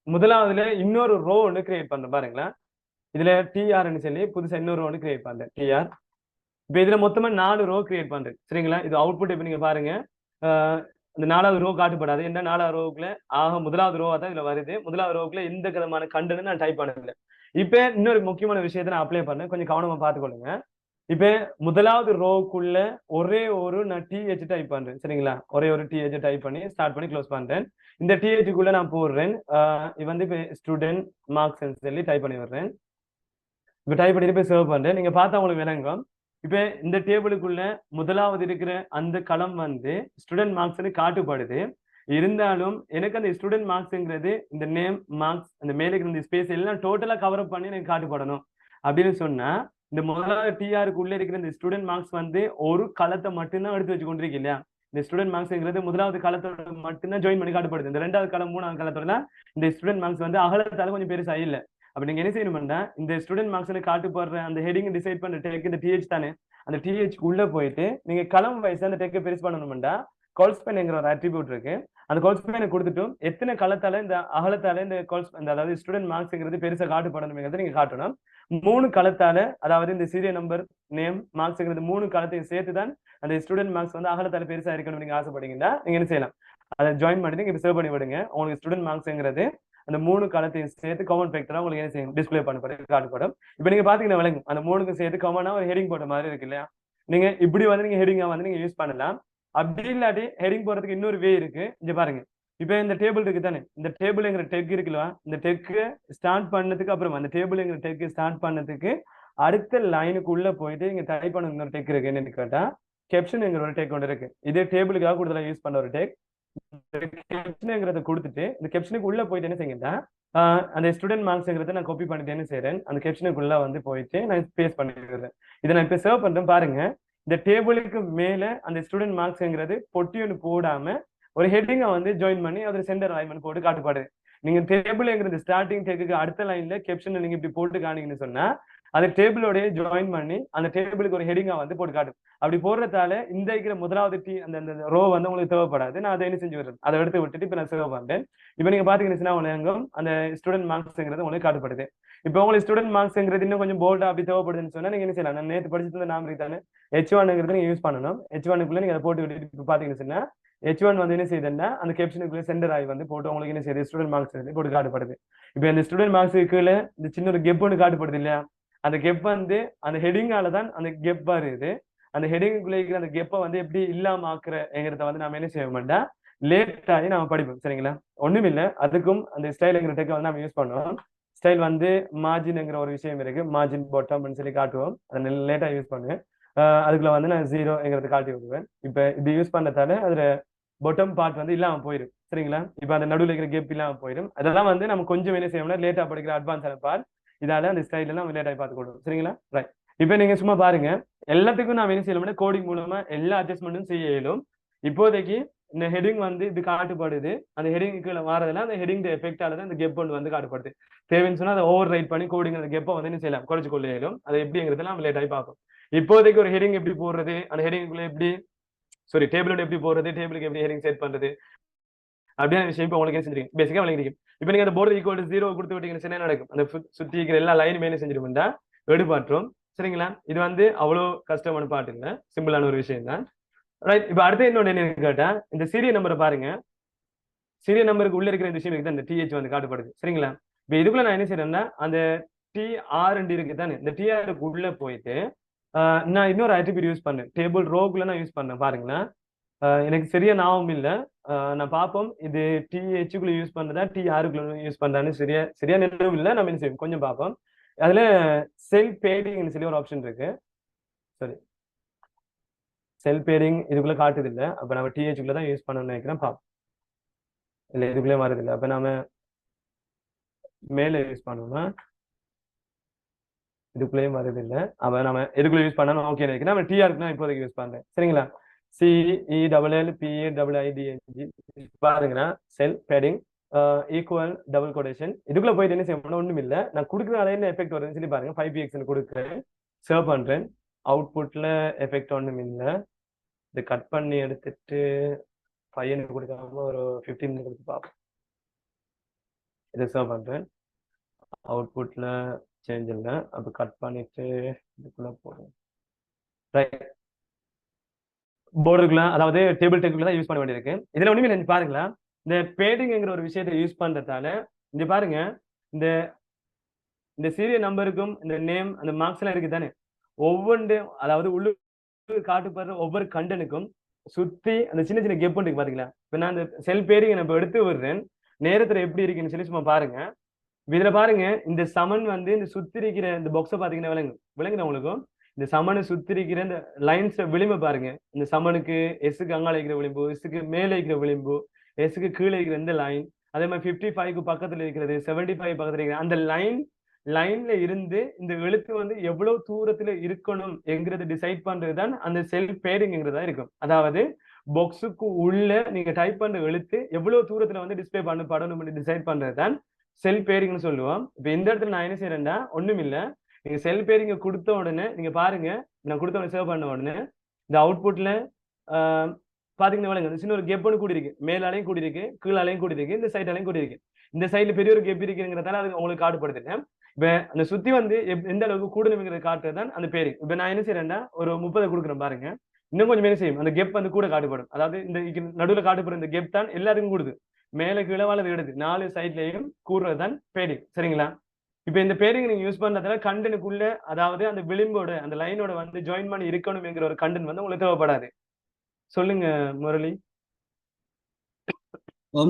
முதலாவதுல இன்னொரு ரோ ஒன்று கிரியேட் பண்றேன் பாருங்களேன். இதுல TRன்னு சொல்லி புதுசா இன்னொரு ரோ ஒன்று கிரியேட் பண்றேன், TR. இப்ப இதுல மொத்தமா 4 ரோ கிரியேட் பண்றேன். சரிங்களா? இது அவுட்புட் இப்ப நீங்க பாருங்க, இந்த 4வது ரோ காட்டுப்படாது. என்ன 4வது ரோக்குள்ள முதலாவது ரோவா தான் இதுல வருது. முதலாவது ரோக்குள்ள எந்த விதமான கண்டென்ட் நான் டைப் பண்ணல. இப்ப இன்னொரு முக்கியமான விஷயத்தை நான் அப்ளை பண்ணேன், கொஞ்சம் கவனமா பார்த்துக்கொள்ளுங்க. இப்ப முதலாவது ரோக்குள்ள ஒரே ஒரு நான் TH டைப் பண்றேன். சரிங்களா? ஒரே ஒரு TH டைப் பண்ணி ஸ்டார்ட் பண்ணி க்ளோஸ் பண்றேன். இந்த THக்குள்ள நான் போடுறேன், இது வந்து இப்ப ஸ்டூடெண்ட் மார்க்ஸ் சொல்லி டைப் பண்ணி விடுறேன். இப்ப டைப் பண்ணிட்டு போய் சர்வ் பண்றேன். நீங்க பார்த்தா உங்களுக்கு விளங்கும். இப்ப இந்த டேபிளுக்குள்ள முதலாவது இருக்கிற அந்த களம் வந்து ஸ்டூடெண்ட் மார்க்ஸ்னு காட்டுப்படுது. இருந்தாலும் எனக்கு அந்த ஸ்டூடெண்ட் மார்க்ஸ்ங்கிறது இந்த நேம் மார்க்ஸ் அந்த மேலே இருக்கிற இந்த ஸ்பேஸ் எல்லாம் டோட்டலா கவர் அப் பண்ணி எனக்கு காட்டுப்படணும். அப்படின்னு சொன்னா இந்த முதலாவது TRக்குள்ள இருக்கிற இந்த ஸ்டூடெண்ட் மார்க்ஸ் வந்து ஒரு களத்தை மட்டும்தான் எடுத்து வச்சு கொண்டிருக்கு இல்லையா. இந்த ஸ்டூடெண்ட் மார்க்ஸ்ங்கிறது முதலாவது களத்தோட மட்டும்தான் ஜாயின் பண்ணி காட்டுப்படுது. இந்த 2வது களம் 3வது களத்தோட இந்த ஸ்டூடெண்ட் மார்க்ஸ் வந்து அகலத்தால கொஞ்சம் பெருசா இல்லை. அப்ப நீங்க என்ன செய்யணும்னா இந்த ஸ்டூடெண்ட் மார்க்ஸ் காட்டுப்படுற அந்த ஹெடிங் டிசைட் பண்ண டெக் இந்த TH தானே, அந்த TH உள்ள போயிட்டு நீங்க களம் வைஸ் அந்த டெக்கை பெருசு பண்ணணும்னா கால்ஸ்பென்ங்கிற ஒரு அட்ரிபியூட் இருக்கு. அந்த கோல்ஸ்பேனை எனக்கு கொடுத்துட்டும் எத்தனை களத்தால இந்த அகலத்தால இந்த அதாவது ஸ்டூடெண்ட் மார்க்ஸ்ங்கிறது பெருசா காட்டுப்படணுங்கிறது நீங்க காட்டணும். 3 களத்தால அதாவது இந்த சீரியல் நம்பர் நேம் மார்க்ஸ்ங்கிறது 3 களத்தையும் சேர்த்து தான் அந்த ஸ்டூடெண்ட் மார்க்ஸ் வந்து அகலத்தால பெருசா இருக்கணும் நீங்க ஆசைப்படுறீங்கன்னா நீங்க என்ன செய்யலாம், அதை ஜாயின் பண்ணிட்டு நீங்க சேவ் பண்ணி விடுங்க. உங்களுக்கு ஸ்டூடெண்ட் மார்க்ஸ்ங்கிறது அந்த 3 களத்தையும் சேர்த்து காமன் ஃபேக்டரா உங்களுக்கு என்ன செய்யும், டிஸ்பிளே பண்ணப்படும், காட்டப்படும். இப்போ நீங்க பாத்தீங்கன்னா விளங்கும், அந்த 3க்கும் சேர்த்து காமனா ஒரு ஹெடிங் போட்ட மாதிரி இருக்கு இல்லையா. நீங்க இப்படி வந்து நீங்க ஹெடிங்கா வந்து நீங்க யூஸ் பண்ணலாம். அப்படி இல்லாட்டி ஹெடிங் போறதுக்கு இன்னொரு வே இருக்கு. இங்க பாருங்க, இப்போ இந்த டேபிள் இருக்கு தானே, இந்த டேபிள்ங்கிற டெக் இருக்குல்ல, இந்த டெக்கு ஸ்டார்ட் பண்ணதுக்கு அப்புறம் அந்த டேபிள்ங்கிற டெக் ஸ்டார்ட் பண்ணதுக்கு அடுத்த லைனுக்குள்ள போயிட்டு இங்க டைப் பண்ண இன்னொரு டெக் இருக்கு. என்னன்னு கேட்டா கேப்ஷன்ங்கிற ஒரு டெக் ஒன்று இருக்கு. இது டேபிளுக்காக கூடுதலா யூஸ் பண்ண ஒரு டெக். கேப்ஷன்ங்கிறத கொடுத்துட்டு இந்த கேப்ஷனுக்கு உள்ள போயிட்டு என்ன செய்யுங்கன்னா அந்த ஸ்டூடெண்ட் மார்க்ஸ்ங்கிறத நான் காப்பி பண்ணிட்டு என்ன செய்யறேன், அந்த கேப்ஷனுக்குள்ள வந்து போயிட்டு நான் பேஸ்ட் பண்ணிடுறேன். இதை நான் இப்ப சேவ் பண்றேன் பாருங்க. இந்த டேபிளுக்கு மேல அந்த ஸ்டூடெண்ட் மார்க்ஸ்ங்கிறது பொட்டி ஒன்று போடாம ஒரு ஹெட்டிங்கை வந்து ஜாயின் பண்ணி அதில் சென்டர் அலைன்மெண்ட் போட்டு காட்டுப்பாடு. நீங்க டேபிள்ங்கிறது ஸ்டார்டிங் டேக்கு அடுத்த லைன்ல கேப்ஷன் நீங்க இப்படி போட்டு காணிங்கன்னு சொன்னா அது டேபிளோடய ஜாயின் பண்ணி அந்த டேபிளுக்கு ஒரு ஹெடிங்கா வந்து போட்டு காட்டும். அப்படி போடுறதால இந்த இருக்கிற முதலாவது அந்த ரோ வந்து உங்களுக்கு தேவைப்படாது. நான் அதை என்ன செஞ்சு விடுறேன், அதை எடுத்து விட்டுட்டு இப்ப நான் சேவ் பண்றேன். இப்போ நீங்க பாத்தீங்கன்னா உங்களுக்கு அந்த ஸ்டூடெண்ட் மார்க்ஸ்ங்கிறது உங்களுக்கு காட்டப்படுது. இப்போ உங்களுக்கு ஸ்டூடெண்ட் மார்க்ஸ்ங்கிறது இன்னும் கொஞ்சம் போல்டா அப்படி தேவைப்படுதுன்னு சொன்னா நீங்க என்ன செய்யலாம், நான் நேற்று படிச்சது நாம தானே H1ங்கிறது நீங்க யூஸ் பண்ணணும். H1க்குள்ள நீங்க அதை போட்டு விட்டுட்டு இப்போ பாத்தீங்கன்னு சொன்னா H1 வந்து என்ன செய்யுதுன்னா அந்த கேப்ஷனுக்குள்ள சென்டர் ஆகி வந்து போட்டு உங்களுக்கு என்ன செய்யுது, ஸ்டூடெண்ட் மார்க்ஸ் போட்டு காட்டப்படுது. இப்போ இந்த ஸ்டூடெண்ட் மார்க்ஸுக்கு கீழே இந்த சின்ன ஒரு கெப் ஒன்று காட்டப்படுது இல்லையா, அந்த கெப் வந்து அந்த ஹெடிங்கால தான் அந்த கெப் வருது. அந்த ஹெடிங்குள்ள இருக்கிற அந்த கெப்பை வந்து எப்படி இல்லாம ஆக்குறங்கிறத வந்து நாம என்ன செய்ய மாட்டோம், லேட் ஆகி நாம படிப்போம். சரிங்களா, ஒண்ணும் இல்லை, அதுக்கும் அந்த ஸ்டைலுங்கிற டெக்கை வந்து நம்ம யூஸ் பண்ணுவோம். ஸ்டைல் வந்து மார்ஜின்ங்கிற ஒரு விஷயம் இருக்கு, மார்ஜின் பாட்டம் சொல்லி காட்டுவோம். அதை லேட்டா யூஸ் பண்ணுவேன். அதுக்குள்ள வந்து நான் 0ங்கிறது காட்டி விடுவேன். இப்ப இது யூஸ் பண்ணதால அதுல பாட்டம் பார்ட் வந்து இல்லாம போயிடும். சரிங்களா, இப்ப அந்த நடுவில் இருக்கிற கேப் இல்லாம போயிடும். அதெல்லாம் வந்து நம்ம கொஞ்சம் என்ன செய்யணும்னா லேட்டா படிக்கிற அட்வான்ஸான பார்ட். இதால அந்த ஸ்டைல் எல்லாம் லேட்டாக பார்த்து கொடுக்கும். சரிங்களா, ரைட். இப்போ நீங்க சும்மா பாருங்க, எல்லாத்துக்கும் நான் என்ன செய்யலாம்னா கோடிங் மூலமா எல்லா அட்ஜஸ்ட்மெண்ட்டும் செய்ய இயலும். இப்போதைக்கு இந்த ஹெடிங் வந்து இது காட்டுப்படுது. அந்த ஹெடிங் கீழே வரதுல அந்த ஹெடிங் எஃபெக்டால தான் இந்த கெப் ஒன்று வந்து காட்டுப்படுது. தேவைன்னு சொன்னா அதை ஓவர் ரைட் பண்ணி கோடிங் அந்த கெப்பை வந்து என்ன செய்யலாம், குறைச்சு கொள்ள இயலும். அது எப்படிங்கிறதுல நம்ம லேட்டாகி பார்ப்போம். இப்போதைக்கு ஒரு ஹெடிங் எப்படி போடுறது, அந்த ஹெடிங்குள்ள எப்படி டேபிளோட எப்படி போடுறது, டேபிளுக்கு எப்படி ஹெடிங் செட் பண்றது அப்படியான விஷயம் இப்போ உங்களுக்கு செஞ்சிருக்கீங்க, பேசிக்கா விளங்கிருக்கும். இப்போ நீங்க அந்த போர்டு ஈக்குவல் டு 0 கொடுத்து விட்டீங்கன்னு என்ன நடக்கும், அந்த சுற்றி இருக்கிற எல்லா லைனுமே என்ன செஞ்சிருக்கும்டா எடுப்பாற்றும். சரிங்களா, இது வந்து அவ்வளோ கஷ்டமான பாட்டு இல்லை, சிம்பிளான ஒரு விஷயம் தான். ரைட். இப்போ அடுத்து இன்னொன்று என்ன கேட்டா, இந்த சீரியல் நம்பரை பாருங்க. சீரியல் நம்பருக்கு உள்ள இருக்கிற இந்த விஷயம் இருக்குது, அந்த TH வந்து காட்டப்படுது. சரிங்களா, இப்போ இதுக்குள்ள நான் என்ன செய்யறேன்னா அந்த TR இருக்கு தானே, இந்த TRக்கு உள்ள போயிட்டு நான் இன்னொரு அட்ரிபியூட் யூஸ் பண்ணேன், டேபிள் ரோக்குள்ள நான் யூஸ் பண்ணேன். பாருங்களேன், எனக்கு சரியா ஞாபகம் இல்லை, நான் பார்ப்போம் இது THக்குள்ள யூஸ் பண்றதா TRக்குள்ள யூஸ் பண்றான்னு சரியா நினைவு இல்லை. நம்ம என்ன செய்வோம் கொஞ்சம் பார்ப்போம். அதுல செல் பேடிங்னு சொல்லி ஒரு ஆப்ஷன் இருக்கு. சரி, செல் பேடிங் இதுக்குள்ள காட்டுது இல்லை. அப்ப நம்ம THக்குள்ள தான் யூஸ் பண்ணணும்னு நினைக்கிறேன். பார்ப்போம். இல்லை, இதுக்குள்ளே வருது இல்லை. அப்ப நாம மேல யூஸ் பண்ணோம்னா இதுக்குள்ளேயும் வருது இல்லை. அப்ப நம்ம எதுக்குள்ள யூஸ் பண்ணணும் ஓகே நினைக்கிறேன். நம்ம TRக்கு நான் இப்போதைக்கு யூஸ் பண்றேன். சரிங்களா, CELLPADIDNG பாருங்கன்னா செல் பேடிங் ஈக்குவல் டபுள் கோடேஷன். இதுக்குள்ள போயிட்டு என்ன செய்யணும், ஒண்ணும் இல்லை, நான் கொடுக்குறதால என்ன எஃபெக்ட் வருதுன்னு சொல்லி பாருங்க. 5px கொடுக்குறேன், சேவ் பண்றேன். அவுட்புட்ல எஃபெக்ட் ஒண்ணும் இல்லை. இது கட் பண்ணி எடுத்துட்டு 5 கொடுக்காம ஒரு 15 கொடுத்து பார்ப்போம். இதை சேவ் பண்றேன். அவுட்புட்ல சேஞ்ச் இல்லை. அப்ப கட் பண்ணிட்டு இதுக்குள்ள போடுறேன். ரைட், போர்டுக்குள்ள அதாவது டேபிள் டெக்குள்ள தான் யூஸ் பண்ண வேண்டியிருக்கு. இதுல ஒண்ணுமே இல்லை, பாருங்களா, இந்த பேடிங்ங்கிற ஒரு விஷயத்தை யூஸ் பண்றதால இங்க பாருங்க, இந்த சீரியல் நம்பருக்கும் இந்த நேம் அந்த மார்க்ஸ் எல்லாம் இருக்கு தானே, ஒவ்வொன்று அதாவது உள்ளுக்கு காட்டுப்படுற ஒவ்வொரு கண்டனுக்கும் சுத்தி அந்த சின்ன சின்ன கெப் இருக்கு பாத்தீங்களா. இப்ப நான் இந்த செல் பேடிங் நான் எடுத்து விடுறேன், நேரத்துல எப்படி இருக்குன்னு சொல்லி சும்மா பாருங்க. இதுல பாருங்க, இந்த சமன் வந்து இந்த சுத்தி இருக்கிற இந்த பாக்ஸை பாத்தீங்கன்னா விளங்குது உங்களுக்கும். இந்த சமனை சுத்தி இருக்கிற இந்த லைன்ஸ் விளிம்பு பாருங்க. இந்த சமனுக்கு எஸ்க்கு அங்கால இருக்கிற விளிம்பு, எஸ்க்கு மேல இருக்கிற விளிம்பு, எஸ்க்கு கீழே இருக்கிற இந்த லைன், அதே மாதிரி 55க்கு பக்கத்துல இருக்கிறது, 75 பக்கத்துல இருக்கிற அந்த லைன்ல இருந்து இந்த எழுத்து வந்து எவ்வளவு தூரத்துல இருக்கணும் என்கிறது டிசைட் பண்றதுதான் அந்த செல்ஃப் பேடிங்கிறதா இருக்கும். அதாவது பாக்ஸுக்கு உள்ள நீங்க டைப் பண்ற எழுத்து எவ்வளவு தூரத்துல வந்து டிஸ்பிளே படணும் டிசைட் பண்றதுதான் செல்ஃப் பேடிங்னு சொல்லுவோம். இப்ப இந்த இடத்துல நான் என்ன செய்யறேன்னா ஒண்ணும் இல்லை, நீங்க செல் பேரிங்க கொடுத்த உடனே நீங்க பாருங்க, நான் கொடுத்த உடனே சேவ் பண்ண உடனே இந்த அவுட்புட்ல பாத்தீங்கன்னா விளங்க சின்ன ஒரு கெப் ஒன்று கூடி இருக்கு, மேலாலையும் கூடி இருக்கு, கீழாலையும் கூடி இருக்கு, இந்த சைடாலையும் கூடி இருக்கு. இந்த சைடுல பெரிய ஒரு கெப் இருக்குங்கிறதால அது உங்களுக்கு காட்டுப்படுத்துட்டேன். இப்ப அந்த சுத்தி வந்து எந்த அளவுக்கு கூடணுங்கிறத காட்டுறது தான் அந்த பேரிங். இப்ப நான் என்ன செய்யறேன்னா ஒரு 30 கொடுக்குறேன் பாருங்க, இன்னும் கொஞ்சம் என்ன செய்யும், அந்த கெப் வந்து கூட காட்டுப்படும். அதாவது இந்த நடுவுல காட்டுப்படுற இந்த கெப் தான் எல்லாருக்கும் கூடுது, மேல கீழே வலது இடது 4 சைட்லயும் கூடுறது தான் பேரிங். சரிங்களா? இப்ப இந்த பேரிங் நீங்க யூஸ் பண்றதுல கண்டனுக்குள்ள, அதாவது அந்த விளிம்போட அந்த லைனோட வந்து ஜாயின் பண்ணி இருக்கணும்ங்கிற ஒரு கண்டன் வந்து உங்களுக்கு தேவைப்படாது. சொல்லுங்க முரளி.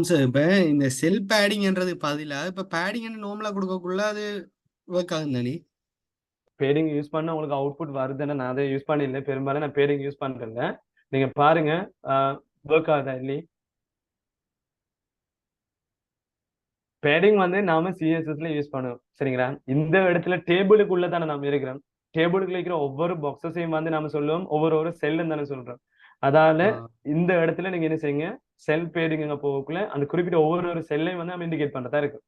சார் இப்ப இந்த செல் பேடிங்ன்றது பதிலா இப்ப பேடிங் நார்மலா கொடுக்கக்குள்ள அது ஒர்க் ஆகும் தானே? பேடிங் யூஸ் பண்ணா உங்களுக்கு அவுட்புட் வருதுன்னா நான் அதை யூஸ் பண்ணல, பெரும்பாலும் நான் பேடிங் யூஸ் பண்றேன். நீங்க பாருங்க ஒர்க் ஆகுதா இல்லையே. பேடிங் வந்து நாம சிஎஸ்எஸ்ல யூஸ் பண்ணுவோம். சரிங்களா? இந்த இடத்துல டேபிளுக்குள்ள தானே நாம இருக்கிறோம். டேபிளுக்குள்ள இருக்கிற ஒவ்வொரு பாக்ஸஸையும் வந்து நாம சொல்லுவோம் ஒவ்வொரு செல்லுன்னு தானே சொல்றோம். அதால இந்த இடத்துல நீங்க என்ன செய்யுங்க, செல் பேடிங் போகக்குள்ள அந்த குறிப்பிட்ட ஒவ்வொரு செல்லையும் வந்து நம்ம இண்டிகேட் பண்றதா இருக்கு.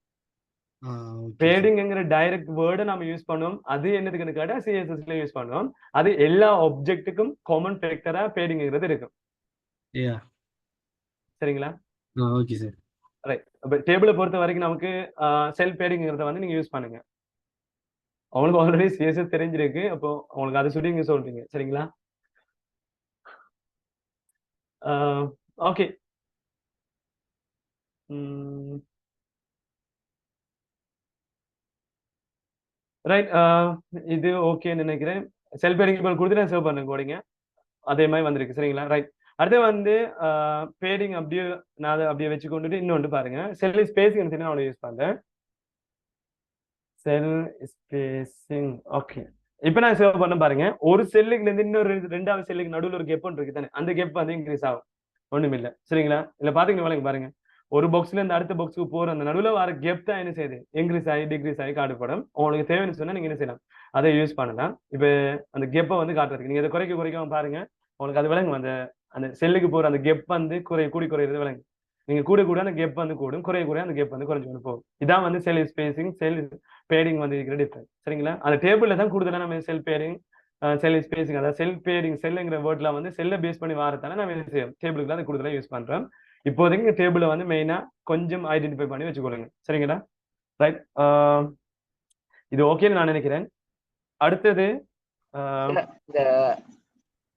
பேடிங்ங்கிற டைரக்ட் வேர்டை நம்ம யூஸ் பண்ணுவோம். அது என்னதுக்குன்னு கேட்டா சிஎஸ்எஸ்ல யூஸ் பண்ணுவோம். அது எல்லா ஆப்ஜெக்ட்டுக்கும் காமன் ஃபேக்டரா பேடிங்கிறது இருக்கும். சரிங்களா? Okay sir. ரைட். அப்ப டேபிளை பொறுத்த வரைக்கும் நமக்கு செல் பேடிங்கிறத வந்து நீங்க யூஸ் பண்ணுங்க. அவங்களுக்கு ஆல்ரெடி சிஎஸ்எஸ் தெரிஞ்சிருக்கு, அப்போ உங்களுக்கு அதை சொல்லி நீங்க சொல்றீங்க. சரிங்களா? ஓகே. ரைட். இது ஓகேன்னு நினைக்கிறேன். செல் பேடிங் இப்போ கொடுத்து நான் சேவ் பண்ணுங்க கோடிங்க, அதே மாதிரி வந்திருக்கு. சரிங்களா? ரைட். அடுத்து வந்து பேடிங் அப்படியே நான் அதை அப்படியே வச்சு கொண்டுட்டு இன்னொன்று பாருங்க, செல் ஸ்பேசிங் நான் யூஸ் பண்றேன். செல் ஸ்பேசிங். ஓகே. இப்ப நான் சேவ் பண்ண பாருங்க, ஒரு செல்லுக்கு இருந்து இன்னொரு ரெண்டாவது செல்லுக்கு நடுவில் ஒரு கெப் ஒன்று இருக்கு தானே, அந்த கெப் வந்து இன்க்ரீஸ் ஆகும். ஒண்ணும் இல்ல. சரிங்களா? இல்ல பாத்தீங்கன்னா பாருங்க, ஒரு பாக்ஸ்ல இருந்து அடுத்த பாக்ஸுக்கு போற அந்த நடுவுல வர கெப் தான் என்ன செய்யுது, இன்க்ரீஸ் ஆகி டிக்ரீஸ் ஆகி காட்டப்படும். உங்களுக்கு தேவைன்னு சொன்னா நீங்க என்ன செய்யலாம், அதை யூஸ் பண்ணலாம். இப்ப அந்த கெப்பை வந்து காட்டுறதுக்கு நீங்க இதை குறைக்காம பாருங்க, உங்களுக்கு அது விளங்கும். அந்த அந்த செல்லுக்கு போற அந்த கெப் வந்து கூடி குறையிறது விளங்கு. நீங்க கூட அந்த கெப் வந்து கூடும், குறைய அந்த கெப் வந்து குறைஞ்சு கொண்டு போகும். இதான் வந்து செல் ஸ்பேசிங் செல் பேடிங் வந்து இருக்கிற டிஃபரன்ஸ். சரிங்களா? அந்த டேபிள்ல தான் கூடுதலா நம்ம செல் பேரிங் செல் ஸ்பேசிங், அதாவது செல் பேரிங் செல்லுங்கிற வேர்ட்ல வந்து செல்லை பேஸ் பண்ணி வரதால நம்ம என்ன செய்யும், டேபிளுக்கு தான் கூடுதலா யூஸ் பண்றோம். இப்போதைக்கு டேபிளை வந்து மெயினா கொஞ்சம் ஐடென்டிஃபை பண்ணி வச்சுக்கொள்ளுங்க. சரிங்களா? ரைட். இது ஓகேன்னு நான் நினைக்கிறேன். அடுத்தது இந்த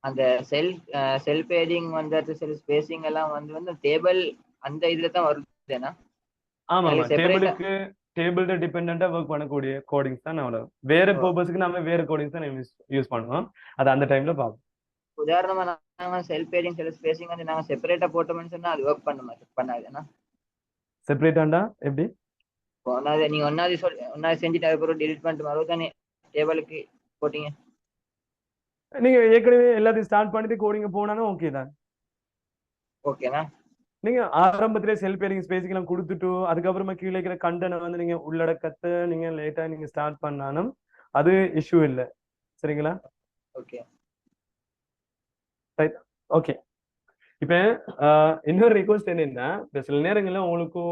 அந்த செல் பேடிங் வந்து செல் ஸ்பேசிங் எல்லாம் வந்து டேபிள் அந்த இதுல தான் வருதுனா? ஆமா, டேபிள்ல டிபெண்டன்ட்டா வர்க் பண்ணக்கூடிய கோடிங்ஸ் தான் நான் வேற பர்பஸ்க்கு நாம வேற கோடிங்ஸ் தான் யூஸ் பண்ணுவோம். அது அந்த டைம்ல பார்ப்போம். உதாரணமா நாங்க செல் பேடிங் செல் ஸ்பேசிங் வந்து நாங்க செப்பரேட்டா போட்டோம்னு சொன்னா அது வர்க் பண்ணாதுன்னா? செப்பரேட்டாண்டா எப்படி? நீங்க ஒன்னாவது செஞ்சுட்டு அதுக்கப்புறம் டெலிட் பண்ணிட்டு மறுபடியும் டேபிளுக்கு போட்டீங்க, நீங்க ஏற்கனவே எல்லாத்தையும் ஸ்டார்ட் பண்ணிட்டு கோடிங்க போனாலும் ஓகே தான். ஓகேனா? நீங்க ஆரம்பத்திலே செல் பேரிங் ஸ்பேசிங் எல்லாம் கொடுத்துட்டு அதுக்கப்புறமா கீழே இருக்கிற கண்டனை வந்து நீங்க உள்ளடக்கத்தை நீங்க லேட்டா நீங்க ஸ்டார்ட் பண்ணாலும் அது இஷ்யூ இல்லை. சரிங்களா? ஓகே. ரைட். ஓகே. இப்ப இன்னொரு ரிக்வஸ்ட் என்னன்னா, இப்ப சில நேரங்கள்ல உங்களுக்கு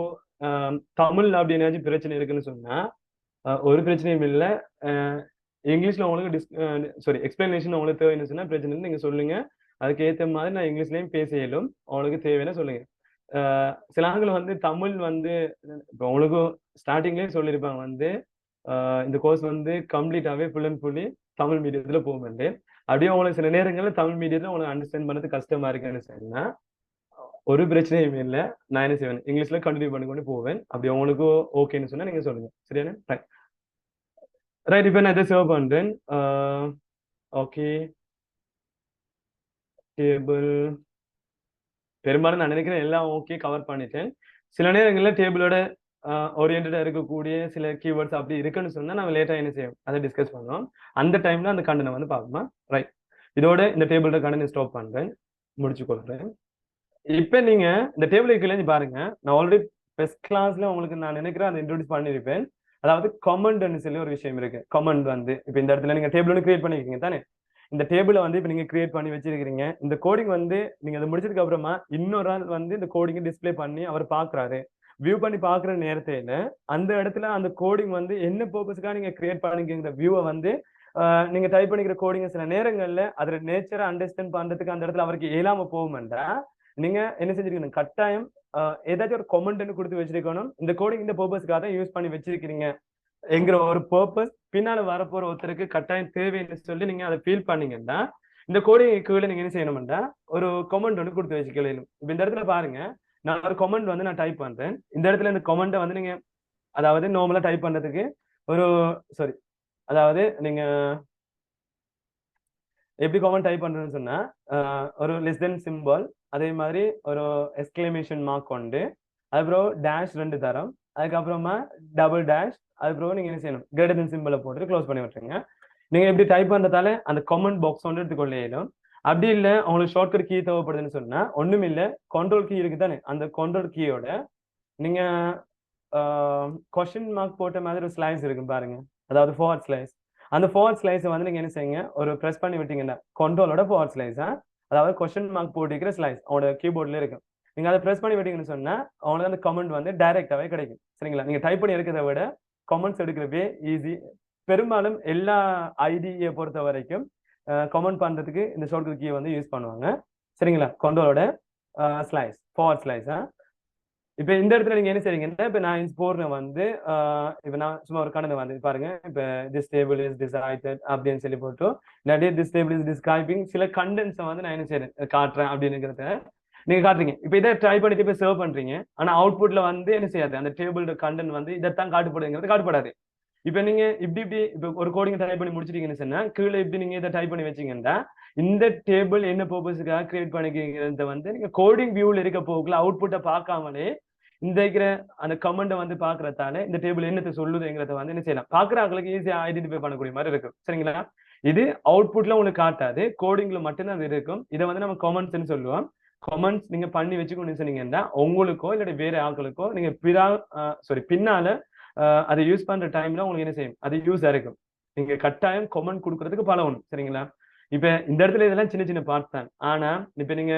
தமிழ் அப்படின்னாச்சும் பிரச்சனை இருக்குன்னு சொன்னா ஒரு பிரச்சனையும் இல்லை. இங்கிலீஷ்ல உங்களுக்கு எக்ஸ்பிளனேஷன் உங்களுக்கு தேவைன்னு சொன்னா பிரச்சனை நீங்க சொல்லுங்க, அதுக்கு ஏற்ற மாதிரி நான் இங்கிலீஷ்லயும் பேச இயலும். உங்களுக்கு தேவைன்னா சொல்லுங்க. சில ஆண்கள் வந்து தமிழ் வந்து இப்போ உங்களுக்கு ஸ்டார்டிங்லேயே சொல்லியிருப்பாங்க வந்து இந்த கோர்ஸ் வந்து கம்ப்ளீட்டாவே ஃபுல் அண்ட் ஃபுல்லி தமிழ் மீடியத்துல போகும்போது, அப்படியே உங்களுக்கு சில நேரங்கள்ல தமிழ் மீடியத்துல உங்களுக்கு அண்டர்ஸ்டாண்ட் பண்ணது கஷ்டமா இருக்குன்னு சொன்னா ஒரு பிரச்சனையும் இல்லை, நான் என்ன செய்வேன், இங்கிலீஷ்ல கண்டினியூ பண்ணி கொண்டு போவேன். அப்படி உங்களுக்கு ஓகேன்னு சொன்னா நீங்க சொல்லுங்க. சரியான? ரைட். இப்போ நான் இதை சேவ் பண்றேன். ஓகே. டேபிள் பெரும்பாலும் நான் நினைக்கிறேன் எல்லாம் ஓகே கவர் பண்ணிட்டேன். சில நேரங்களில் டேபிளோட ஓரியன்டா இருக்கக்கூடிய சில கீவேர்ட்ஸ் அப்படி இருக்குன்னு சொன்னா நம்ம லேட்டா என்ன செய்யும், அதை டிஸ்கஸ் பண்ணுவோம். அந்த டைம்ல அந்த கண்டனை வந்து பார்ப்போமா? ரைட். இதோட இந்த டேபிளோட கண்டனை ஸ்டாப் பண்றேன், முடிச்சு கொள்றேன். இப்ப நீங்க இந்த டேபிளுக்கு கீழே பாருங்க, நான் ஆல்ரெடி ஃபர்ஸ்ட் கிளாஸ்ல உங்களுக்கு நான் நினைக்கிறேன் அதை இன்ட்ரோடியூஸ் பண்ணிருப்பேன். அதாவது கமெண்ட்னு சொல்லி ஒரு விஷயம் இருக்கு. கமெண்ட் வந்து இப்ப இந்த இடத்துல நீங்க டேபிள் கிரியேட் பண்ணிருக்கீங்க தானே, இந்த டேபிளை வந்து இப்ப நீங்க கிரியேட் பண்ணி வச்சிருக்கீங்க. இந்த கோடிங் வந்து நீங்க அதை முடிச்சதுக்கு அப்புறமா இன்னொரு ஆள் வந்து இந்த கோடிங்கை டிஸ்பிளே பண்ணி அவர் பாக்குறாரு, வியூ பண்ணி பாக்குற நேரத்தையில அந்த இடத்துல அந்த கோடிங் வந்து என்ன பர்பஸ்க்காக நீங்க கிரியேட் பண்ணிக்கிற வியூவை வந்து நீங்க டைப் பண்ணிக்கிற கோடிங் சில நேரங்கள்ல அதோட நேச்சரை அண்டர்ஸ்டாண்ட் பண்றதுக்கு அந்த இடத்துல அவருக்கு இயலாம போகும்ன்றா நீங்க என்ன செஞ்சிருக்கணும், கட்டாயம் ஏதாச்சும் ஒரு கமெண்ட் கொடுத்து வச்சிருக்கணும். இந்த கோடிங் இந்த பர்பஸ்க்காக தான் யூஸ் பண்ணி வச்சிருக்கீங்க என்கிற ஒரு பர்பஸ் பின்னால வரப்போற ஒருத்தருக்கு கட்டாயம் தேவைன்னு சொல்லி நீங்க அதை ஃபீல் பண்ணீங்கன்னா, இந்த கோடிங் கீழே நீங்க என்ன செய்யணும்னா ஒரு கமெண்ட் ஒன்று கொடுத்து வச்சுக்கலாம். இப்ப இந்த இடத்துல பாருங்க, நான் ஒரு கமெண்ட் வந்து நான் டைப் பண்றேன். இந்த இடத்துல இந்த கமெண்ட்டை வந்து நீங்க அதாவது நார்மலா டைப் பண்றதுக்கு ஒரு சாரி அதாவது நீங்க எப்படி கமெண்ட் டைப் பண்றேன்னு சொன்னா ஒரு லெஸ் தென் சிம்பிள், அதே மாதிரி ஒரு எக்ஸ்கிளமேஷன் மார்க் கொண்டு, அதுக்கப்புறம் டேஷ் 2 தரம், அதுக்கப்புறமா டபுள் டேஷ், அதுக்கப்புறம் நீங்க என்ன செய்யணும், கிரேட்டர் தென் சிம்பிளை போட்டு க்ளோஸ் பண்ணி விட்டுருங்க. நீங்க எப்படி டைப் பண்றதால அந்த கமெண்ட் பாக்ஸ் வந்து எடுத்துக்கொள்ள இயலும். அப்படி இல்லை உங்களுக்கு ஷார்ட்கட் கீ தேவைப்படுதுன்னு சொன்னா ஒண்ணும் இல்லை, கண்ட்ரோல் கீ இருக்கு தானே, அந்த கண்ட்ரோல் கீயோட நீங்க கொஸ்டின் மார்க் போட்ட மாதிரி ஒரு ஸ்லைஸ் இருக்கு பாருங்க, அதாவது ஃபார்வர்ட் ஸ்லைஸ். அந்த ஃபார்வர்ட் ஸ்லைஸை வந்து நீங்க என்ன செய்யுங்க, ஒரு ப்ரெஸ் பண்ணி விட்டீங்கன்னா கண்ட்ரோலோட ஃபார்வர்ட் ஸ்லைஸ், அதாவது கொஸ்டின் மார்க் போட்டிருக்கிற ஸ்லைஸ் அவங்களோட கீபோர்ட்ல இருக்கு. நீங்க அதை ப்ரெஸ் பண்ணி விட்டீங்கன்னு சொன்னா அவங்களுக்கு அந்த கமெண்ட் வந்து டைரக்டாவே கிடைக்கும். சரிங்களா, நீங்க டைப் பண்ணி எடுக்கிறத விட கமெண்ட்ஸ் எடுக்கிறவே ஈஸி. பெரும்பாலும் எல்லா ஐடியை பொறுத்த வரைக்கும் கமெண்ட் பண்றதுக்கு இந்த ஷார்ட்கட் கீயை வந்து யூஸ் பண்ணுவாங்க. சரிங்களா, கண்ட்ரோலோட ஸ்லைஸ், ஃபார்வர்ட் ஸ்லைஸ். இப்ப இந்த இடத்துல நீங்க என்ன செய்றீங்கன்னா, இப்ப நான் போர்ன வந்து இப்ப நான் சும்மா ஒரு கணக்கு வந்து பாருங்க, இப்ப திஸ் டேபிள் இஸ் டிசைடட் அப்படின்னு சொல்லி போட்டு, இல்லாட்டி திஸ் டேபிள் இஸ் டிஸ்கிரைபிங் சில கண்டென்ட்ஸை வந்து நான் என்ன செய்யறேன் காட்டுறேன் அப்படிங்கிறத நீங்க காட்டுறீங்க. இப்ப இதை ட்ரை பண்ணிட்டு இப்ப சர்வ் பண்றீங்க, ஆனா அவுட்புட்ல வந்து என்ன செய்யாது, அந்த டேபிளோட கண்டென்ட் வந்து இதைத்தான் காட்டுப்படுங்கிறது காட்டுப்படாது. இப்ப நீங்க இப்படி இப்ப ஒரு கோடிங் டைப் பண்ணி முடிச்சிட்டீங்கன்னு சொன்னா கீழே இப்படி நீங்க இதை டைப் பண்ணி வச்சீங்கன்னா இந்த டேபிள் என்ன பர்பஸுக்காக கிரியேட் பண்ணிக்கிறத வந்து நீங்க கோடிங் வியூல இருக்க போகல அவுட்புட்டை பார்க்காமலே இந்த இருக்கிற அந்த கமெண்ட்டை வந்து பாக்குறதால இந்த டேபிள் என்னத்தை சொல்லுதுங்கிறத வந்து என்ன செய்யலாம், பாக்குறவங்களுக்கு ஈஸியா ஐடென்டிஃபை பண்ணக்கூடிய மாதிரி இருக்கும். சரிங்களா, இது அவுட்புட்ல உங்களுக்கு காட்டாது, கோடிங்ல மட்டும்தான் அது இருக்கும். இதை வந்து நம்ம கமெண்ட்ஸ்ன்னு சொல்லுவோம். கமெண்ட்ஸ் நீங்க பண்ணி வச்சுக்கணும்னு சொன்னீங்கன்னா உங்களுக்கோ இல்லாட்டி வேற ஆட்களுக்கோ நீங்க பின்னால அதை யூஸ் பண்ற டைம்ல உங்களுக்கு என்ன செய்யும், அது யூஸா இருக்கும். நீங்க கட்டாயம் கமெண்ட் கொடுக்கறதுக்கு பழகணும். சரிங்களா, இப்ப இந்த இடத்துல இதெல்லாம் சின்ன சின்ன பார்ட் தான். ஆனா இப்ப நீங்க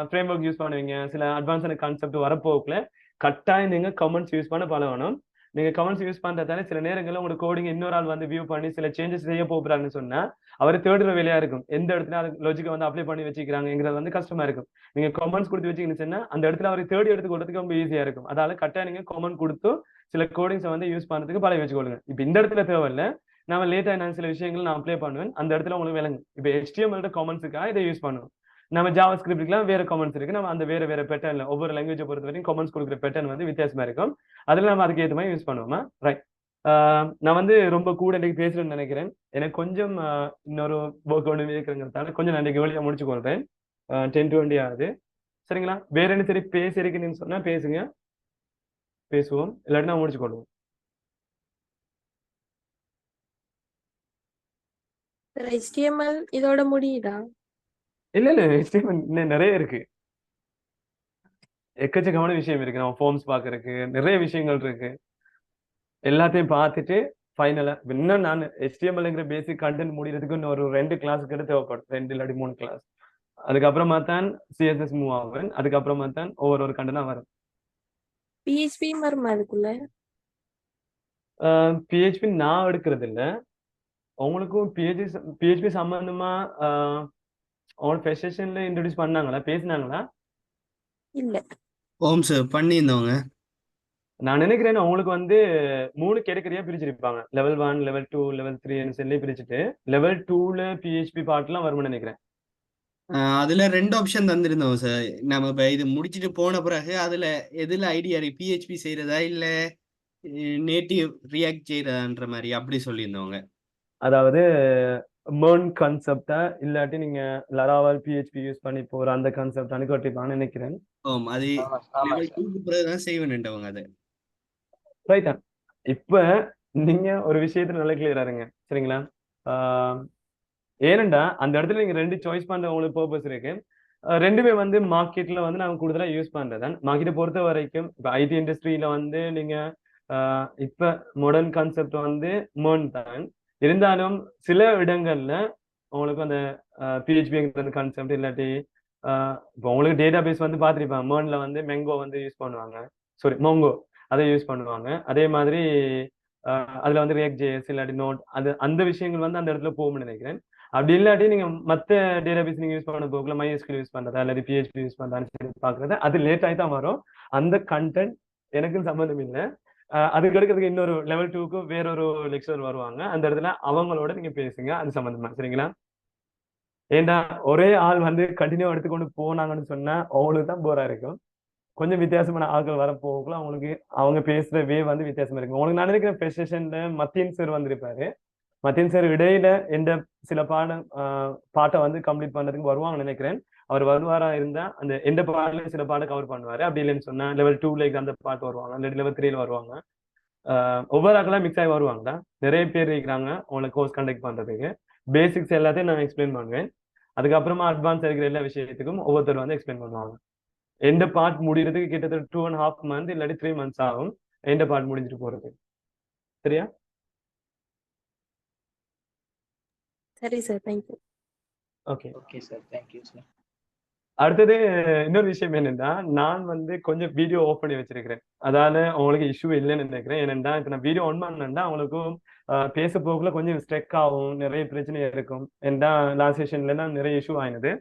ஃப்ரேம் ஒர்க் யூஸ் பண்ணுவீங்க, சில அட்வான்ஸான கான்செப்ட் வரப்போக்குல கட்டாயம் நீங்க கமெண்ட்ஸ் யூஸ் பண்ண பழகணும். நீங்க கமெண்ட்ஸ் யூஸ் பண்றதால சில நேரங்களில் உங்களுக்கு கோடிங் இன்னொரு ஆள் வந்து வியூ பண்ணி சில சேஞ்சஸ் செய்ய போறாங்கன்னு சொன்னா அவர் தேடுற வேலையா இருக்கும். எந்த இடத்துல அது லாஜிக்கை வந்து அப்ளை பண்ணி வச்சுக்கிறாங்கிறது வந்து கஷ்டமா இருக்கும். நீங்க கமெண்ட்ஸ் கொடுத்து வச்சீங்கன்னு சொன்னா அந்த இடத்துல அவருக்கு தேடி எடுத்துக்கொள்றதுக்கு ரொம்ப ஈஸியா இருக்கும். அதால கட்டாயம் நீங்க கமெண்ட் கொடுத்து சில கோடிங்ஸை வந்து யூஸ் பண்றதுக்கு பழகி வச்சுக்கொள்ளுங்க. இப்ப இந்த இடத்துல தேவையில்லை, நான் லேட்டா நான் சில விஷயங்கள் நான் அப்ளை பண்ணுவேன், அந்த இடத்துல உங்களுக்கு விளங்கும். இப்ப HTML கமெண்ட்ஸுக்காக இதை யூஸ் பண்ணுவோம். நம்ம ஜாவா ஸ்கிரிப்ட்லாம் வேற கமெண்ட்ஸ் இருக்கு, நம்ம அந்த வேற கமெண்ட்ல ஒவ்வொரு லாங்குவேஜை பொறுத்த வரைக்கும் கமெண்ட்ஸ் கொடுக்குற பேட்டர்ன் வந்து வித்தியாசமா இருக்கும். அதுல நம்ம அதுக்கு ஏற்ற மாதிரி யூஸ் பண்ணுவோமா. ரைட், நான் வந்து ரொம்ப கூட இன்னைக்கு பேசுறேன்னு நினைக்கிறேன். எனக்கு கொஞ்சம் இன்னொரு ஒர்க் ஒன்று இருக்கிறங்கிறதால கொஞ்சம் நான் இன்னைக்கு வெளியே முடிச்சு கொள்றேன். 10:20 ஆகுது. சரிங்களா, வேற என்ன சரி பேசிருக்குன்னு சொன்னா பேசுங்க, பேசுவோம், இல்லாட்டி நான் முடிச்சு கொள்வோம். HTML இதோட முடியுதா? இல்ல HTML இன்னும் நிறைய இருக்கு, எக்கச்சக்கமான விஷயம் இருக்கு. நம்ம ஃபார்ம்ஸ் பாக்குறதுக்கு நிறைய விஷயங்கள் இருக்கு. எல்லாத்தையும் பார்த்துட்டு ஃபைனலா இன்னும் நான் HTMLங்கிற பேசிக் கண்டென்ட் முடிகிறதுக்கு இன்னும் ஒரு 2 கிளாஸுக்கு எடுத்து தேவைப்படும், 2 இல்லாட்டி 3 கிளாஸ். அதுக்கப்புறமா தான் CSS மூவ் ஆகும், அதுக்கப்புறமா தான் ஒவ்வொரு கண்டென்ட்டா வரும். PHP மர்மம் அதுக்குள்ள PHP நான் எடுக்கிறது இல்லை. அவங்களுக்கும் PHP சம்பந்தமா அவங்களோட ஃபெஷன்ல இன்ட்ரோடியூஸ் பண்ணாங்களா, பேசினாங்களா? இல்ல. ஓம் சார் பண்ணியிருந்தவங்க. நான் நினைக்கிறேன் அவங்களுக்கு வந்து 3 கேட்டகரியா பிரிச்சிருப்பாங்க, லெவல் 1, லெவல் 2, லெவல் 3 சொல்லி பிரிச்சுட்டு லெவல் 2ல PHP பார்ட்லாம் வரும்னு நினைக்கிறேன். அதுல 2 ஆப்ஷன் தந்திருந்தோம் சார். நம்ம இப்ப இது முடிச்சுட்டு போன பிறகு அதுல எதுல ஐடியா PHP செய்யறதா இல்ல நேட்டிவ் ரியாக்ட் செய்யறதான்ற மாதிரி அப்படி சொல்லியிருந்தவங்க. அதாவது MERN கான்செப்டா இல்லாட்டி நீங்க லராவல் PHP யூஸ் பண்ணி போற அந்த கான்செப்ட் அனுப்பிட்டிருப்பான்னு நினைக்கிறேன். ஆமா, அது லெவல் 2க்கு பிறகுதான் செய்வேன்ன்றவங்க அதை. ரைட்டா, இப்ப நீங்க ஒரு விஷயத்துல நல்லா கிளியரா இருங்க. சரிங்களா, ஏனண்டா அந்த இடத்துல நீங்க 2 சாய்ஸ் பண்ற உங்களுக்கு பர்பஸ் இருக்கு. ரெண்டுமே வந்து மார்க்கெட்ல வந்து நாங்க கூடுதலா யூஸ் பண்றதான். மார்க்கெட்டை பொறுத்த வரைக்கும் இப்ப IT இண்டஸ்ட்ரியில வந்து நீங்க இப்ப மாடர்ன் கான்செப்ட் வந்து MERN தான். இருந்தாலும் சில இடங்கள்ல உங்களுக்கு அந்த PHPங்கிற கான்செப்ட் இல்லாட்டி இப்போ உங்களுக்கு டேட்டா பேஸ் வந்து பார்த்துருப்பாங்க, MERNல வந்து மெங்கோ வந்து யூஸ் பண்ணுவாங்க, மோங்கோ அதை யூஸ் பண்ணுவாங்க. அதே மாதிரி அதுல வந்து React.js இல்லாட்டி நோட் அந்த விஷயங்கள் வந்து அந்த இடத்துல போகும்னு நினைக்கிறேன். அப்படி இல்லாட்டி நீங்க மத்த டேட்டாபேஸ் நீங்க யூஸ் பண்ண போகல MySQL யூஸ் பண்றதா இல்லாட்டி PHP யூஸ் பண்றதான்னு சொல்லி பாக்குறது அது லேட் ஆகி தான் வரும். அந்த கண்டென்ட் எனக்கும் சம்மந்தம் இல்லை. அதுக்கு எடுக்கிறதுக்கு இன்னொரு லெவல் 2க்கு வேறொரு லெக்சர் வருவாங்க. அந்த இடத்துல அவங்களோட நீங்க பேசுங்க அது சம்பந்தமா, சரிங்களா? ஏன்னா ஒரே ஆள் வந்து கண்டினியூ எடுத்துக்கொண்டு போனாங்கன்னு சொன்னா அவங்களுக்கு தான் போரா இருக்கும். கொஞ்சம் வித்தியாசமான ஆட்கள் வர போகல அவங்களுக்கு அவங்க பேசுற வே வந்து வித்தியாசமா இருக்கும். உங்களுக்கு நான் நினைக்கிறேன் ஃபர்ஸ்ட் செஷன்ல மத்தியன் சார் வந்திருப்பாரு. மத்தியன் சார் இடையில எந்த சில பாட்டை வந்து கம்ப்ளீட் பண்றதுக்கு வருவாங்கன்னு நினைக்கிறேன். அவர் வருவாரா இருந்தா அந்த எந்த பாடல சில பாட்டை கவர் பண்ணுவாரு. அப்படி இல்லைன்னு சொன்னா லெவல் 2ல அந்த பாட்டு வருவாங்க, இல்லாட்டி லெவல் 3ல வருவாங்க. ஒவ்வொரு ஆக்கெல்லாம் மிக்ஸ் ஆகி வருவாங்கடா. நிறைய பேர் இருக்கிறாங்க உங்களுக்கு கோர்ஸ் கண்டக்ட் பண்றதுக்கு. பேசிக்ஸ் எல்லாத்தையும் நான் எக்ஸ்பிளைன் பண்ணுவேன். அதுக்கப்புறமா அட்வான்ஸ் இருக்கிற எல்லா விஷயத்துக்கும் ஒவ்வொருத்தர் வந்து எக்ஸ்பிளைன் பண்ணுவாங்க. எந்த பார்ட் முடியறதுக்கு கிட்டத்தட்ட 2.5 months இல்லாட்டி 3 months ஆகும் எந்த பார்ட் முடிஞ்சிட்டு போறது. சரியா? சரி sir, thank you. Okay. Okay sir, thank you sir. அடுத்தது இன்னொரு விஷயம் என்னன்னா, நான் வந்து கொஞ்சம் வீடியோ ஆஃப் பண்ணி வச்சிருக்கிறேன். அதால உங்களுக்கு இஷ்யூ இல்லைன்னு நினைக்கிறேன். ஏன்னா இப்ப நான் வீடியோ ஆன் பண்ணேன்னா அவங்களுக்கும் பேச போக்குல கொஞ்சம் ஸ்ட்ரெக் ஆகும், நிறைய பிரச்சனை இருக்கும். ஏன்னா லாஸ்ட் செஷன்ல நிறைய இஷ்யூ ஆயினது.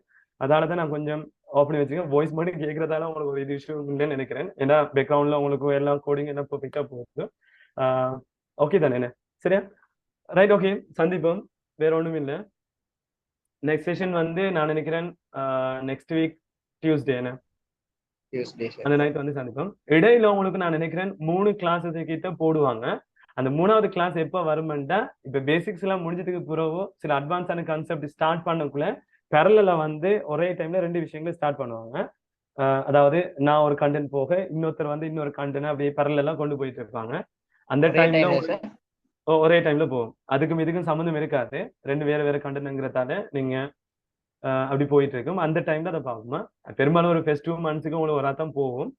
அதால தான் நான் கொஞ்சம் ஆஃப் பண்ணி வச்சிருக்கேன். வாய்ஸ் மட்டும் கேட்கறதால உங்களுக்கு ஒரு இது இஷ்யூ இல்லைன்னு நினைக்கிறேன். ஏன்னா பேக்ரவுண்ட்ல உங்களுக்கு எல்லாம் கோடிங் எல்லாம் பெர்ஃபெக்டா போகுது. ஓகே தானே? என்ன சரியா? ரைட், ஓகே, சந்திப்போம். வேற ஒண்ணும் இல்லை. நெக்ஸ்ட் செஷன் வந்து நான் நினைக்கிறேன் நெக்ஸ்ட் வீக் டியூஸ்டே என்ன அந்த நைட் வந்து சந்திப்போம். இடையில உங்களுக்கு நான் நினைக்கிறேன் 3 கிளாஸஸ் கிட்ட போடுவாங்க. அந்த 3வது கிளாஸ் எப்ப வருமெண்டா இப்ப பேசிக்ஸ் எல்லாம் முடிஞ்சதுக்கு பிறகு சில அட்வான்ஸான கான்செப்ட் ஸ்டார்ட் பண்ணக்குள்ள பேரலா வந்து ஒரே டைம்ல 2 விஷயங்களை ஸ்டார்ட் பண்ணுவாங்க. அதாவது நான் ஒரு கண்டென்ட் போக இன்னொருத்தர் வந்து இன்னொரு கண்டென்ட் அப்படியே பேரலா கொண்டு போயிட்டு இருப்பாங்க. அந்த டைம்ல ஒரே டைம்ல போகும். அதுக்கும் இதுக்கும் சம்மந்தம் இருக்காது. 2 வேற வேற கண்டென்ட்ங்கிறதால நீங்க அப்படி போயிட்டு இருக்கும். அந்த டைம்ல அதை பார்க்கணுமா? பெரும்பாலும் ஒரு ஃபர்ஸ்ட் 2 monthsக்கு உங்களுக்கு ஒரு அர்த்தம் போகும்.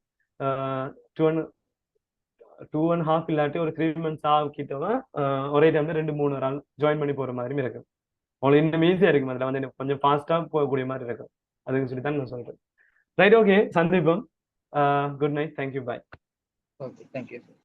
2.5 இல்லாட்டி ஒரு 3 months ஆகிட்டவன் ஒரே டைம்ல 2-3 ஆள் ஜாயின் பண்ணி போற மாதிரி இருக்கும். உங்களுக்கு இன்னும் ஈஸியா இருக்கும். அதுல வந்து கொஞ்சம் ஃபாஸ்டா போகக்கூடிய மாதிரி இருக்கும். அதுக்கு சொல்லி தான் நான் சொல்றேன். ரைட், ஓகே, சந்திப்போம். Good night, thank you, bye. Okay, thank you sir.